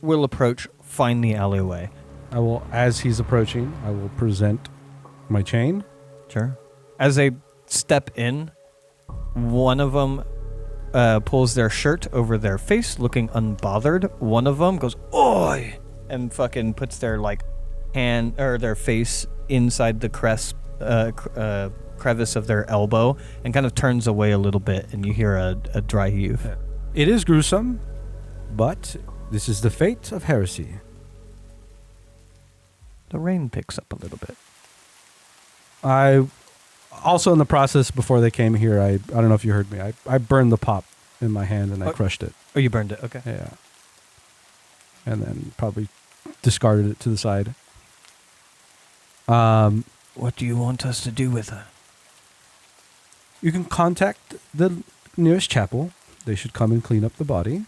will approach, find the alleyway. I will, as he's approaching, I will present my chain. Sure. As they step in, one of them pulls their shirt over their face, looking unbothered. One of them goes, "Oi!" and fucking puts their hand or their face inside the crevice of their elbow and kind of turns away a little bit, and you hear a dry heave. It is gruesome, but this is the fate of heresy. The rain picks up a little bit. I also, in the process before they came here, I don't know if you heard me. I burned the pop in my hand and I crushed it. Oh, you burned it. Okay. Yeah. And then probably discarded it to the side. What do you want us to do with her? You can contact the nearest chapel. They should come and clean up the body.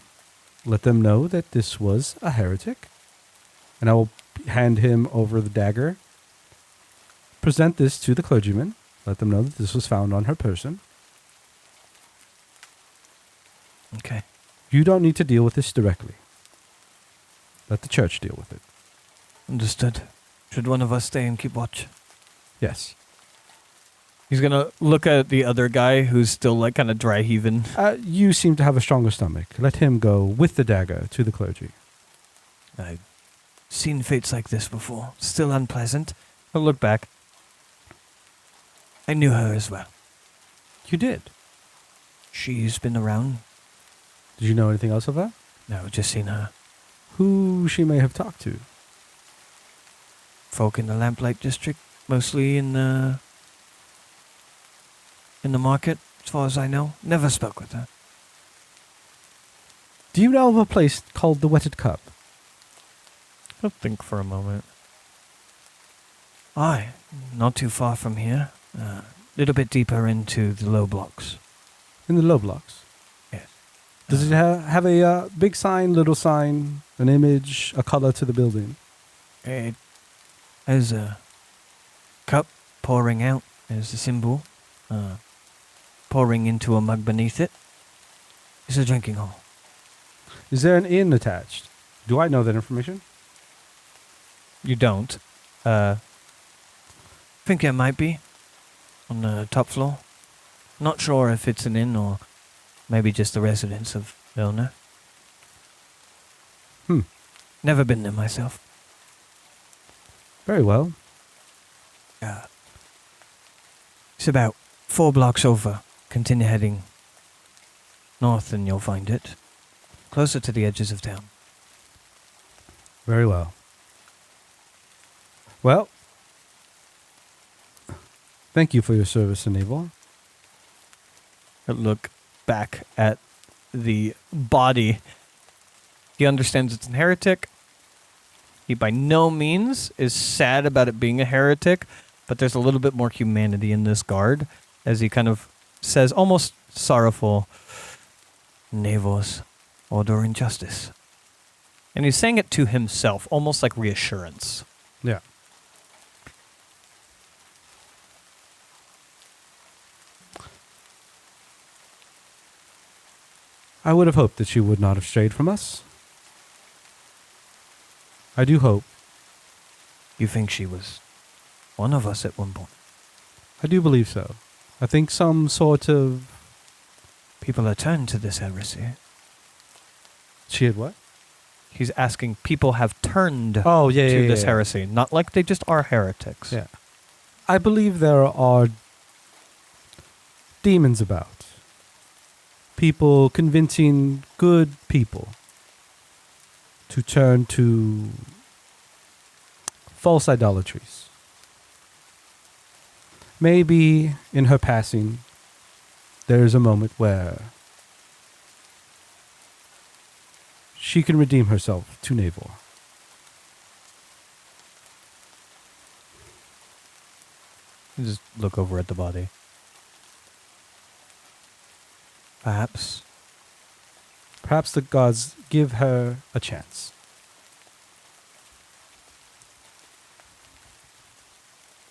Let them know that this was a heretic. And I will hand him over the dagger. Present this to the clergyman. Let them know that this was found on her person. Okay. You don't need to deal with this directly. Let the church deal with it. Understood. Should one of us stay and keep watch? Yes. He's gonna look at the other guy who's still kind of dry heaving. You seem to have a stronger stomach. Let him go with the dagger to the clergy. I've seen fates like this before. Still unpleasant. I'll look back. I knew her as well. You did. She's been around. Did you know anything else of her? No, just seen her. Who she may have talked to? Folk in the Lamplight District, mostly in the market, as far as I know. Never spoke with her. Do you know of a place called the Wetted Cup? I'll think for a moment. Aye, not too far from here. Little bit deeper into the low blocks. In the low blocks? Yes. Does it have a big sign, little sign, an image, a color to the building? It has a cup pouring out as the symbol. Pouring into a mug beneath it. It's a drinking hole. Is there an inn attached? Do I know that information? You don't. Think there might be. On the top floor. Not sure if it's an inn or maybe just the residence of Vilna. Never been there myself. Very well. It's about 4 blocks over. Continue heading north and you'll find it. Closer to the edges of town. Very well. Well, thank you for your service, Naevor. I look back at the body. He understands it's a heretic. He by no means is sad about it being a heretic, but there's a little bit more humanity in this guard as he kind of says, almost sorrowful, Naevor's order and justice. And he's saying it to himself, almost like reassurance. Yeah. I would have hoped that she would not have strayed from us. I do hope. You think she was one of us at one point? I do believe so. I think some sort of... People are turned to this heresy. She had what? He's asking people have turned to this heresy, not like they just are heretics. Yeah. I believe there are demons about. People convincing good people to turn to false idolatries. Maybe in her passing, there is a moment where she can redeem herself to Naevor. You just look over at the body. Perhaps. Perhaps the gods give her a chance.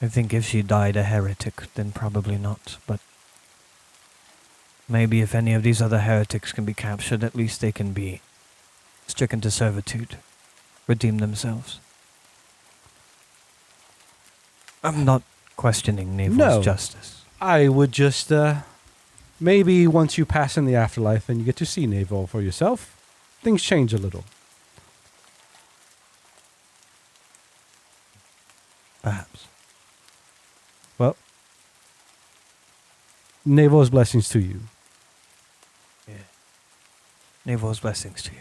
I think if she died a heretic, then probably not, but maybe if any of these other heretics can be captured, at least they can be stricken to servitude, redeem themselves. I'm not questioning Naevor's justice. I would just, maybe once you pass in the afterlife and you get to see Naevor for yourself, things change a little. Perhaps. Well, Naevor's blessings to you. Yeah. Naevor's blessings to you.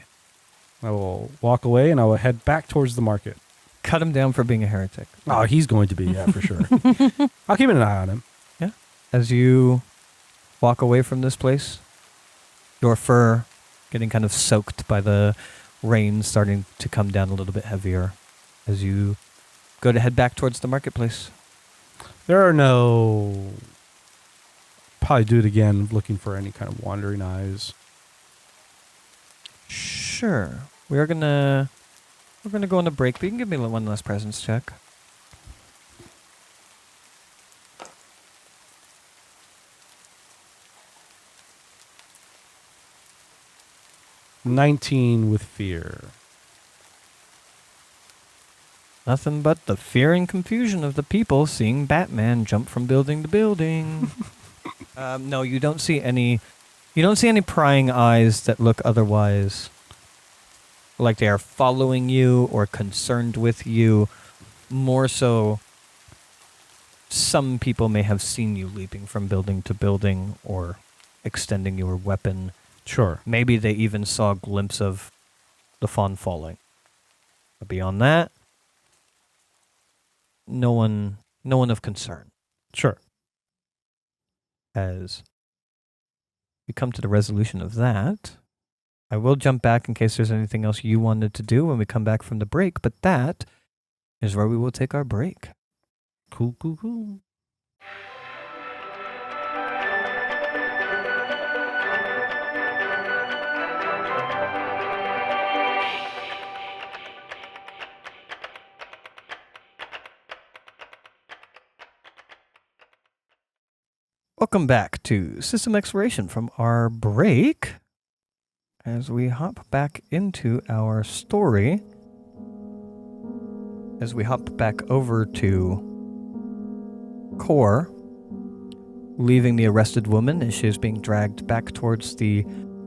I will walk away and I will head back towards the market. Cut him down for being a heretic. Oh, he's going to be, yeah, for sure. I'll keep an eye on him. Yeah. As you walk away from this place, your fur getting kind of soaked by the rain starting to come down a little bit heavier as you go to head back towards the marketplace. There are no... Probably do it again, looking for any kind of wandering eyes. Sure. We're gonna go on a break, but you can give me one last presence check. "19 with fear." Nothing but the fear and confusion of the people seeing Batman jump from building to building. No, you don't see any. You don't see any prying eyes that look otherwise like they are following you or concerned with you. More so, some people may have seen you leaping from building to building or extending your weapon. Sure. Maybe they even saw a glimpse of the fawn falling. But beyond that, no one of concern. Sure. As we come to the resolution of that, I will jump back in case there's anything else you wanted to do when we come back from the break, but that is where we will take our break. Cool, cool, cool. Welcome back to System Exploration from our break. As we hop back into our story, as we hop back over to Core, leaving the arrested woman as she is being dragged back towards the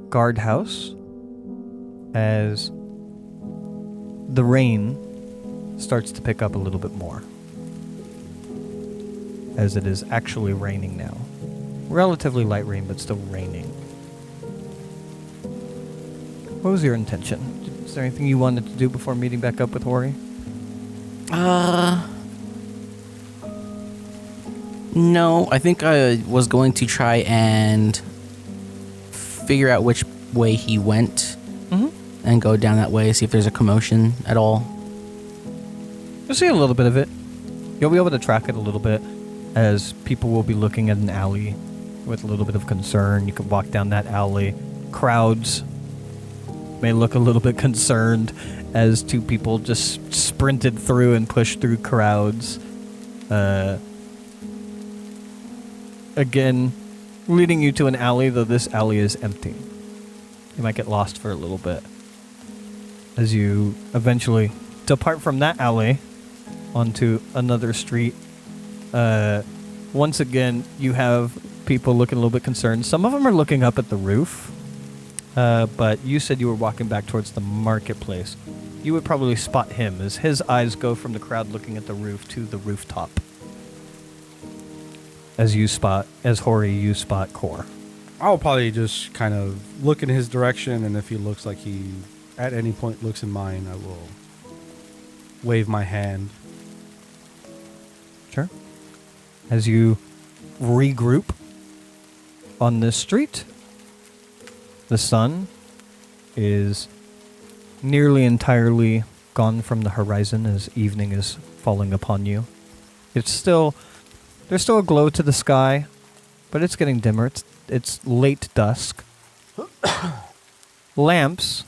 guardhouse, as the rain starts to pick up a little bit more, as it is actually raining now. Relatively light rain, but still raining. What was your intention? Is there anything you wanted to do before meeting back up with Hori? No, I think I was going to try and figure out which way he went and go down that way, see if there's a commotion at all. You'll see a little bit of it. You'll be able to track it a little bit as people will be looking at an alley with a little bit of concern. You can walk down that alley. Crowds may look a little bit concerned as two people just sprinted through and pushed through crowds. Again, leading you to an alley, though this alley is empty. You might get lost for a little bit as you eventually depart from that alley onto another street. Once again, you have people looking a little bit concerned. Some of them are looking up at the roof, but you said you were walking back towards the marketplace. You would probably spot him as his eyes go from the crowd looking at the roof to the rooftop. As Hori, you spot Core. I'll probably just kind of look in his direction, and if he looks like he at any point looks in mine, I will wave my hand. Sure. As you regroup on this street, the sun is nearly entirely gone from the horizon as evening is falling upon you. There's still a glow to the sky, but it's getting dimmer. It's late dusk. Lamps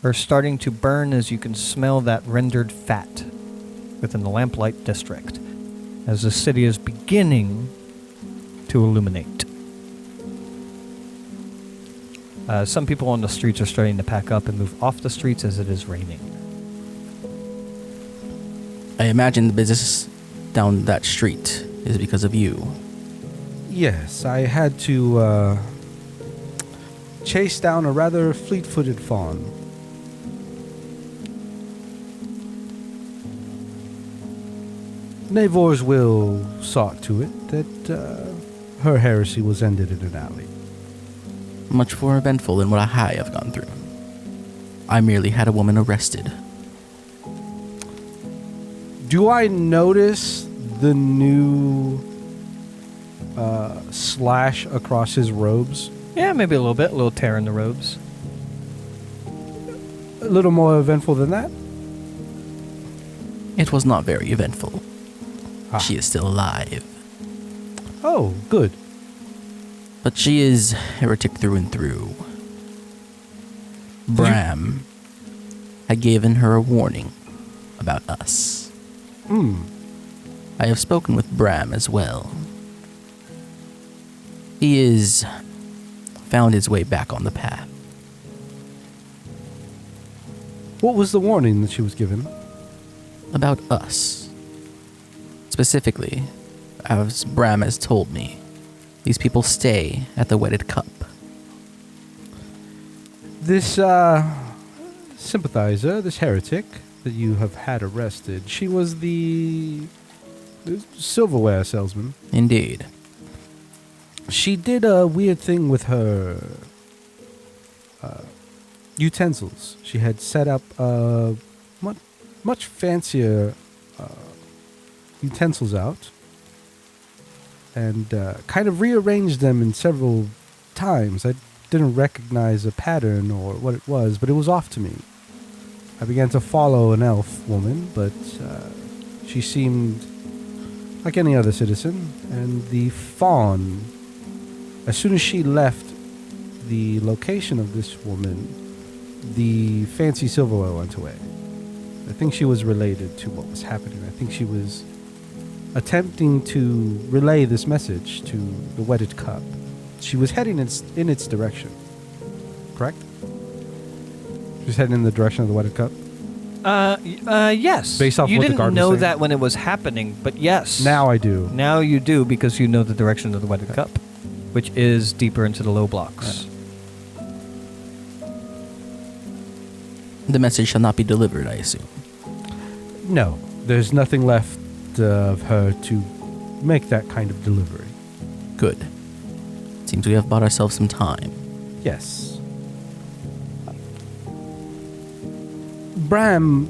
are starting to burn as you can smell that rendered fat within the lamplight district as the city is beginning to illuminate. Some people on the streets are starting to pack up and move off the streets as it is raining. I imagine the business down that street is because of you. Yes, I had to chase down a rather fleet-footed fawn. Naevor's will saw to it that her heresy was ended in an alley. Much more eventful than what I have gone through. I merely had a woman arrested. Do I notice the new slash across his robes? Yeah, maybe a little tear in the robes. A little more eventful than that? It was not very eventful. Ah. She is still alive. Oh, good. But she is heretic through and through. Bram had given her a warning about us. I have spoken with Bram as well. He is found his way back on the path. What was the warning that she was given? About us. Specifically, as Bram has told me, these people stay at the Wedded Cup. This sympathizer, this heretic that you have had arrested, she was the silverware salesman. Indeed. She did a weird thing with her utensils. She had set up much fancier utensils out and kind of rearranged them in several times. I didn't recognize a pattern or what it was, but it was off to me. I began to follow an elf woman, but she seemed like any other citizen, and the fawn, as soon as she left the location of this woman, the fancy silverware went away. I think she was related to what was happening. I think she was attempting to relay this message to the Wedded Cup. She was heading in its direction, correct? She was heading in the direction of the Wedded Cup? Yes. Based off you what the didn't guard was know saying? that when it was happening, but yes. Now I do. Now you do, because you know the direction of the Wedded Cup, which is deeper into the low blocks. The message shall not be delivered, I assume. No, there's nothing left of her to make that kind of delivery. Good. Seems we have bought ourselves some time. Yes. Bram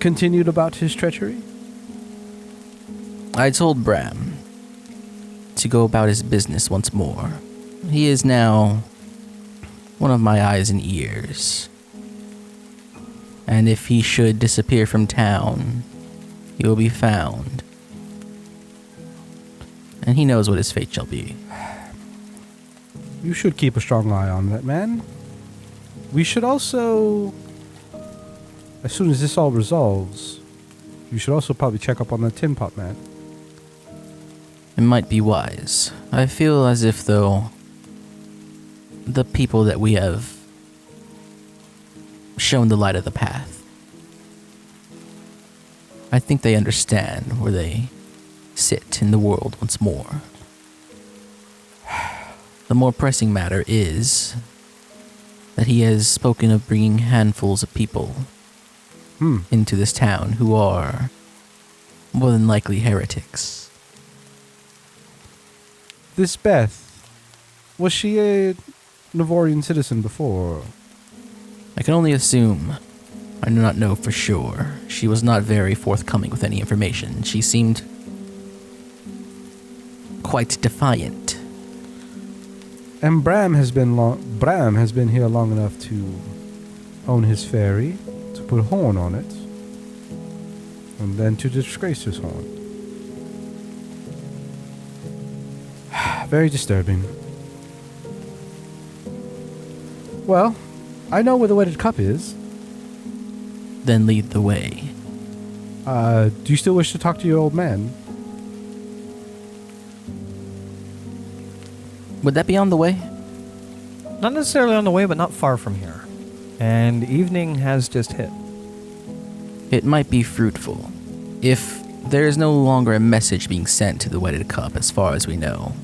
continued about his treachery? I told Bram to go about his business once more. He is now one of my eyes and ears. And if he should disappear from town, he will be found. And he knows what his fate shall be. You should keep a strong eye on that man. We should also, as soon as this all resolves, you should also probably check up on the Tin Pot man. It might be wise. I feel as if, though, the people that we have shown the light of the path. I think they understand where they sit in the world once more. The more pressing matter is that he has spoken of bringing handfuls of people into this town who are more than likely heretics. This Beth, was she a Naevorian citizen before? I can only assume. I do not know for sure. She was not very forthcoming with any information. She seemed quite defiant. And Bram has been here long enough to own his ferry, to put a horn on it, and then to disgrace his horn. Very disturbing. Well, I know where the wedded cup is. Then lead the way. Do you still wish to talk to your old man? Would that be on the way? Not necessarily on the way, but not far from here. And evening has just hit. It might be fruitful. If there is no longer a message being sent to the wedded cup as far as we know,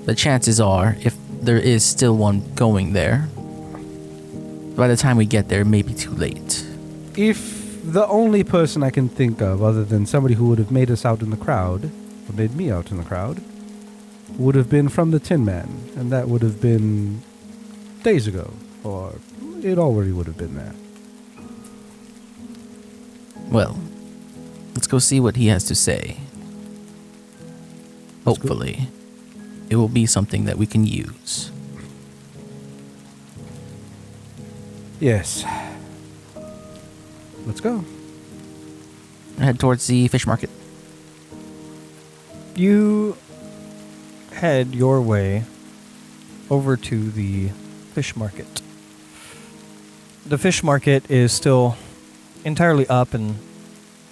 the chances are, if there is still one going there, by the time we get there, it may be too late. If the only person I can think of, other than somebody who would have made us out in the crowd, or made me out in the crowd, would have been from the Tin Man, and that would have been days ago, or it already would have been there. Well, let's go see what he has to say. Hopefully, it will be something that we can use. Yes. Let's go. Head towards the fish market. You head your way over to the fish market. The fish market is still entirely up and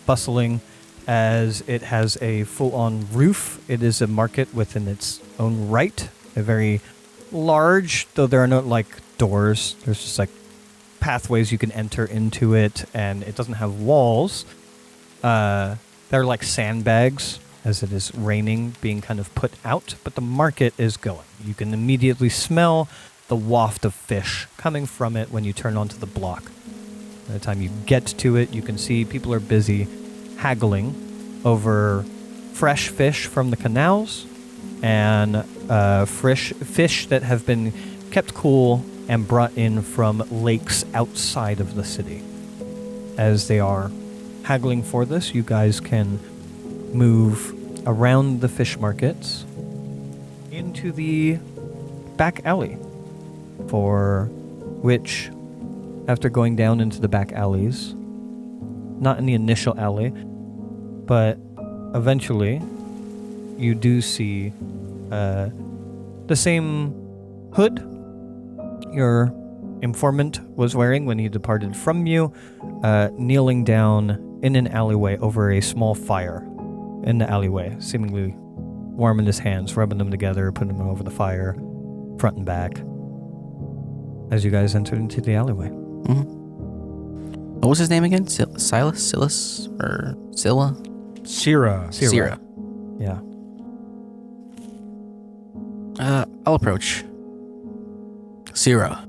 bustling, as it has a full-on roof. It is a market within its own right, a very large, though there are no doors. There's just pathways you can enter into it, and it doesn't have walls. They're like sandbags, as it is raining, being kind of put out, but the market is going. You can immediately smell the waft of fish coming from it when you turn onto the block. By the time you get to it, you can see people are busy haggling over fresh fish from the canals and fresh fish that have been kept cool and brought in from lakes outside of the city. As they are haggling for this, you guys can move around the fish markets into the back alley, for which, after going down into the back alleys, not in the initial alley, but eventually, you do see the same hood your informant was wearing when he departed from you, kneeling down in an alleyway over a small fire in the alleyway, seemingly warming his hands, rubbing them together, putting them over the fire, front and back, as you guys entered into the alleyway. Mm-hmm. What was his name again? Silas, or Scylla? Syrah. Yeah. I'll approach. Syrah.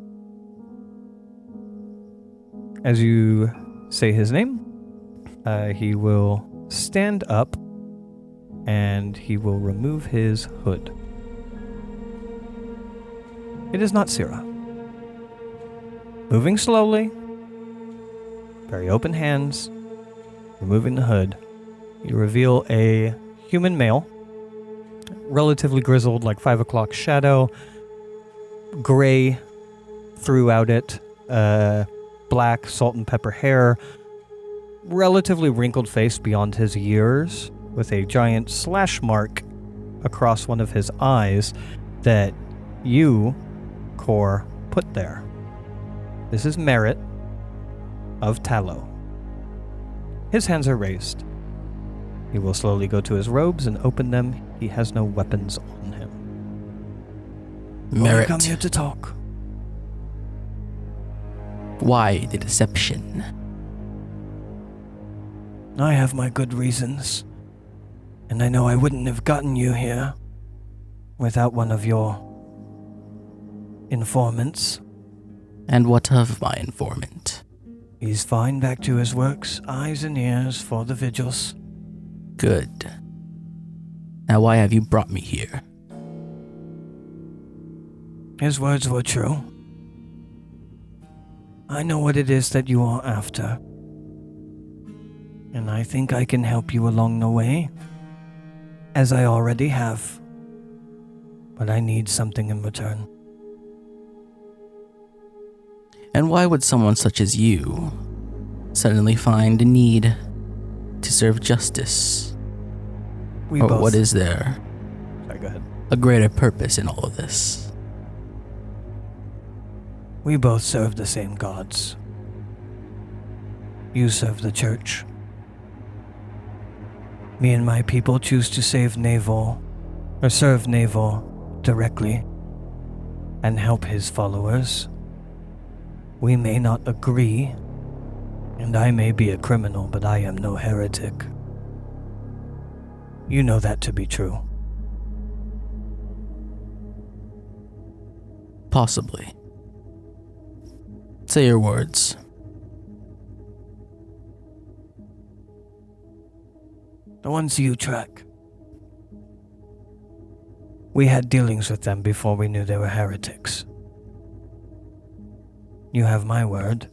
As you say his name, he will stand up and he will remove his hood. It is not Syrah. Moving slowly, very open hands, removing the hood, you reveal a human male, relatively grizzled, like 5 o'clock shadow, gray throughout it, black salt and pepper hair, relatively wrinkled face beyond his years, with a giant slash mark across one of his eyes that you, Kor, put there. This is Merritt of Tallow. His hands are raised. He will slowly go to his robes and open them. He has no weapons on him. Merit. come here to talk. Why the deception? I have my good reasons, and I know I wouldn't have gotten you here without one of your informants. And what of my informant? He's fine back to his works, eyes and ears for the vigils. Good. Now why have you brought me here? His words were true. I know what it is that you are after, and I think I can help you along the way, as I already have. But I need something in return. And why would someone such as you suddenly find a need to serve justice? We Or both... what is there? Sorry, go ahead. A greater purpose in all of this? We both serve the same gods. You serve the church. Me and my people choose to save Naevor, or serve Naevor directly, and help his followers. We may not agree, and I may be a criminal, but I am no heretic. You know that to be true. Possibly. Say your words. The ones you track. We had dealings with them before we knew they were heretics. You have my word,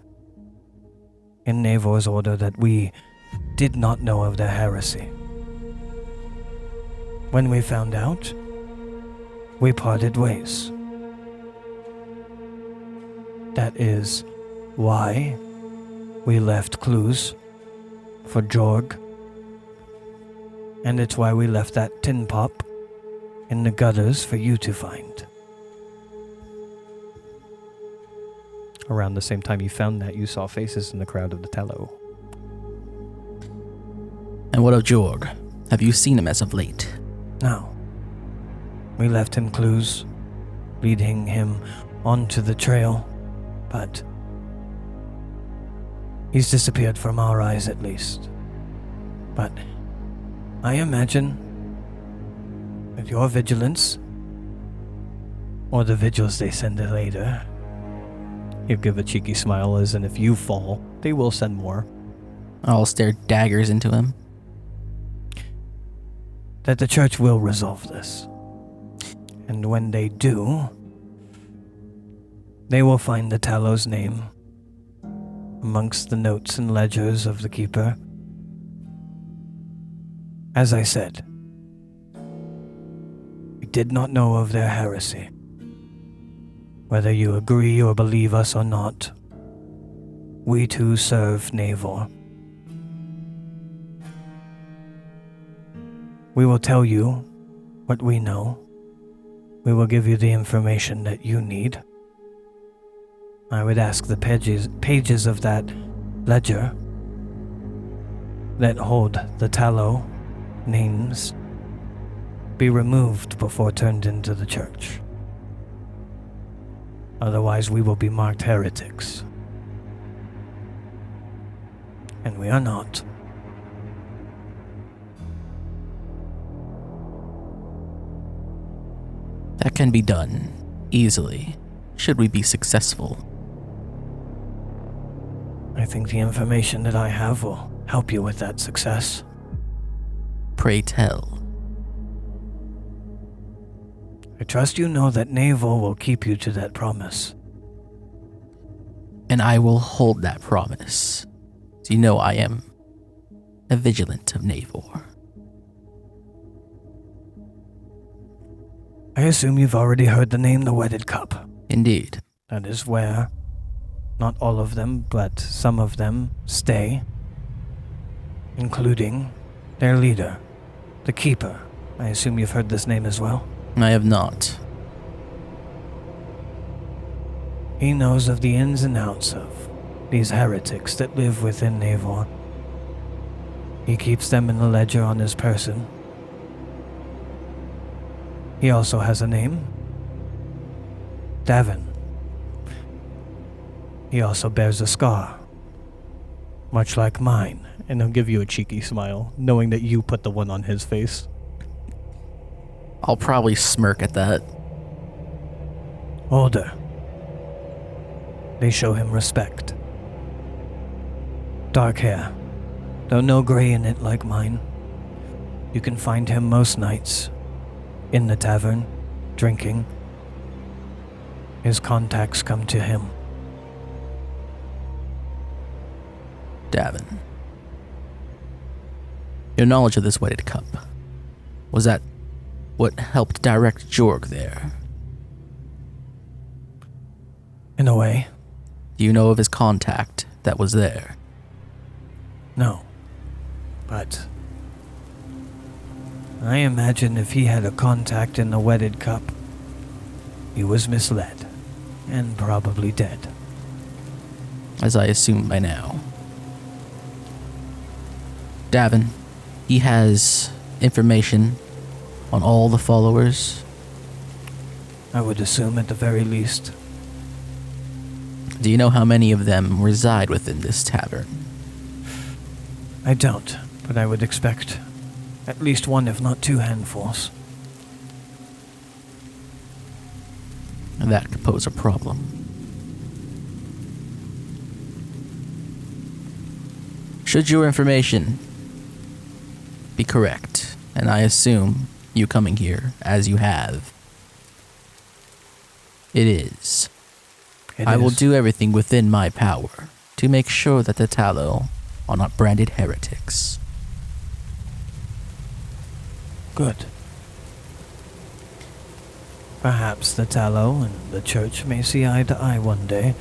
in Naevor's order, that we did not know of their heresy. When we found out, we parted ways. That is why we left clues for Jorg, and it's why we left that tin pop in the gutters for you to find. Around the same time you found that, you saw faces in the crowd of the Tallow. And what of Jorg? Have you seen him as of late? No. We left him clues, leading him onto the trail, but he's disappeared from our eyes at least. But I imagine with your vigilance, or the vigils they send later, he'll give a cheeky smile as in if you fall, they will send more. I'll stare daggers into him. That the church will resolve this. And when they do, they will find the Tallow's name amongst the notes and ledgers of the Keeper. As I said, we did not know of their heresy. Whether you agree or believe us or not, we too serve Naevor. We will tell you what we know. We will give you the information that you need. I would ask the pages of that ledger that hold the Tallow names be removed before turned into the church. Otherwise, we will be marked heretics. And we are not. That can be done easily, should we be successful. I think the information that I have will help you with that success. Pray tell. I trust you know that Naevor will keep you to that promise. And I will hold that promise. So you know I am a vigilant of Naevor. I assume you've already heard the name the Wedded Cup. Indeed. That is where, not all of them, but some of them stay, including their leader, the Keeper. I assume you've heard this name as well? I have not. He knows of the ins and outs of these heretics that live within Naevor. He keeps them in the ledger on his person. He also has a name. Davin. He also bears a scar, much like mine. And he'll give you a cheeky smile, knowing that you put the one on his face. I'll probably smirk at that. Older. They show him respect. Dark hair, though no gray in it like mine. You can find him most nights, in the tavern, drinking. His contacts come to him. Davin. Your knowledge of this wedded cup, was that what helped direct Jorg there? In a way, Do you know of his contact that was there? no. But I imagine if he had a contact in the wedded cup, he was misled and probably dead. As I assume by now. Davin, he has information on all the followers. I would assume at the very least. Do you know how many of them reside within this tavern? I don't, but I would expect at least one, if not two handfuls. And that could pose a problem. Should your information be correct, and I assume you coming here as you have, it is. I will do everything within my power to make sure that the Tallow are not branded heretics. Good. Perhaps the Tallow and the church may see eye to eye one day,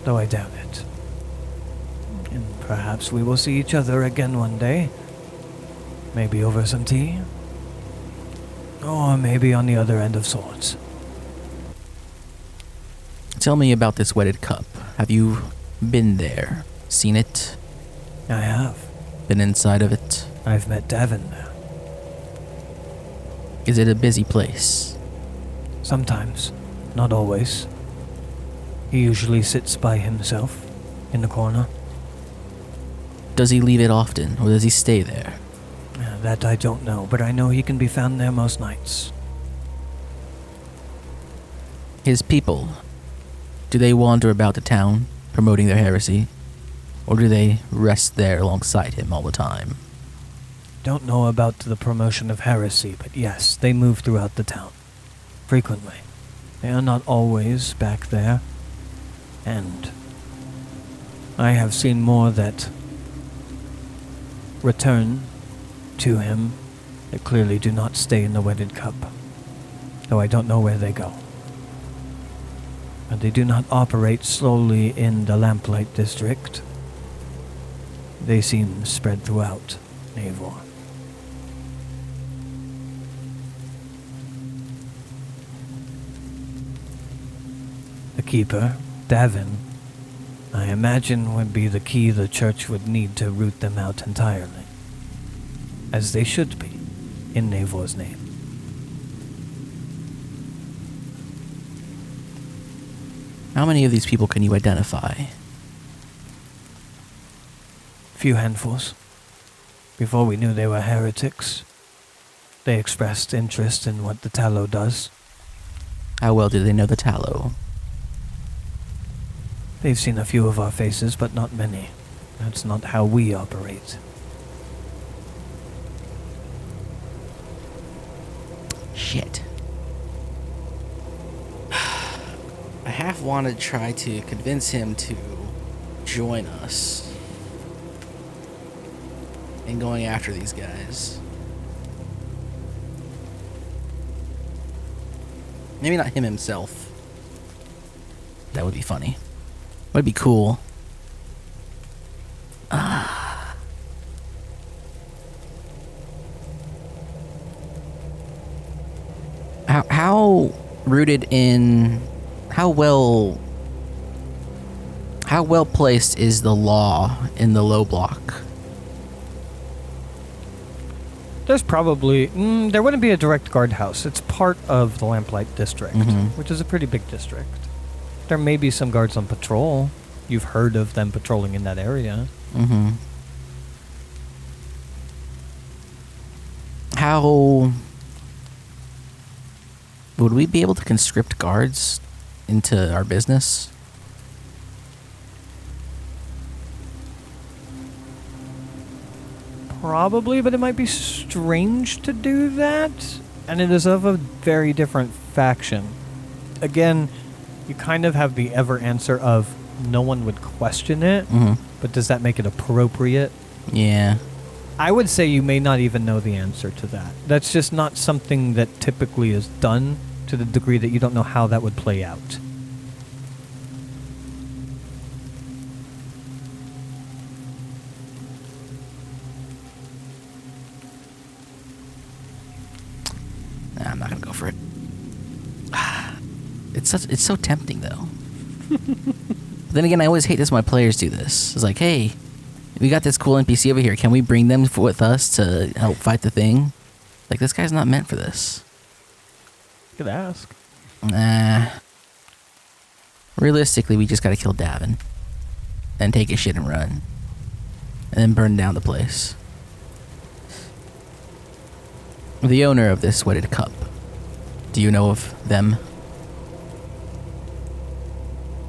though I doubt it. And perhaps we will see each other again one day. Maybe over some tea. Or maybe on the other end of swords. Tell me about this wedded cup. Have you been there? Seen it? I have. Been inside of it? I've met Davin there. Is it a busy place? Sometimes. Not always. He usually sits by himself, in the corner. Does he leave it often, or does he stay there? That I don't know, but I know he can be found there most nights. His people, do they wander about the town, promoting their heresy? Or do they rest there alongside him all the time? Don't know about the promotion of heresy, but yes, they move throughout the town. Frequently. They are not always back there. And I have seen more that return to him that clearly do not stay in the wedded cup, though I don't know where they go. But they do not operate solely in the Lamplight district. They seem spread throughout Naevor. The keeper, Davin, I imagine would be the key the church would need to root them out entirely. As they should be, in Naevor's name. How many of these people can you identify? Few handfuls. Before we knew they were heretics, they expressed interest in what the Tallow does. How well do they know the Tallow? They've seen a few of our faces, but not many. That's not how we operate. Shit. I half want to try to convince him to join us in going after these guys. Maybe not him himself. That would be funny. Would be cool. How rooted in how well placed is the law in the low block? There's probably... there wouldn't be a direct guardhouse. It's part of the Lamplight District, which is a pretty big district. There may be some guards on patrol. You've heard of them patrolling in that area. How... would we be able to conscript guards into our business? Probably, but it might be strange to do that. And it is of a very different faction. Again, you kind of have the ever answer of no one would question it, but does that make it appropriate? Yeah. I would say you may not even know the answer to that. That's just not something that typically is done to the degree that you don't know how that would play out. Nah, I'm not gonna go for it. It's so tempting though. But then again, I always hate this when my players do this. It's like, hey, we got this cool NPC over here. Can we bring them with us to help fight the thing? Like, this guy's not meant for this. Could ask. Nah. Realistically, we just gotta kill Davin. And take his shit and run. And then burn down the place. The owner of this sweated cup. Do you know of them?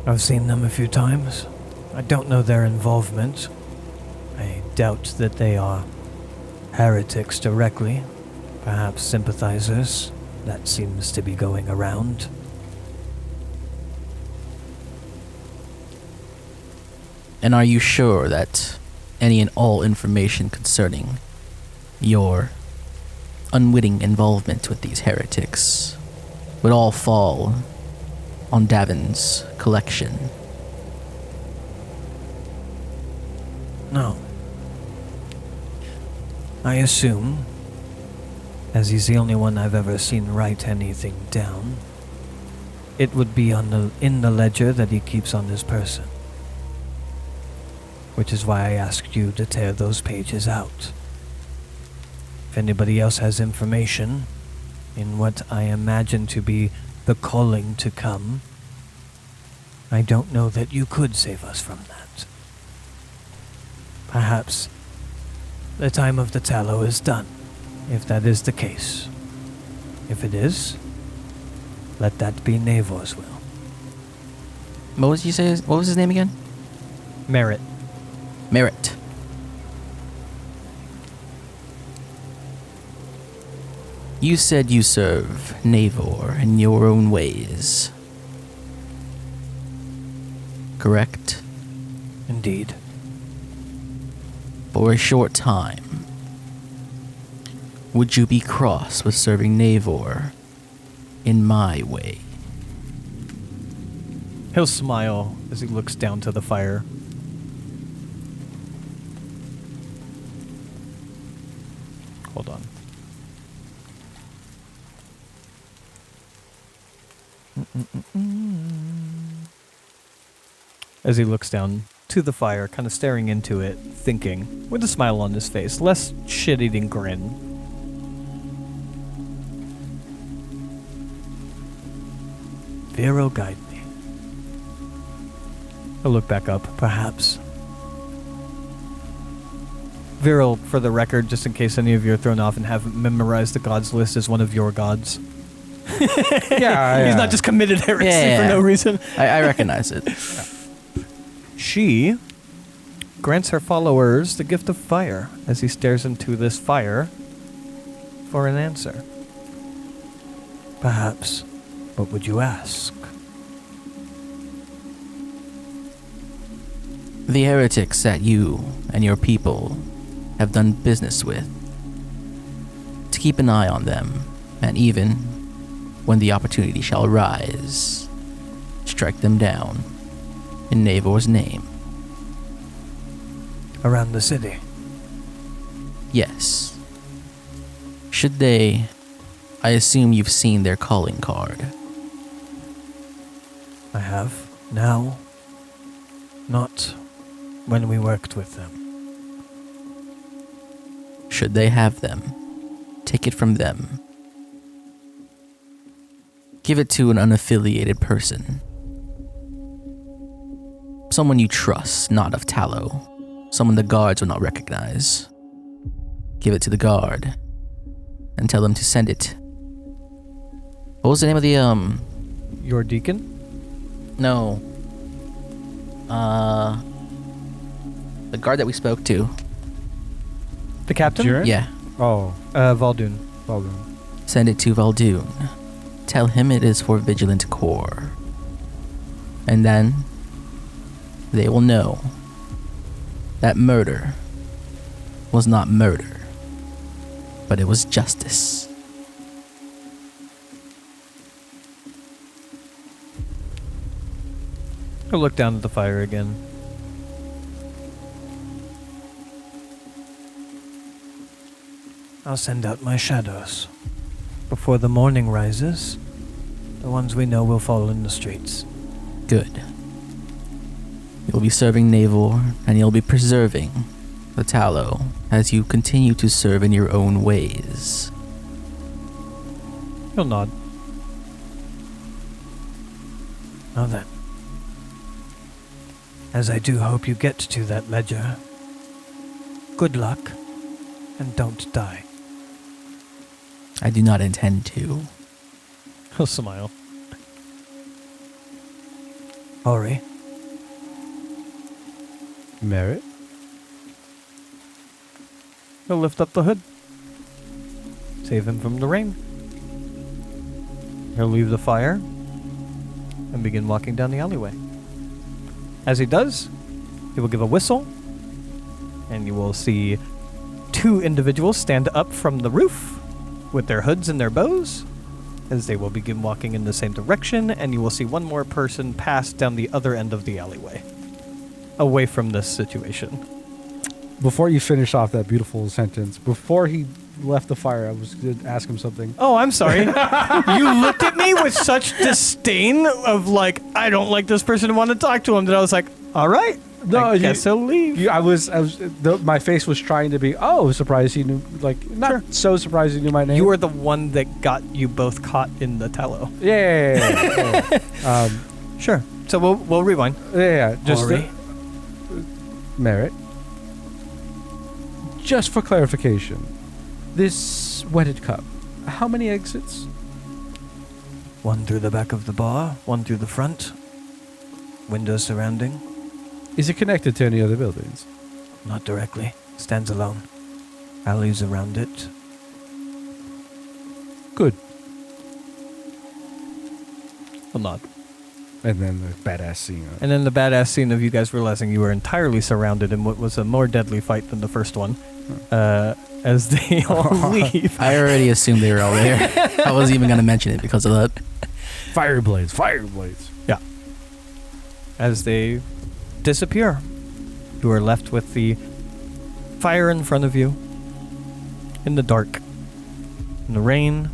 I've seen them a few times. I don't know their involvement. I doubt that they are heretics directly. Perhaps sympathizers. That seems to be going around. And are you sure that any and all information concerning your unwitting involvement with these heretics would all fall on Davin's collection? No. I assume, as he's the only one I've ever seen write anything down, it would be in the ledger that he keeps on his person. Which is why I asked you to tear those pages out. If anybody else has information in what I imagine to be the calling to come, I don't know that you could save us from that. Perhaps the time of the tallow is done, if that is the case. If it is, let that be Naevor's will. What was his name again? Merit. Merit. You said you serve Naevor in your own ways. Correct? Indeed. For a short time. Would you be cross with serving Naevor in my way? He'll smile as he looks down to the fire. Hold on. As he looks down to the fire, kind of staring into it, thinking, with a smile on his face, less shit-eating grin. Vero, guide me. He'll look back up, perhaps. Viral, for the record, just in case any of you are thrown off and haven't memorized the gods list, as one of your gods. Yeah. He's not just committed heresy for no reason. I recognize it. She grants her followers the gift of fire as he stares into this fire for an answer. Perhaps, what would you ask? The heretics that you and your people have done business with, to keep an eye on them, and even when the opportunity shall arise, strike them down in Naevor's name. Around the city? Yes. Should they, I assume you've seen their calling card. I have. Now. Not when we worked with them. Should they have them, take it from them. Give it to an unaffiliated person. Someone you trust, not of Tallow. Someone the guards will not recognize. Give it to the guard and tell them to send it. What was the name of the, Your deacon? No. The guard that we spoke to. The captain? Jiren? Yeah. Oh, Valdoon. well done. Send it to Valdoon. Tell him it is for Vigilant Corps. And then they will know that murder was not murder, but it was justice. I'll look down at the fire again. I'll send out my shadows. Before the morning rises, the ones we know will fall in the streets. Good. You'll be serving Naevor, and you'll be preserving the Tallow as you continue to serve in your own ways. He'll nod. Now then, as I do hope you get to that ledger, good luck, and don't die. I do not intend to. He'll smile. Ori, Merit? he'll lift up the hood. Save him from the rain. He'll leave the fire and begin walking down the alleyway. As he does, he will give a whistle, and you will see two individuals stand up from the roof with their hoods and their bows, as they will begin walking in the same direction, and you will see one more person pass down the other end of the alleyway, away from this situation. Before you finish off that beautiful sentence, before he left the fire, I was going to ask him something. Oh, I'm sorry. You looked at me with such disdain of like, I don't like this person and want to talk to him, that I was like, all right, I guess he'll leave. My face was trying to be, surprised he knew, like, not so surprised he knew my name. You were the one that got you both caught in the tallow. Yeah. Sure. So we'll rewind. Yeah. Just Ori. Merit. Just for clarification, this wetted cup, how many exits? One through the back of the bar, one through the front. Windows surrounding. Is it connected to any other buildings? Not directly. Stands alone. Alleys around it. Good. A nod. And then the badass scene. And then the badass scene of you guys realizing you were entirely surrounded in what was a more deadly fight than the first one. As they all leave. I already assumed they were all there. I wasn't even going to mention it because of that. Fire blades. Yeah. As they disappear, you are left with the fire in front of you, in the dark, in the rain,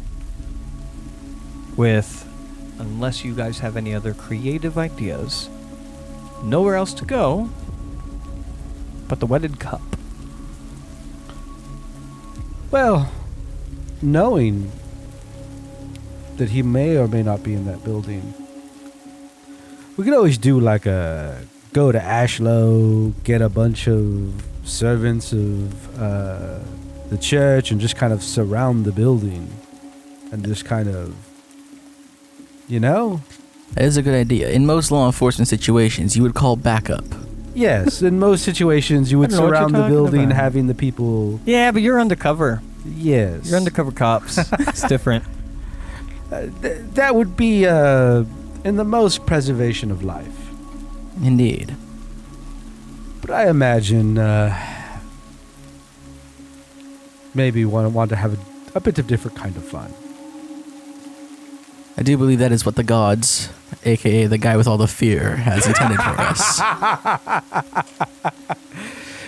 with, unless you guys have any other creative ideas, nowhere else to go but the wetted cup. Well, knowing that he may or may not be in that building, we could always do like go to Ashlow, get a bunch of servants of the church and just kind of surround the building and just kind of, That is a good idea. In most law enforcement situations, you would call backup. Yes, in most situations you would surround the building, having the people. Yeah, but you're undercover. Yes. You're undercover cops. It's different. That would be in the most preservation of life. Indeed. But I imagine maybe want to have a bit of different kind of fun. I do believe that is what the gods, aka the guy with all the fear, has intended for us.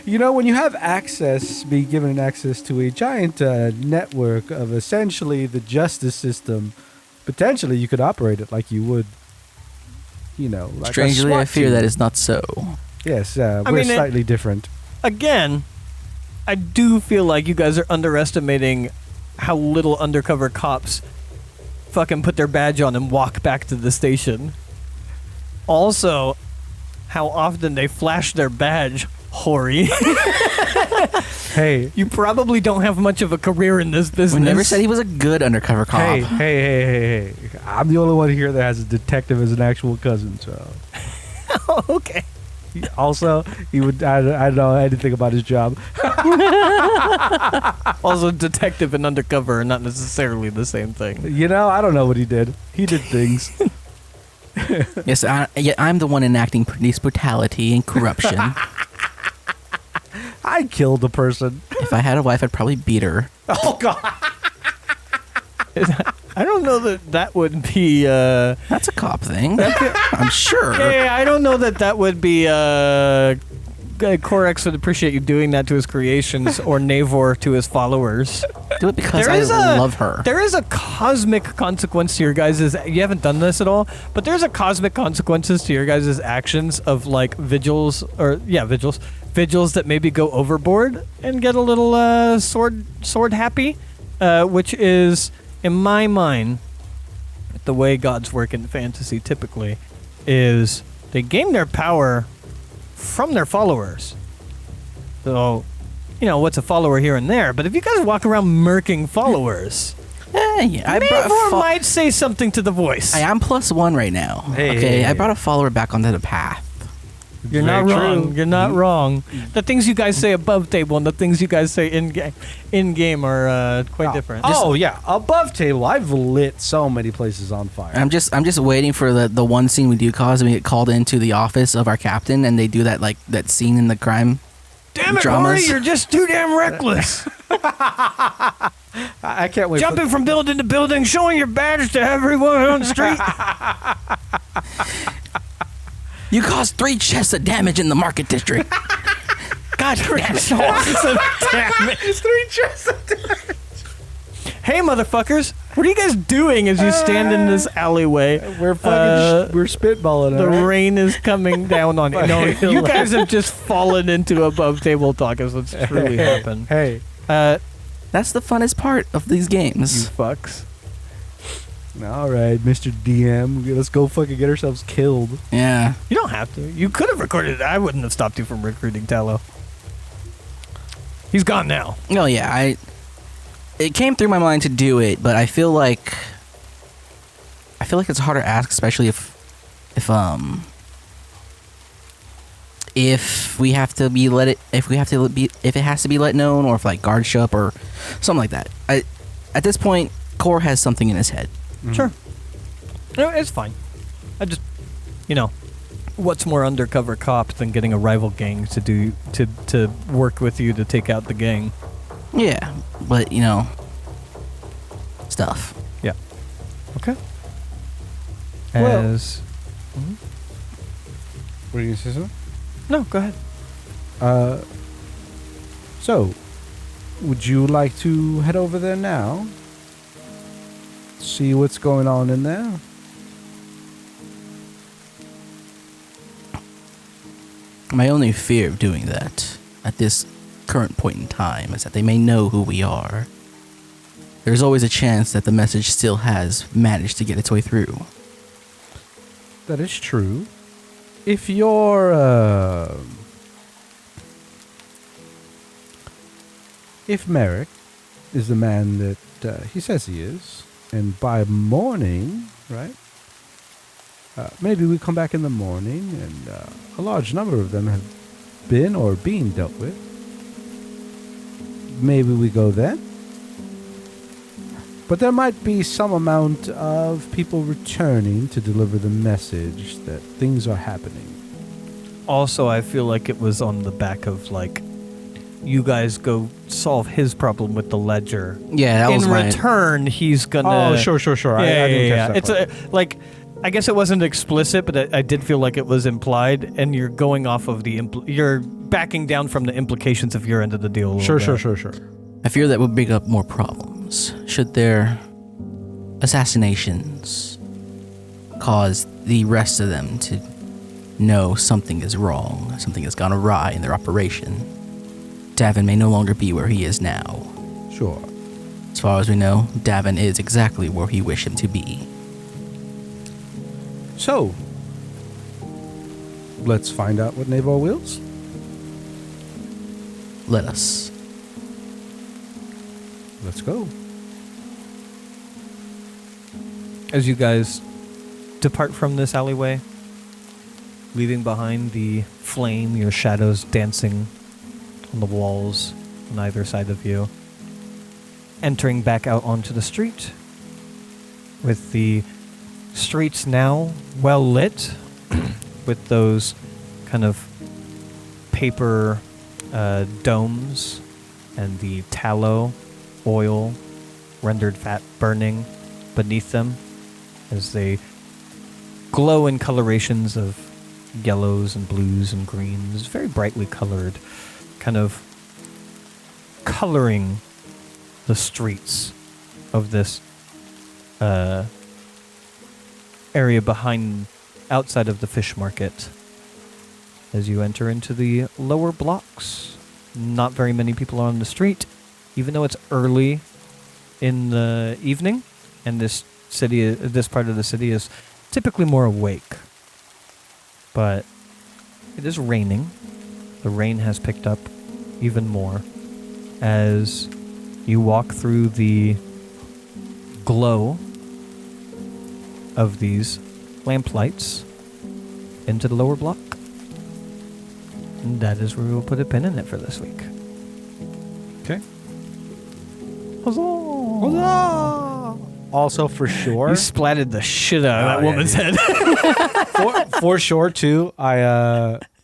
When you have be given access to a giant network of essentially the justice system, potentially you could operate it like you would, like Strangely, I fear that is not so. Yes, we're slightly different. Again, I do feel like you guys are underestimating how little undercover cops fucking put their badge on and walk back to the station. Also, how often they flash their badge, Hori. Hey. You probably don't have much of a career in this business. We never said he was a good undercover cop. Hey. I'm the only one here that has a detective as an actual cousin, so. Oh, okay. He would. I don't know anything about his job. Also, detective and undercover are not necessarily the same thing. You know, I don't know what he did. He did things. Yes, I'm the one enacting police brutality and corruption. I killed a person. If I had a wife, I'd probably beat her. Oh God. I don't know that would be. That's a cop thing. I'm sure. Yeah, I don't know that would be. Corex would appreciate you doing that to his creations, or Naevor to his followers. Do it because I love her. There is a cosmic consequence to your guys'. You haven't done this at all, but there's a cosmic consequences to your guys' actions of like vigils that maybe go overboard and get a little sword happy, which is, in my mind, the way gods work in fantasy typically, is they gain their power from their followers. So, what's a follower here and there? But if you guys walk around murking followers, Naevor might say something to the voice. I'm +1 right now. Hey. I brought a follower back onto the path. You're not wrong. You're not wrong. The things you guys say above table and the things you guys say in game are quite different. Above table, I've lit so many places on fire. I'm just waiting for the one scene we do cause and we get called into the office of our captain and they do that scene in the crime. Damn it, dramas. Corey, you're just too damn reckless. I can't wait. Jumping from building to building, showing your badge to everyone on the street. You caused 3 chests of damage in the market district. God damn it. Damn it. 3 chests of damage. Hey, motherfuckers. What are you guys doing as you stand in this alleyway? We're fucking we're spitballing. The right? rain is coming down on you. No, you guys have just fallen into above table talk is what's truly happened. Hey. That's the funnest part of these You games. fucks. All right, Mr. DM, let's go fucking get ourselves killed. Yeah. You don't have to. You could have recorded it. I wouldn't have stopped you from recruiting Tallow. He's gone now. Oh yeah, it came through my mind to do it, but I feel like it's a harder ask, especially if we have to be if it has to be let known, or if like guards show up or something like that. At this point, Core has something in his head. Mm-hmm. Sure. No, it's fine. I just, what's more undercover cop than getting a rival gang to work with you to take out the gang? Yeah, but stuff. Yeah. Okay. Well- As Were you gonna say something? no, go ahead. So, would you like to head over there now? See what's going on in there? My only fear of doing that at this current point in time is that they may know who we are. There's always a chance that the message still has managed to get its way through. That is true. If you're, if Merrick is the man that he says he is, and by morning, right? Maybe we come back in the morning, and a large number of them have been or being dealt with. Maybe we go then. But there might be some amount of people returning to deliver the message that things are happening. Also, I feel like it was on the back of you guys go solve his problem with the ledger. Yeah, that was In my return, he's gonna. Oh, sure. Yeah, I didn't yeah. catch that part. I guess it wasn't explicit, but I did feel like it was implied, and you're going off of you're backing down from the implications of your end of the deal. Sure. I fear that would bring up more problems. Should their assassinations cause the rest of them to know something is wrong, something has gone awry in their operation, Davin may no longer be where he is now. Sure. As far as we know, Davin is exactly where he wished him to be. So, let's find out what Naevor wills. Let us. Let's go. As you guys depart from this alleyway, leaving behind the flame, your shadows dancing on the walls on either side of you, entering back out onto the street, with the streets now well lit, with those kind of paper domes and the tallow oil rendered fat burning beneath them as they glow in colorations of yellows and blues and greens, very brightly colored, kind of coloring the streets of this area outside of the fish market. As you enter into the lower blocks, not very many people are on the street, even though it's early in the evening, and this part of the city is typically more awake. But it is raining. The rain has picked up even more as you walk through the glow of these lamplights into the lower block. And that is where we will put a pin in it for this week. Okay. Huzzah! Huzzah! Also, for sure. You splatted the shit out of that woman's head. for sure, too. When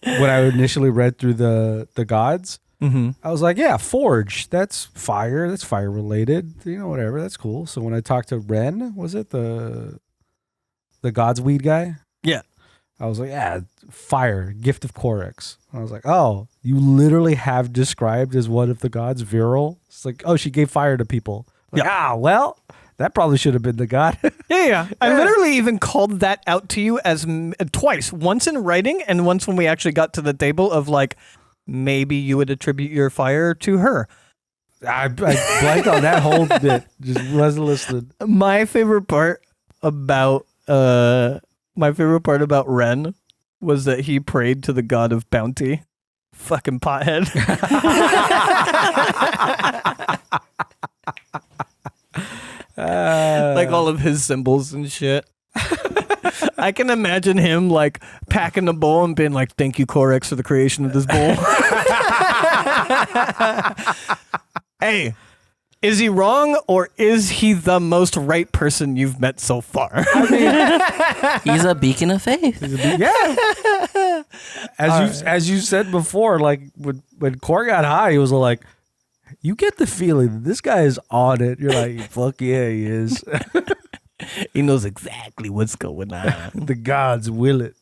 I initially read through the gods, I was like, yeah, forge. That's fire. That's fire related. You know, whatever. That's cool. So when I talked to Ren, was it the gods weed guy? Yeah. I was like, yeah, fire, gift of Corex. I was like, oh, you literally have described as one of the gods virile. It's like, oh, she gave fire to people. Like, well, that probably should have been the god. Yeah. I literally even called that out to you as twice. Once in writing and once when we actually got to the table of like, maybe you would attribute your fire to her. I blanked on that whole bit. Just wasn't listening. My favorite part about Ren was that he prayed to the god of bounty. Fucking pothead. Like all of his symbols and shit. I can imagine him like packing a bowl and being like, thank you, Corex, for the creation of this bowl. Hey, is he wrong or is he the most right person you've met so far? I mean, he's a beacon of faith. Yeah. As you said before, like when Core got high, he was like, you get the feeling that this guy is on it. You're like, fuck yeah, he is. He knows exactly what's going on. The gods will it.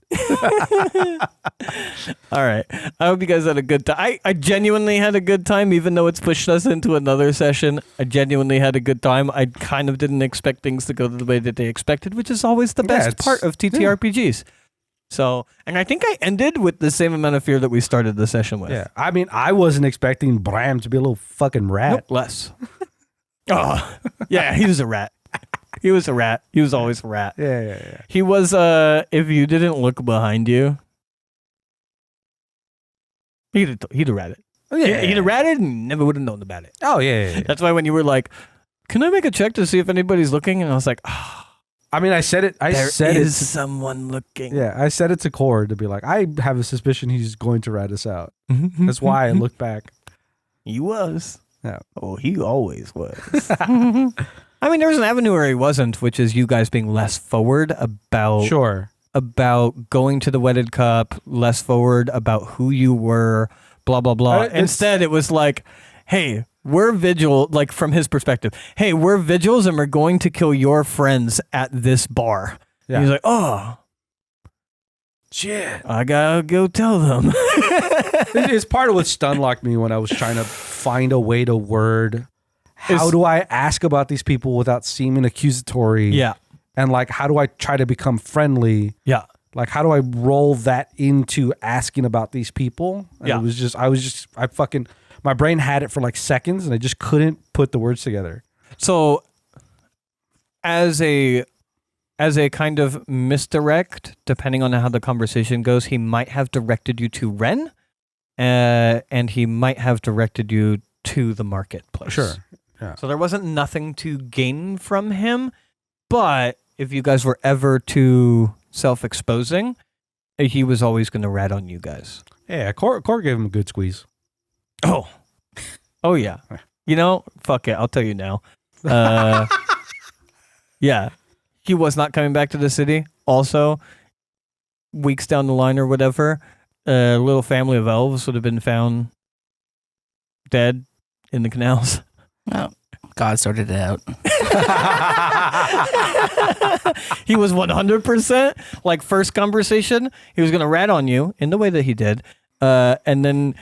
All right. I hope you guys had a good time. I genuinely had a good time, even though it's pushed us into another session. I genuinely had a good time. I kind of didn't expect things to go the way that they expected, which is always the best part of TTRPGs. So, and I think I ended with the same amount of fear that we started the session with. Yeah. I mean, I wasn't expecting Bram to be a little fucking rat. Nope, less. Oh, yeah, he was a rat. He was a rat. He was always a rat. Yeah. He was, if you didn't look behind you, he'd have ratted. Oh, yeah. He'd have ratted and never would have known about it. Oh, yeah. That's why when you were like, can I make a check to see if anybody's looking? And I was like, oh, I mean, I said it. there is someone looking. Yeah, I said it to Cord to be like, I have a suspicion he's going to rat us out. That's why I looked back. He was. Yeah. Oh, he always was. I mean, there was an avenue where he wasn't, which is you guys being less forward about going to the wedded cup, less forward about who you were, blah, blah, blah. Instead, it was like, hey, we're vigil, like from his perspective, hey, we're vigils and we're going to kill your friends at this bar. Yeah. He's like, oh, shit, I gotta go tell them. It's part of what stun locked me when I was trying to find a way to word how do I ask about these people without seeming accusatory? Yeah. And like, how do I try to become friendly? Yeah. Like, how do I roll that into asking about these people? And yeah. I fucking, my brain had it for like seconds and I just couldn't put the words together. So, as a kind of misdirect, depending on how the conversation goes, he might have directed you to Ren, and he might have directed you to the marketplace. Sure. Yeah. So there wasn't nothing to gain from him, but if you guys were ever too self-exposing, he was always going to rat on you guys. Yeah, Core gave him a good squeeze. Oh yeah. Fuck it. I'll tell you now. Yeah, he was not coming back to the city. Also, weeks down the line or whatever, a little family of elves would have been found dead in the canals. Oh, God sorted it out. He was 100% like first conversation. He was gonna rat on you in the way that he did, and then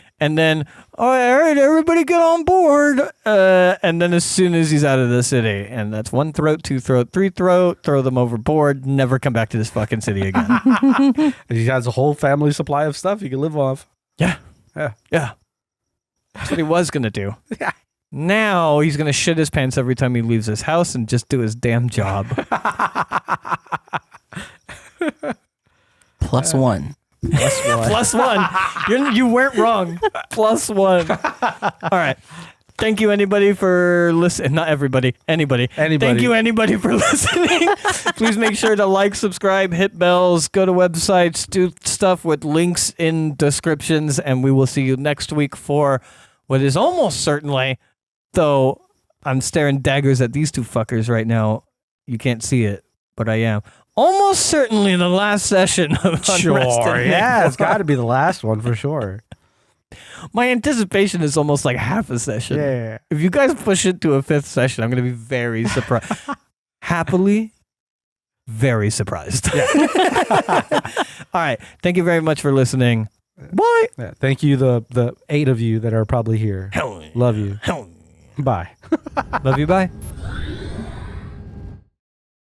all right, everybody get on board. And then as soon as he's out of the city, and that's 1 throat, 2 throat, 3 throat, throw them overboard. Never come back to this fucking city again. He has a whole family supply of stuff he can live off. Yeah. That's what he was gonna do. Yeah. Now he's going to shit his pants every time he leaves his house and just do his damn job. Plus one. Plus one. You weren't wrong. Plus one. All right. Thank you, anybody, for listening. Not everybody. Anybody. Thank you, anybody, for listening. Please make sure to like, subscribe, hit bells, go to websites, do stuff with links in descriptions, and we will see you next week for what is almost certainly... Though I'm staring daggers at these two fuckers right now. You can't see it, but I am. Almost certainly the last session of Unrest. Sure, yeah, it's got to be the last one for sure. My anticipation is almost like half a session. Yeah. If you guys push it to a 5th session, I'm going to be very surprised. Happily, very surprised. Yeah. All right. Thank you very much for listening. Bye. Yeah, thank you, the 8 of you that are probably here. Love you. Bye. Love you. Bye.